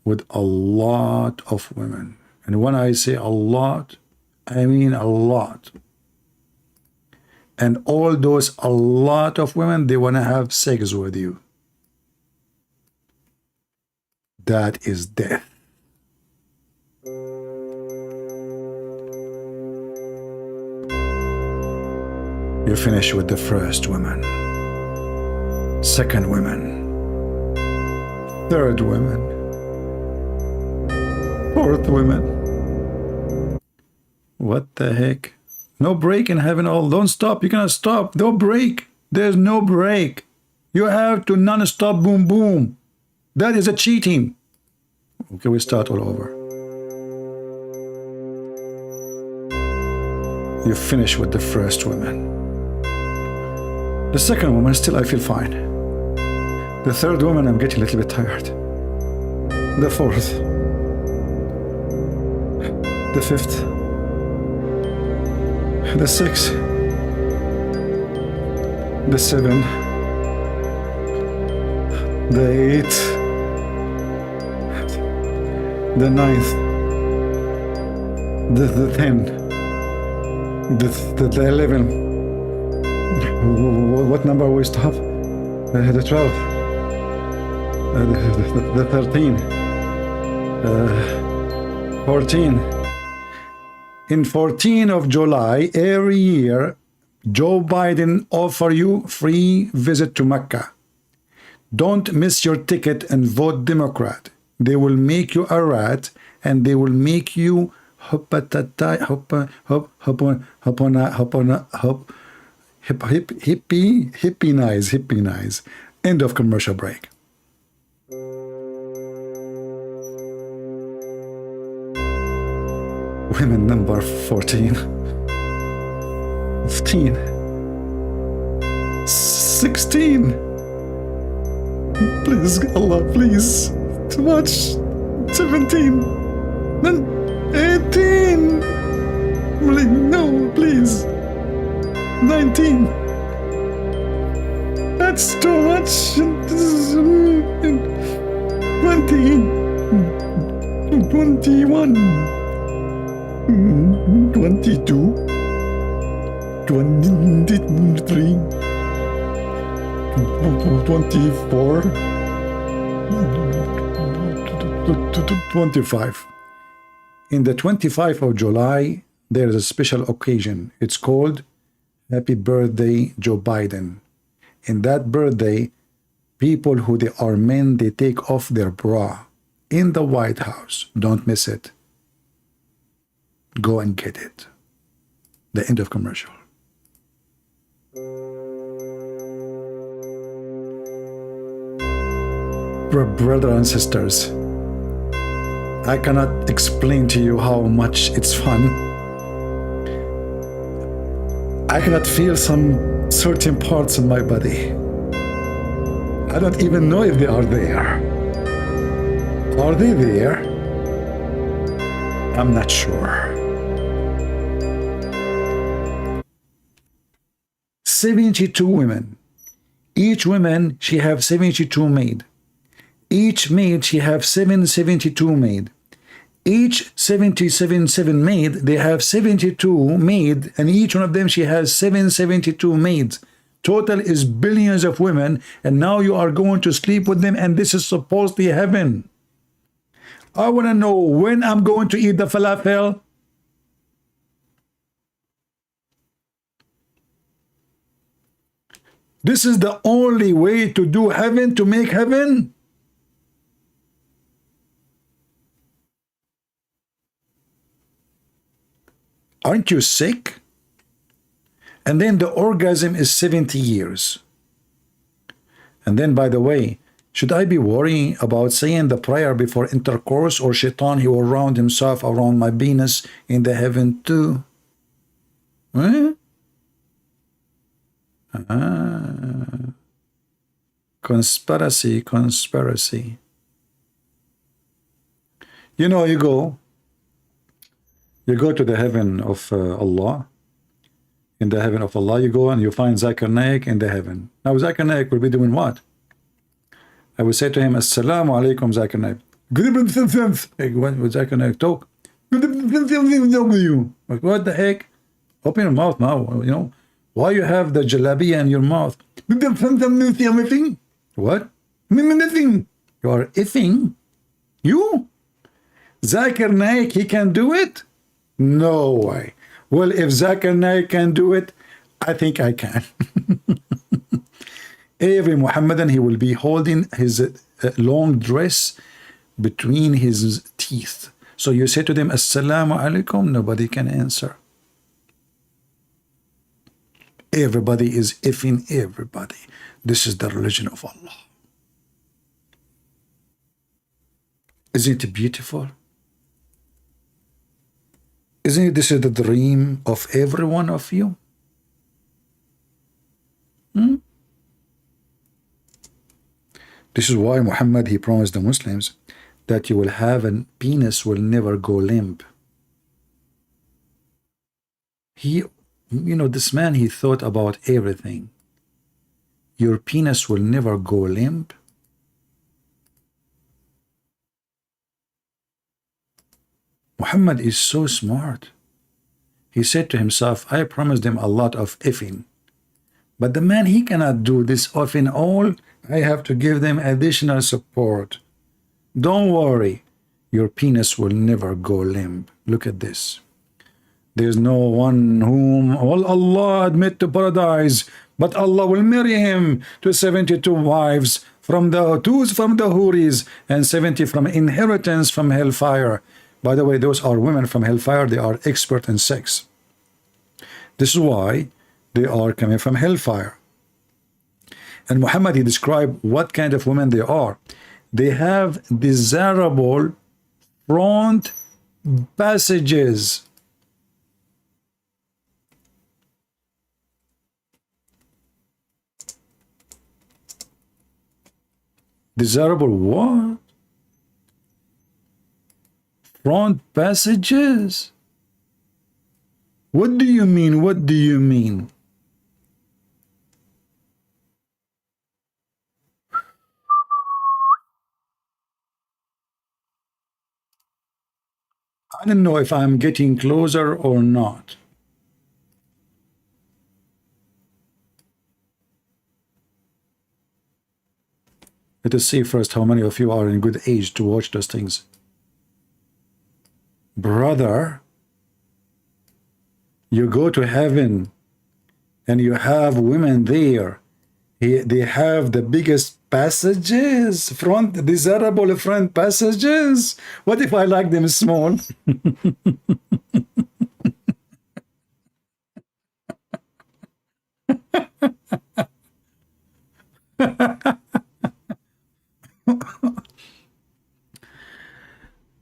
with a lot of women. And when I say a lot, I mean a lot. And all those a lot of women, they want to have sex with you. That is death. You finish with the first woman, second woman, third woman, fourth woman. What the heck? No break in heaven. All don't stop. You cannot stop. Don't break. There's no break. You have to non-stop boom boom. That is a cheating. Okay, we start all over. You finish with the first woman. The second woman, still I feel fine. The third woman, I'm getting a little bit tired. The fourth. The fifth. The sixth. The seventh. The eighth. The ninth. The 10. The 11. What number we stop? The 12. The 13. 14. In 14 of July every year, Joe Biden offer you free visit to Mecca. Don't miss your ticket and vote Democrat. They will make you a rat and they will make you hippie-nize. End of commercial break. Women number 14, 15, 16. Please, Allah, please. Too much. 17. Then 18. No, please. 19. That's too much. 20. 21. 22. 23. 24. 25. In the 25th of July, there is a special occasion. It's called Happy Birthday Joe Biden. In that birthday, people who they are men, they take off their bra in the White House. Don't miss it. Go and get it. The end of commercial. Brothers and sisters, I cannot explain to you how much it's fun. I cannot feel some certain parts in my body. I don't even know if they are there. Are they there? I'm not sure. 72 women. Each woman, she have 72 maid. Each maid, she have 772 maid. Each 7 maid, they have 72 maid, and each one of them, she has 772 maids. Total is billions of women, and now you are going to sleep with them, and this is supposedly heaven. I want to know when I'm going to eat the falafel. This is the only way to do heaven, to make heaven. Aren't you sick? And then the orgasm is 70 years. And then, by the way, should I be worrying about saying the prayer before intercourse, or shaitan, he will round himself around my penis in the heaven too? Huh? Conspiracy. You know, you go to the heaven of Allah. In the heaven of Allah, you go and you find Zakir Naik in the heaven. Now, Zakir Naik will be doing what? I will say to him, Assalamu alaikum, Zakir Naik. Good evening, what would Zakir Naik talk? Good evening, like, what the heck? Open your mouth now, you know. Why you have the jalabiya in your mouth? What? Nothing. You are effing? You? Zakir Naik, he can do it? No way. Well, if Zakir Naik can do it, I think I can. Every Muhammadan, he will be holding his long dress between his teeth. So you say to them, Assalamu alaikum, nobody can answer. Everybody is effing everybody. This is the religion of Allah. Isn't it beautiful? Isn't this the dream of every one of you? This is why Muhammad, he promised the Muslims that you will have a penis will never go limp. He, this man, he thought about everything. Your penis will never go limp. Muhammad is so smart. He said to himself, I promised him a lot of effing. But the man, he cannot do this effing all. I have to give them additional support. Don't worry. Your penis will never go limp. Look at this. There's no one whom will Allah admit to paradise, but Allah will marry him to 72 wives from the Houris and 70 from inheritance from hellfire. By the way, those are women from hellfire. They are expert in sex. This is why they are coming from hellfire. And Muhammad, he described what kind of women they are. They have desirable front passages. Desirable what? Front passages? What do you mean? What do you mean? I don't know if I'm getting closer or not. Let us see first how many of you are in good age to watch those things. Brother, you go to heaven and you have women there. They have the biggest passages, desirable front passages. What if I like them small?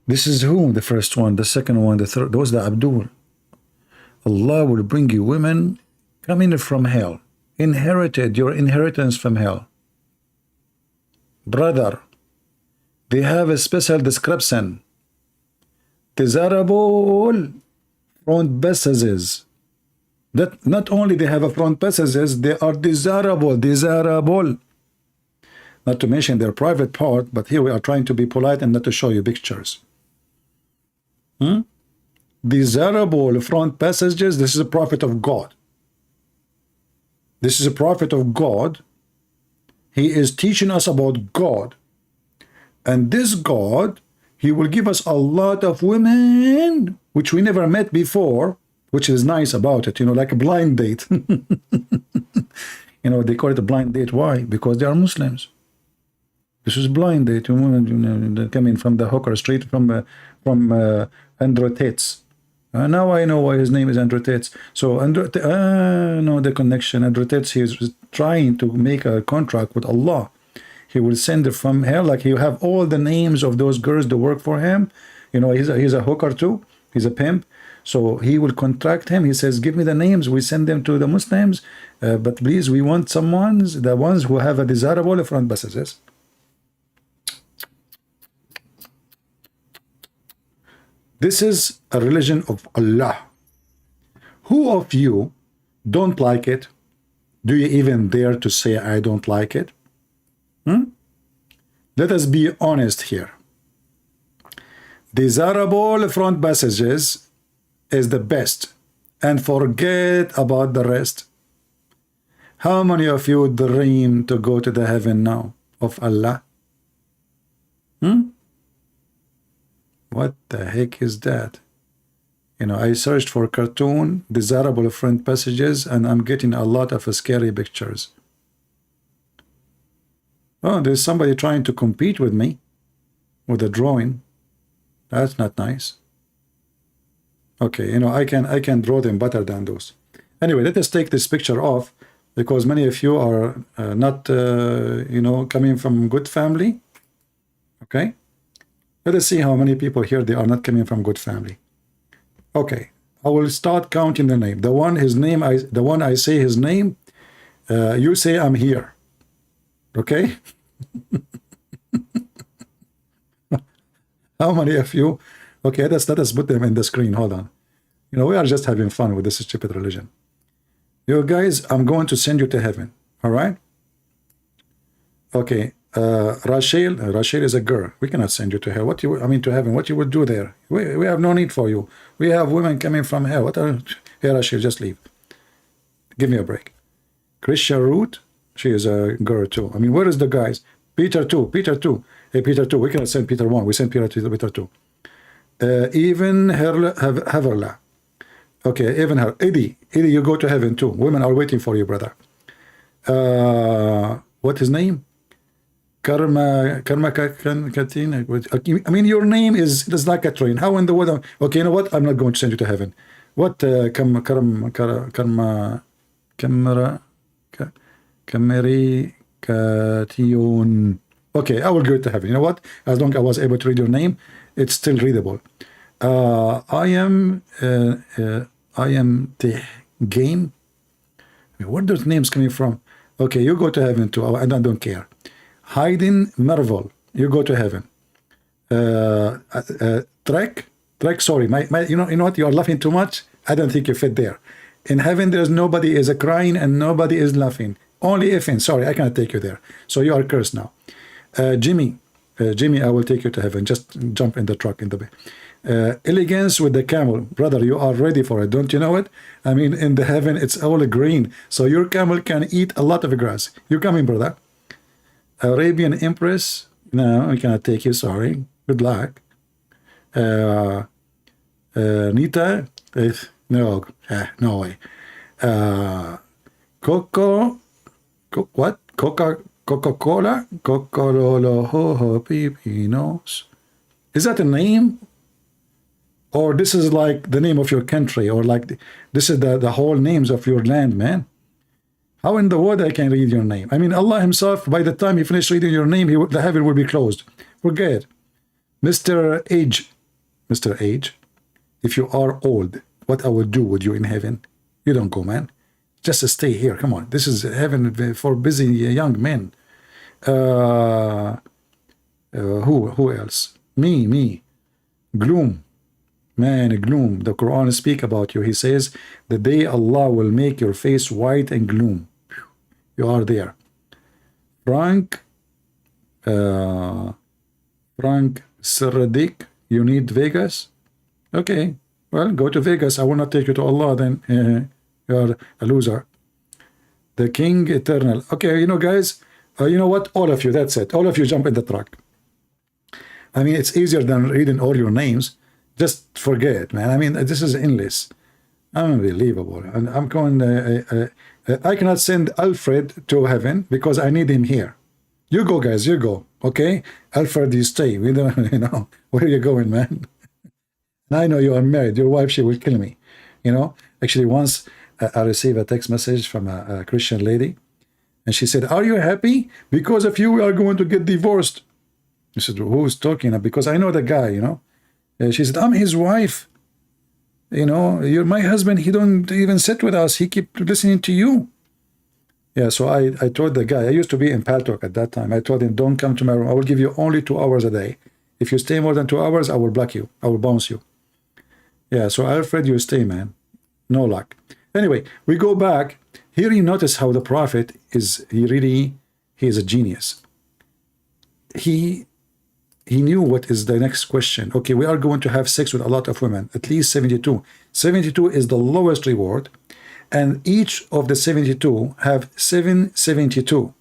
This is who? The first one, the second one, the third. Those are the Abdul. Allah will bring you women coming from hell. Inherited your inheritance from hell. Brother, they have a special description. Desirable front passages. That not only they have a front passages, they are desirable. Not to mention their private part, but here we are trying to be polite and not to show you pictures. Desirable front passages. This is a prophet of God. This is a prophet of God. He is teaching us about God. And this God, he will give us a lot of women, which we never met before, which is nice about it, like a blind date. They call it a blind date. Why? Because they are Muslims. This is blind date. Women coming from the hooker street, from Andrew Tate's. Now I know why his name is Andrew Tate's. So no, the connection. Andrew Tate's, he is trying to make a contract with Allah. He will send it from hell. Like you have all the names of those girls that work for him. He's a hooker too. He's a pimp. So he will contract him. He says, give me the names. We send them to the Muslims. But please, we want the ones who have a desirable front passages. This is a religion of Allah. Who of you don't like it? Do you even dare to say I don't like it? Let us be honest here. Desirable front passages is the best, and forget about the rest. How many of you dream to go to the heaven now of Allah? What the heck is that? I searched for cartoon, desirable front passages, and I'm getting a lot of scary pictures. Oh, there's somebody trying to compete with me with a drawing. That's not nice. Okay, I can draw them better than those. Anyway, let us take this picture off because many of you are not, coming from good family. Okay. Let us see how many people here they are not coming from good family. Okay, I will start counting the name. The one I say his name, you say I'm here. Okay? How many of you? Okay, let us put them in the screen. Hold on. You know, we are just having fun with this stupid religion. You guys, I'm going to send you to heaven. All right? Okay. Rachel is a girl. We cannot send you to hell. To heaven. What you would do there? We have no need for you. We have women coming from hell. What are? Here, Rachel, just leave. Give me a break. Christian Root, she is a girl too. I mean, where is the guys? Peter too. Hey, Peter too. We cannot send Peter 1. We send Peter 2. Even Haverla. Okay, even her. Eddie, you go to heaven too. Women are waiting for you, brother. What his name? Karma Katina. I mean, your name is like a train. How in the world? Okay, you know what? I'm not going to send you to heaven. What? Kameri Kation. Okay, I will go to heaven. You know what? As long as I was able to read your name, it's still readable. I am Game. Where are those names coming from? Okay, you go to heaven too. I don't care. Hayden Marvel, you go to heaven. Trek, sorry, you know what? You are laughing too much. I don't think you fit there. In heaven, there's nobody is crying and nobody is laughing. Only effing. Sorry, I cannot take you there. So you are cursed now. Jimmy, I will take you to heaven. Just jump in the truck in the bay. Elegance with the camel. Brother, you are ready for it. Don't you know it? I mean, in the heaven, it's all green. So your camel can eat a lot of grass. You're coming, brother. Arabian Empress. No, I cannot take you. Sorry. Good luck. Nita. No way. What? Coca-Cola? Coca-Cola Pipinos. Is that a name? Or this is like the name of your country, or like this is the whole names of your land, man. How in the world I can read your name? I mean, Allah himself, by the time he finished reading your name, the heaven will be closed. Forget. Mr. Age, if you are old, what I will do with you in heaven? You don't go, man. Just stay here. Come on. This is heaven for busy young men. Who else? Me. Gloom. Man, gloom. The Quran speak about you. He says, the day Allah will make your face white and gloom. You are there. Frank Saradik, you need Vegas? Okay. Well, go to Vegas. I will not take you to Allah then. You are a loser. The King Eternal. Okay, you know, guys, you know what? All of you, that's it. All of you jump in the truck. I mean, it's easier than reading all your names. Just forget, man. I mean, this is endless. Unbelievable. And I'm going, I cannot send Alfred to heaven because I need him here. You go, guys, you go. Okay? Alfred, you stay. We don't, you know, where are you going, man? I know you are married. Your wife, she will kill me. You know, actually, once I received a text message from a Christian lady, and she said, are you happy? Because of you, we are going to get divorced. I said, who's talking? Because I know the guy, you know. She said, I'm his wife. You know, you're my husband. He don't even sit with us. He keep listening to you. Yeah, so I told the guy, I used to be in Paltalk at that time. I told him, don't come to my room. I will give you only 2 hours a day. If you stay more than 2 hours, I will block you. I will bounce you. Yeah, so Alfred, you stay, man. No luck. Anyway, we go back. Here you notice how the prophet is, he is a genius. He knew what is the next question. Okay, we are going to have sex with a lot of women, at least 72. 72 is the lowest reward, and each of the 72 have 772.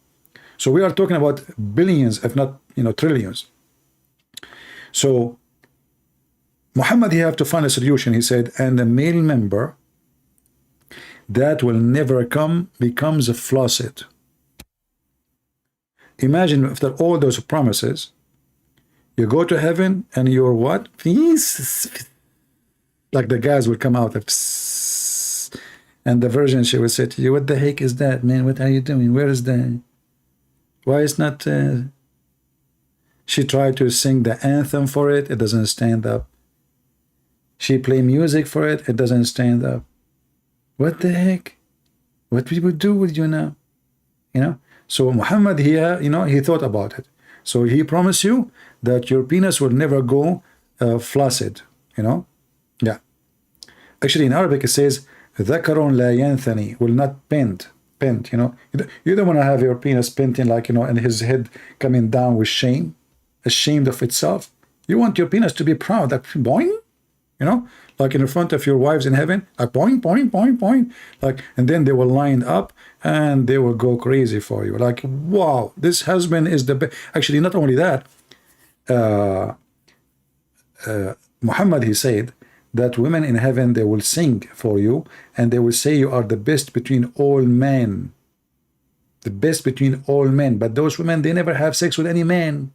So we are talking about billions, if not, you know, trillions. So Muhammad, he have to find a solution. He said, and the male member that will never come becomes a faucet. Imagine after all those promises, you go to heaven and you're what? Like the guys will come out of, and the virgin, she will say to you, what the heck is that, man? What are you doing? Where is the, why is not, she tried to sing the anthem for it. It doesn't stand up. She play music for it. It doesn't stand up. What the heck? What we would do with you now? You know? So Muhammad here, you know, he thought about it. So he promised you that your penis will never go flaccid, you know? Yeah. Actually, in Arabic it says, ذَكَرٌ لَا يَنْثَنِي, will not bend, you know? You don't want to have your penis bending like, you know, and his head coming down with shame, ashamed of itself. You want your penis to be proud, like boing, you know, like in front of your wives in heaven, like boing, boing, boing, boing, like, and then they will line up and they will go crazy for you. Like, wow, this husband is the best. Actually, not only that, Muhammad, he said that women in heaven, they will sing for you and they will say you are the best between all men. The best between all men. But those women, they never have sex with any man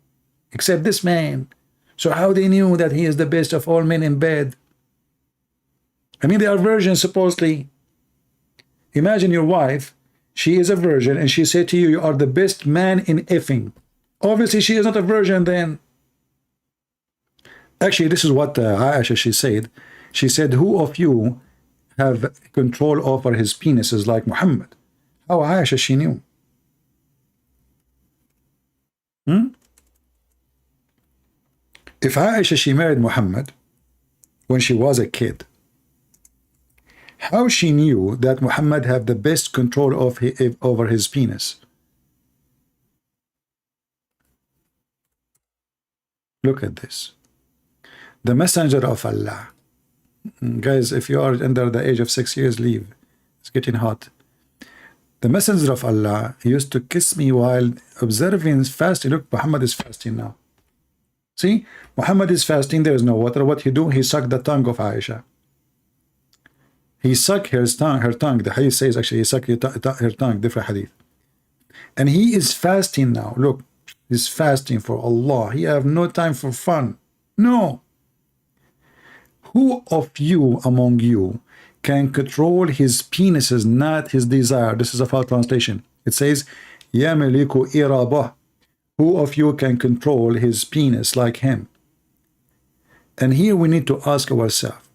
except this man. So how they knew that he is the best of all men in bed? I mean, they are virgins supposedly. Imagine your wife, she is a virgin, and she said to you, you are the best man in effing. Obviously, she is not a virgin then. Actually, this is what Aisha, she said. She said, who of you have control over his penises like Muhammad? How Aisha, she knew. If Aisha, she married Muhammad when she was a kid, how she knew that Muhammad had the best control of over his penis? Look at this. The messenger of Allah. Guys, if you are under the age of 6 years, leave. It's getting hot. The messenger of Allah, he used to kiss me while observing fasting. Look, Muhammad is fasting now. See, Muhammad is fasting, there is no water. What he do? He sucked the tongue of Aisha. He sucked her tongue. The hadith says actually he sucked her tongue, different hadith. And he is fasting now. Look, he's fasting for Allah. He have no time for fun. No. Who of you among you can control his penises, not his desire? This is a false translation. It says, يَمْلِكُ إِرَابَهُ. Who of you can control his penis like him? And here we need to ask ourselves,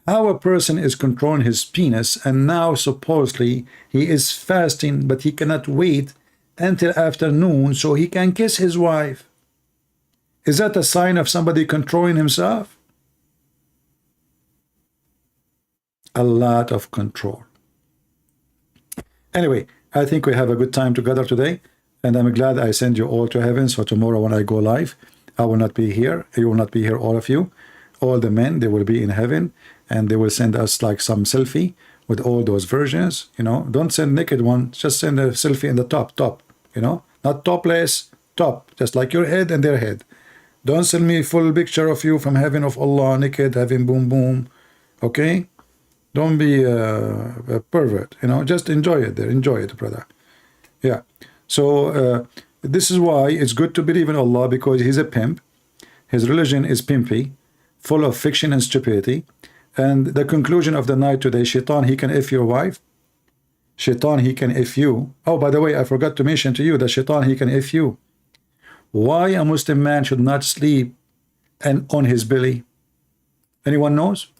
how a person is controlling his penis and now supposedly he is fasting, but he cannot wait until afternoon so he can kiss his wife. Is that a sign of somebody controlling himself? A lot of control. Anyway, I think we have a good time together today, and I'm glad I send you all to heaven. So tomorrow when I go live, I will not be here. You will not be here, all of you. All the men, they will be in heaven, and they will send us like some selfie with all those versions. You know, don't send naked one, just send a selfie in the top, you know, not topless, top, just like your head and their head. Don't send me full picture of you from heaven of Allah, naked, having boom boom, okay? Don't be a pervert, you know, just enjoy it there, enjoy it, brother. Yeah, so this is why it's good to believe in Allah, because he's a pimp. His religion is pimpy, full of fiction and stupidity. And the conclusion of the night today, Shaitan, he can F your wife. Shaitan, he can F you. Oh, by the way, I forgot to mention to you that Shaitan, he can F you. Why a Muslim man should not sleep and on his belly? Anyone knows?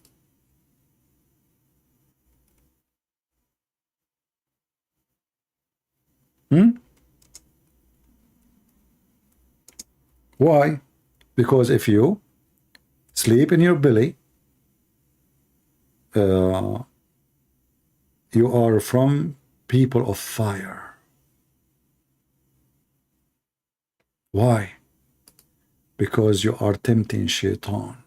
Why? Because if you sleep in your belly, you are from people of fire. Why? Because you are tempting Shaitan.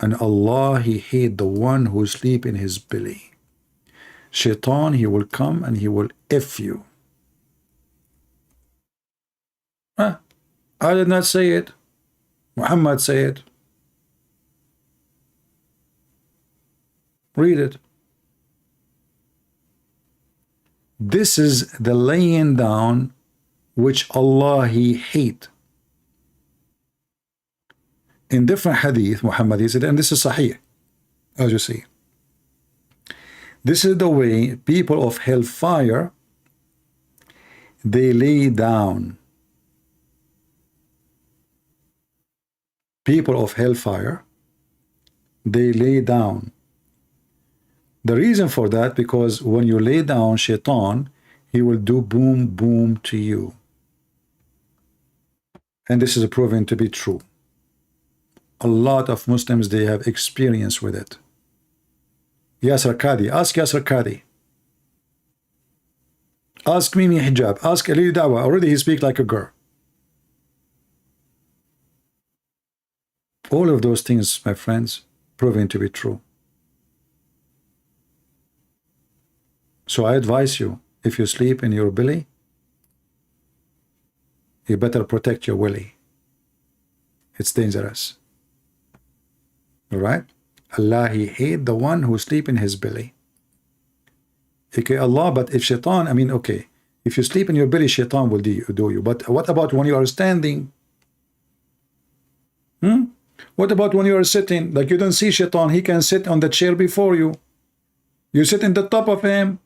And Allah, he hate the one who sleep in his belly. Shaitan, he will come and he will F you. Huh? I did not say it. Muhammad said it. Read it. This is the laying down which Allah he hate. In different hadith, Muhammad he said, and this is sahih, as you see. This is the way people of hellfire, they lay down. People of hellfire, they lay down. The reason for that, because when you lay down, Shaitan, he will do boom, boom to you. And this is proven to be true. A lot of Muslims, they have experience with it. Yasser Qadi, ask Yasser Qadi. Ask Mimi Hijab, ask Ali Dawa. Already he speaks like a girl. All of those things, my friends, proven to be true. So I advise you, if you sleep in your belly, you better protect your willy. It's dangerous. All right? Allah, He hate the one who sleep in his belly. Okay, Allah, but if shaitan, I mean, okay, if you sleep in your belly, shaitan will do you. But what about when you are standing? What about when you are sitting? Like you don't see shaitan, he can sit on the chair before you. You sit in the top of him.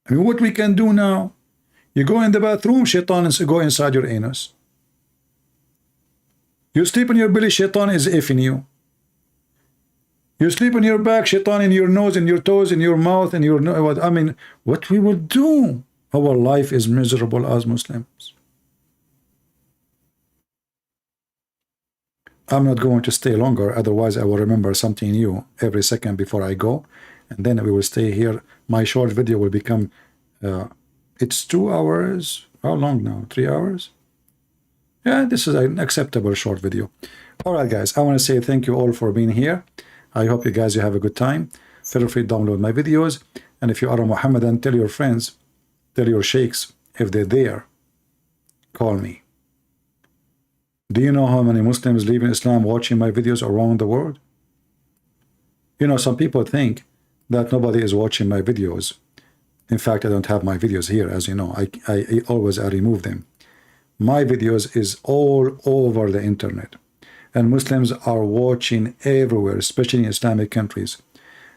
I mean, what we can do now? You go in the bathroom, shaitan is go inside your anus. You sleep in your belly, shaitan is effing you. You sleep on your back, shaitan in your nose, in your toes, in your mouth, in your nose. I mean, what we will do? Our life is miserable as Muslims. I'm not going to stay longer, otherwise I will remember something new every second before I go, and then we will stay here. My short video will become, it's 2 hours. How long now? 3 hours? Yeah, this is an acceptable short video. All right, guys, I want to say thank you all for being here. I hope you guys have a good time. Feel free to download my videos. And if you are a Muhammadan, tell your friends, tell your sheikhs, if they're there, call me. Do you know how many Muslims live in Islam watching my videos around the world? You know, some people think that nobody is watching my videos. In fact, I don't have my videos here, as you know. I always remove them. My videos is all over the internet. And Muslims are watching everywhere, especially in Islamic countries.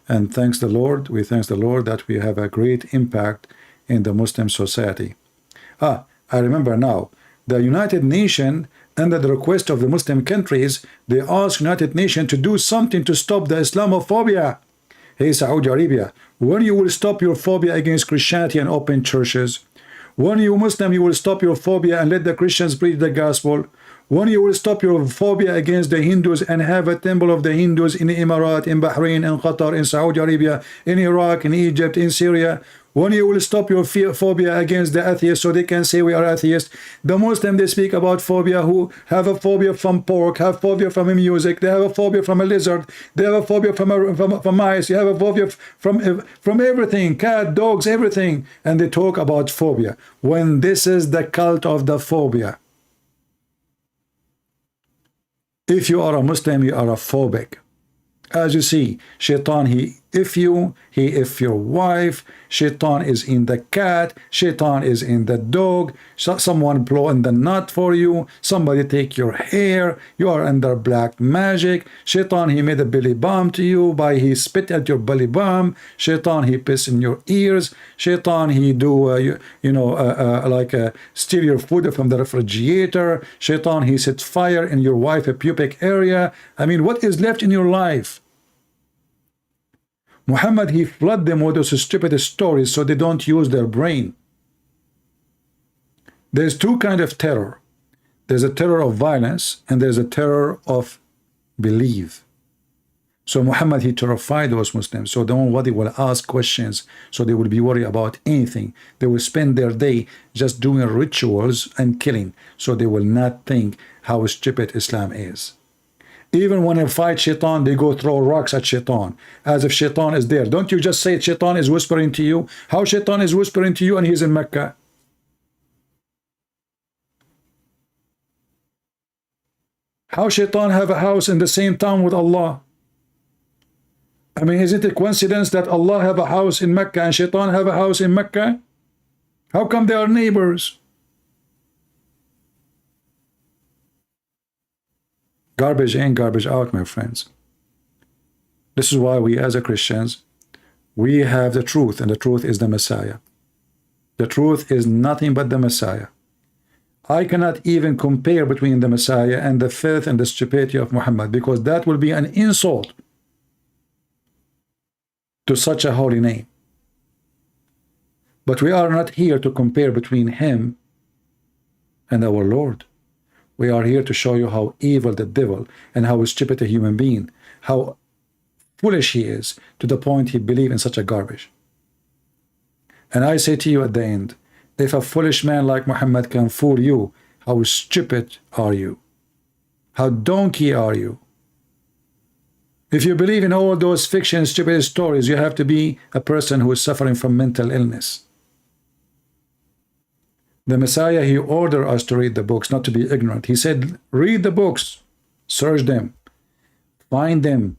And thanks the Lord, we thank the Lord that we have a great impact in the Muslim society. I remember now, the United Nations, under the request of the Muslim countries, they asked United Nations to do something to stop the Islamophobia. Hey, Saudi Arabia, when you will stop your phobia against Christianity and open churches? When you Muslim, you will stop your phobia and let the Christians preach the gospel? When you will stop your phobia against the Hindus and have a temple of the Hindus in the Emirat, in Bahrain, in Qatar, in Saudi Arabia, in Iraq, in Egypt, in Syria? When you will stop your phobia against the atheists so they can say we are atheists? The Muslim, they speak about phobia, who have a phobia from pork, have phobia from music, they have a phobia from a lizard, they have a phobia from mice, you have a phobia from everything, cat, dogs, everything. And they talk about phobia. When this is the cult of the phobia. If you are a Muslim, you are a phobic. As you see, shaitan, he if you, he if your wife, shaitan is in the cat, shaitan is in the dog, someone blow in the nut for you, somebody take your hair, you are under black magic, shaitan, he made a belly bomb to you by he spit at your belly bomb, shaitan, he piss in your ears, shaitan, he do, steal your food from the refrigerator, shaitan, he sets fire in your wife's pubic area. I mean, what is left in your life? Muhammad, he flooded them with those stupid stories so they don't use their brain. There's two kinds of terror. There's a terror of violence and there's a terror of belief. So Muhammad, he terrified those Muslims so nobody will ask questions, so they will be worried about anything. They will spend their day just doing rituals and killing, so they will not think how stupid Islam is. Even when they fight shaitan, they go throw rocks at shaitan, as if shaitan is there. Don't you just say shaitan is whispering to you? How shaitan is whispering to you and he's in Mecca? How shaitan have a house in the same town with Allah? I mean, is it a coincidence that Allah have a house in Mecca and shaitan have a house in Mecca? How come they are neighbors? Garbage in, garbage out, my friends. This is why we as a Christians, we have the truth, and the truth is the Messiah. The truth is nothing but the Messiah. I cannot even compare between the Messiah and the filth and the stupidity of Muhammad, because that will be an insult to such a holy name. But we are not here to compare between him and our Lord. We are here to show you how evil the devil and how stupid a human being, how foolish he is, to the point he believes in such a garbage. And I say to you at the end, if a foolish man like Muhammad can fool you, how stupid are you? How donkey are you? If you believe in all those fiction stupid stories, you have to be a person who is suffering from mental illness. The Messiah, he ordered us to read the books, not to be ignorant. He said, read the books, search them, find them,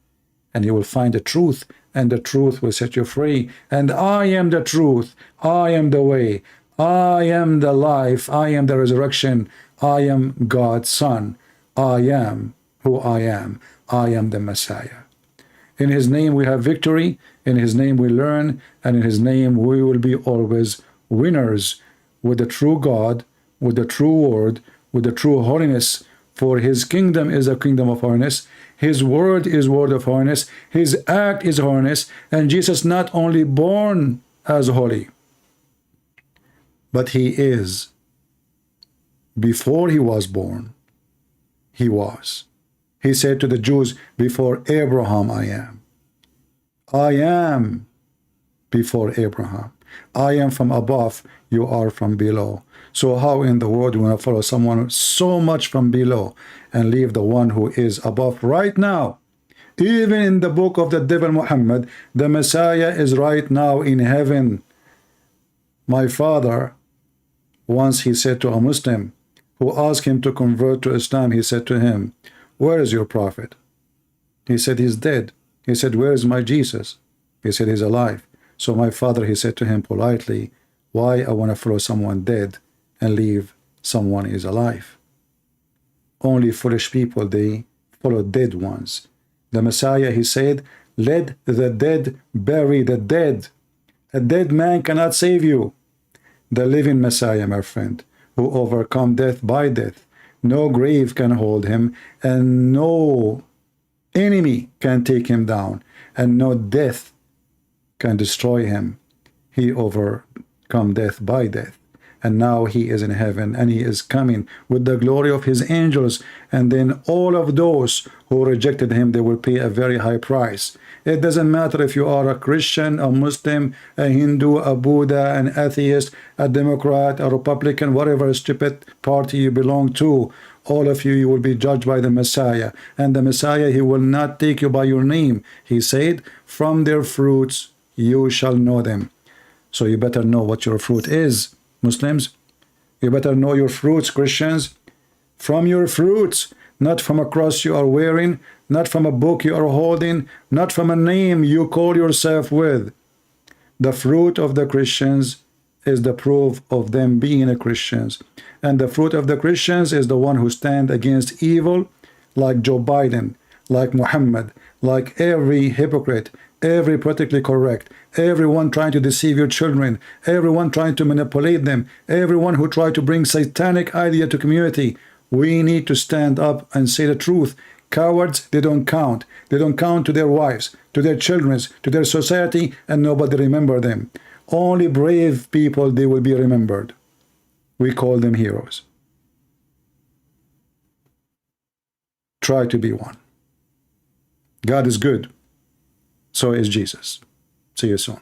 and you will find the truth, and the truth will set you free. And I am the truth, I am the way, I am the life, I am the resurrection, I am God's Son, I am who I am the Messiah. In his name we have victory, in his name we learn, and in his name we will be always winners with the true God, with the true word, with the true holiness. For his kingdom is a kingdom of holiness, his word is word of holiness, his act is holiness, and Jesus not only born as holy, but he is. Before he was born, he was. He said to the Jews, before Abraham I am. I am before Abraham. I am from above, you are from below. So how in the world you want to follow someone so much from below and leave the one who is above right now? Even in the book of the devil Muhammad, the Messiah is right now in heaven. My father, once he said to a Muslim who asked him to convert to Islam, he said to him, where is your prophet? He said, he's dead. He said, where is my Jesus? He said, he's alive. So my father, he said to him politely, why I want to follow someone dead and leave someone is alive? Only foolish people, they follow dead ones. The Messiah, he said, let the dead bury the dead. A dead man cannot save you. The living Messiah, my friend, who overcome death by death. No grave can hold him, and no enemy can take him down, and no death can destroy him. He overcome death by death, and now he is in heaven, and he is coming with the glory of his angels, and then all of those who rejected him, they will pay a very high price. It doesn't matter if you are a Christian, a Muslim, a Hindu, a Buddha, an atheist, a Democrat, a Republican, whatever stupid party you belong to. All of you, you will be judged by the Messiah. And the Messiah, he will not take you by your name. He said, from their fruits you shall know them. So you better know what your fruit is, Muslims. You better know your fruits, Christians. From your fruits, not from a cross you are wearing, not from a book you are holding, not from a name you call yourself with. The fruit of the Christians is the proof of them being a Christians. And the fruit of the Christians is the one who stand against evil, like Joe Biden, like Muhammad, like every hypocrite, every politically correct, everyone trying to deceive your children, everyone trying to manipulate them, everyone who try to bring satanic idea to community. We need to stand up and say the truth. Cowards, they don't count. They don't count to their wives, to their children, to their society, and nobody remember them. Only brave people, they will be remembered. We call them heroes. Try to be one. God is good. So is Jesus. See you soon.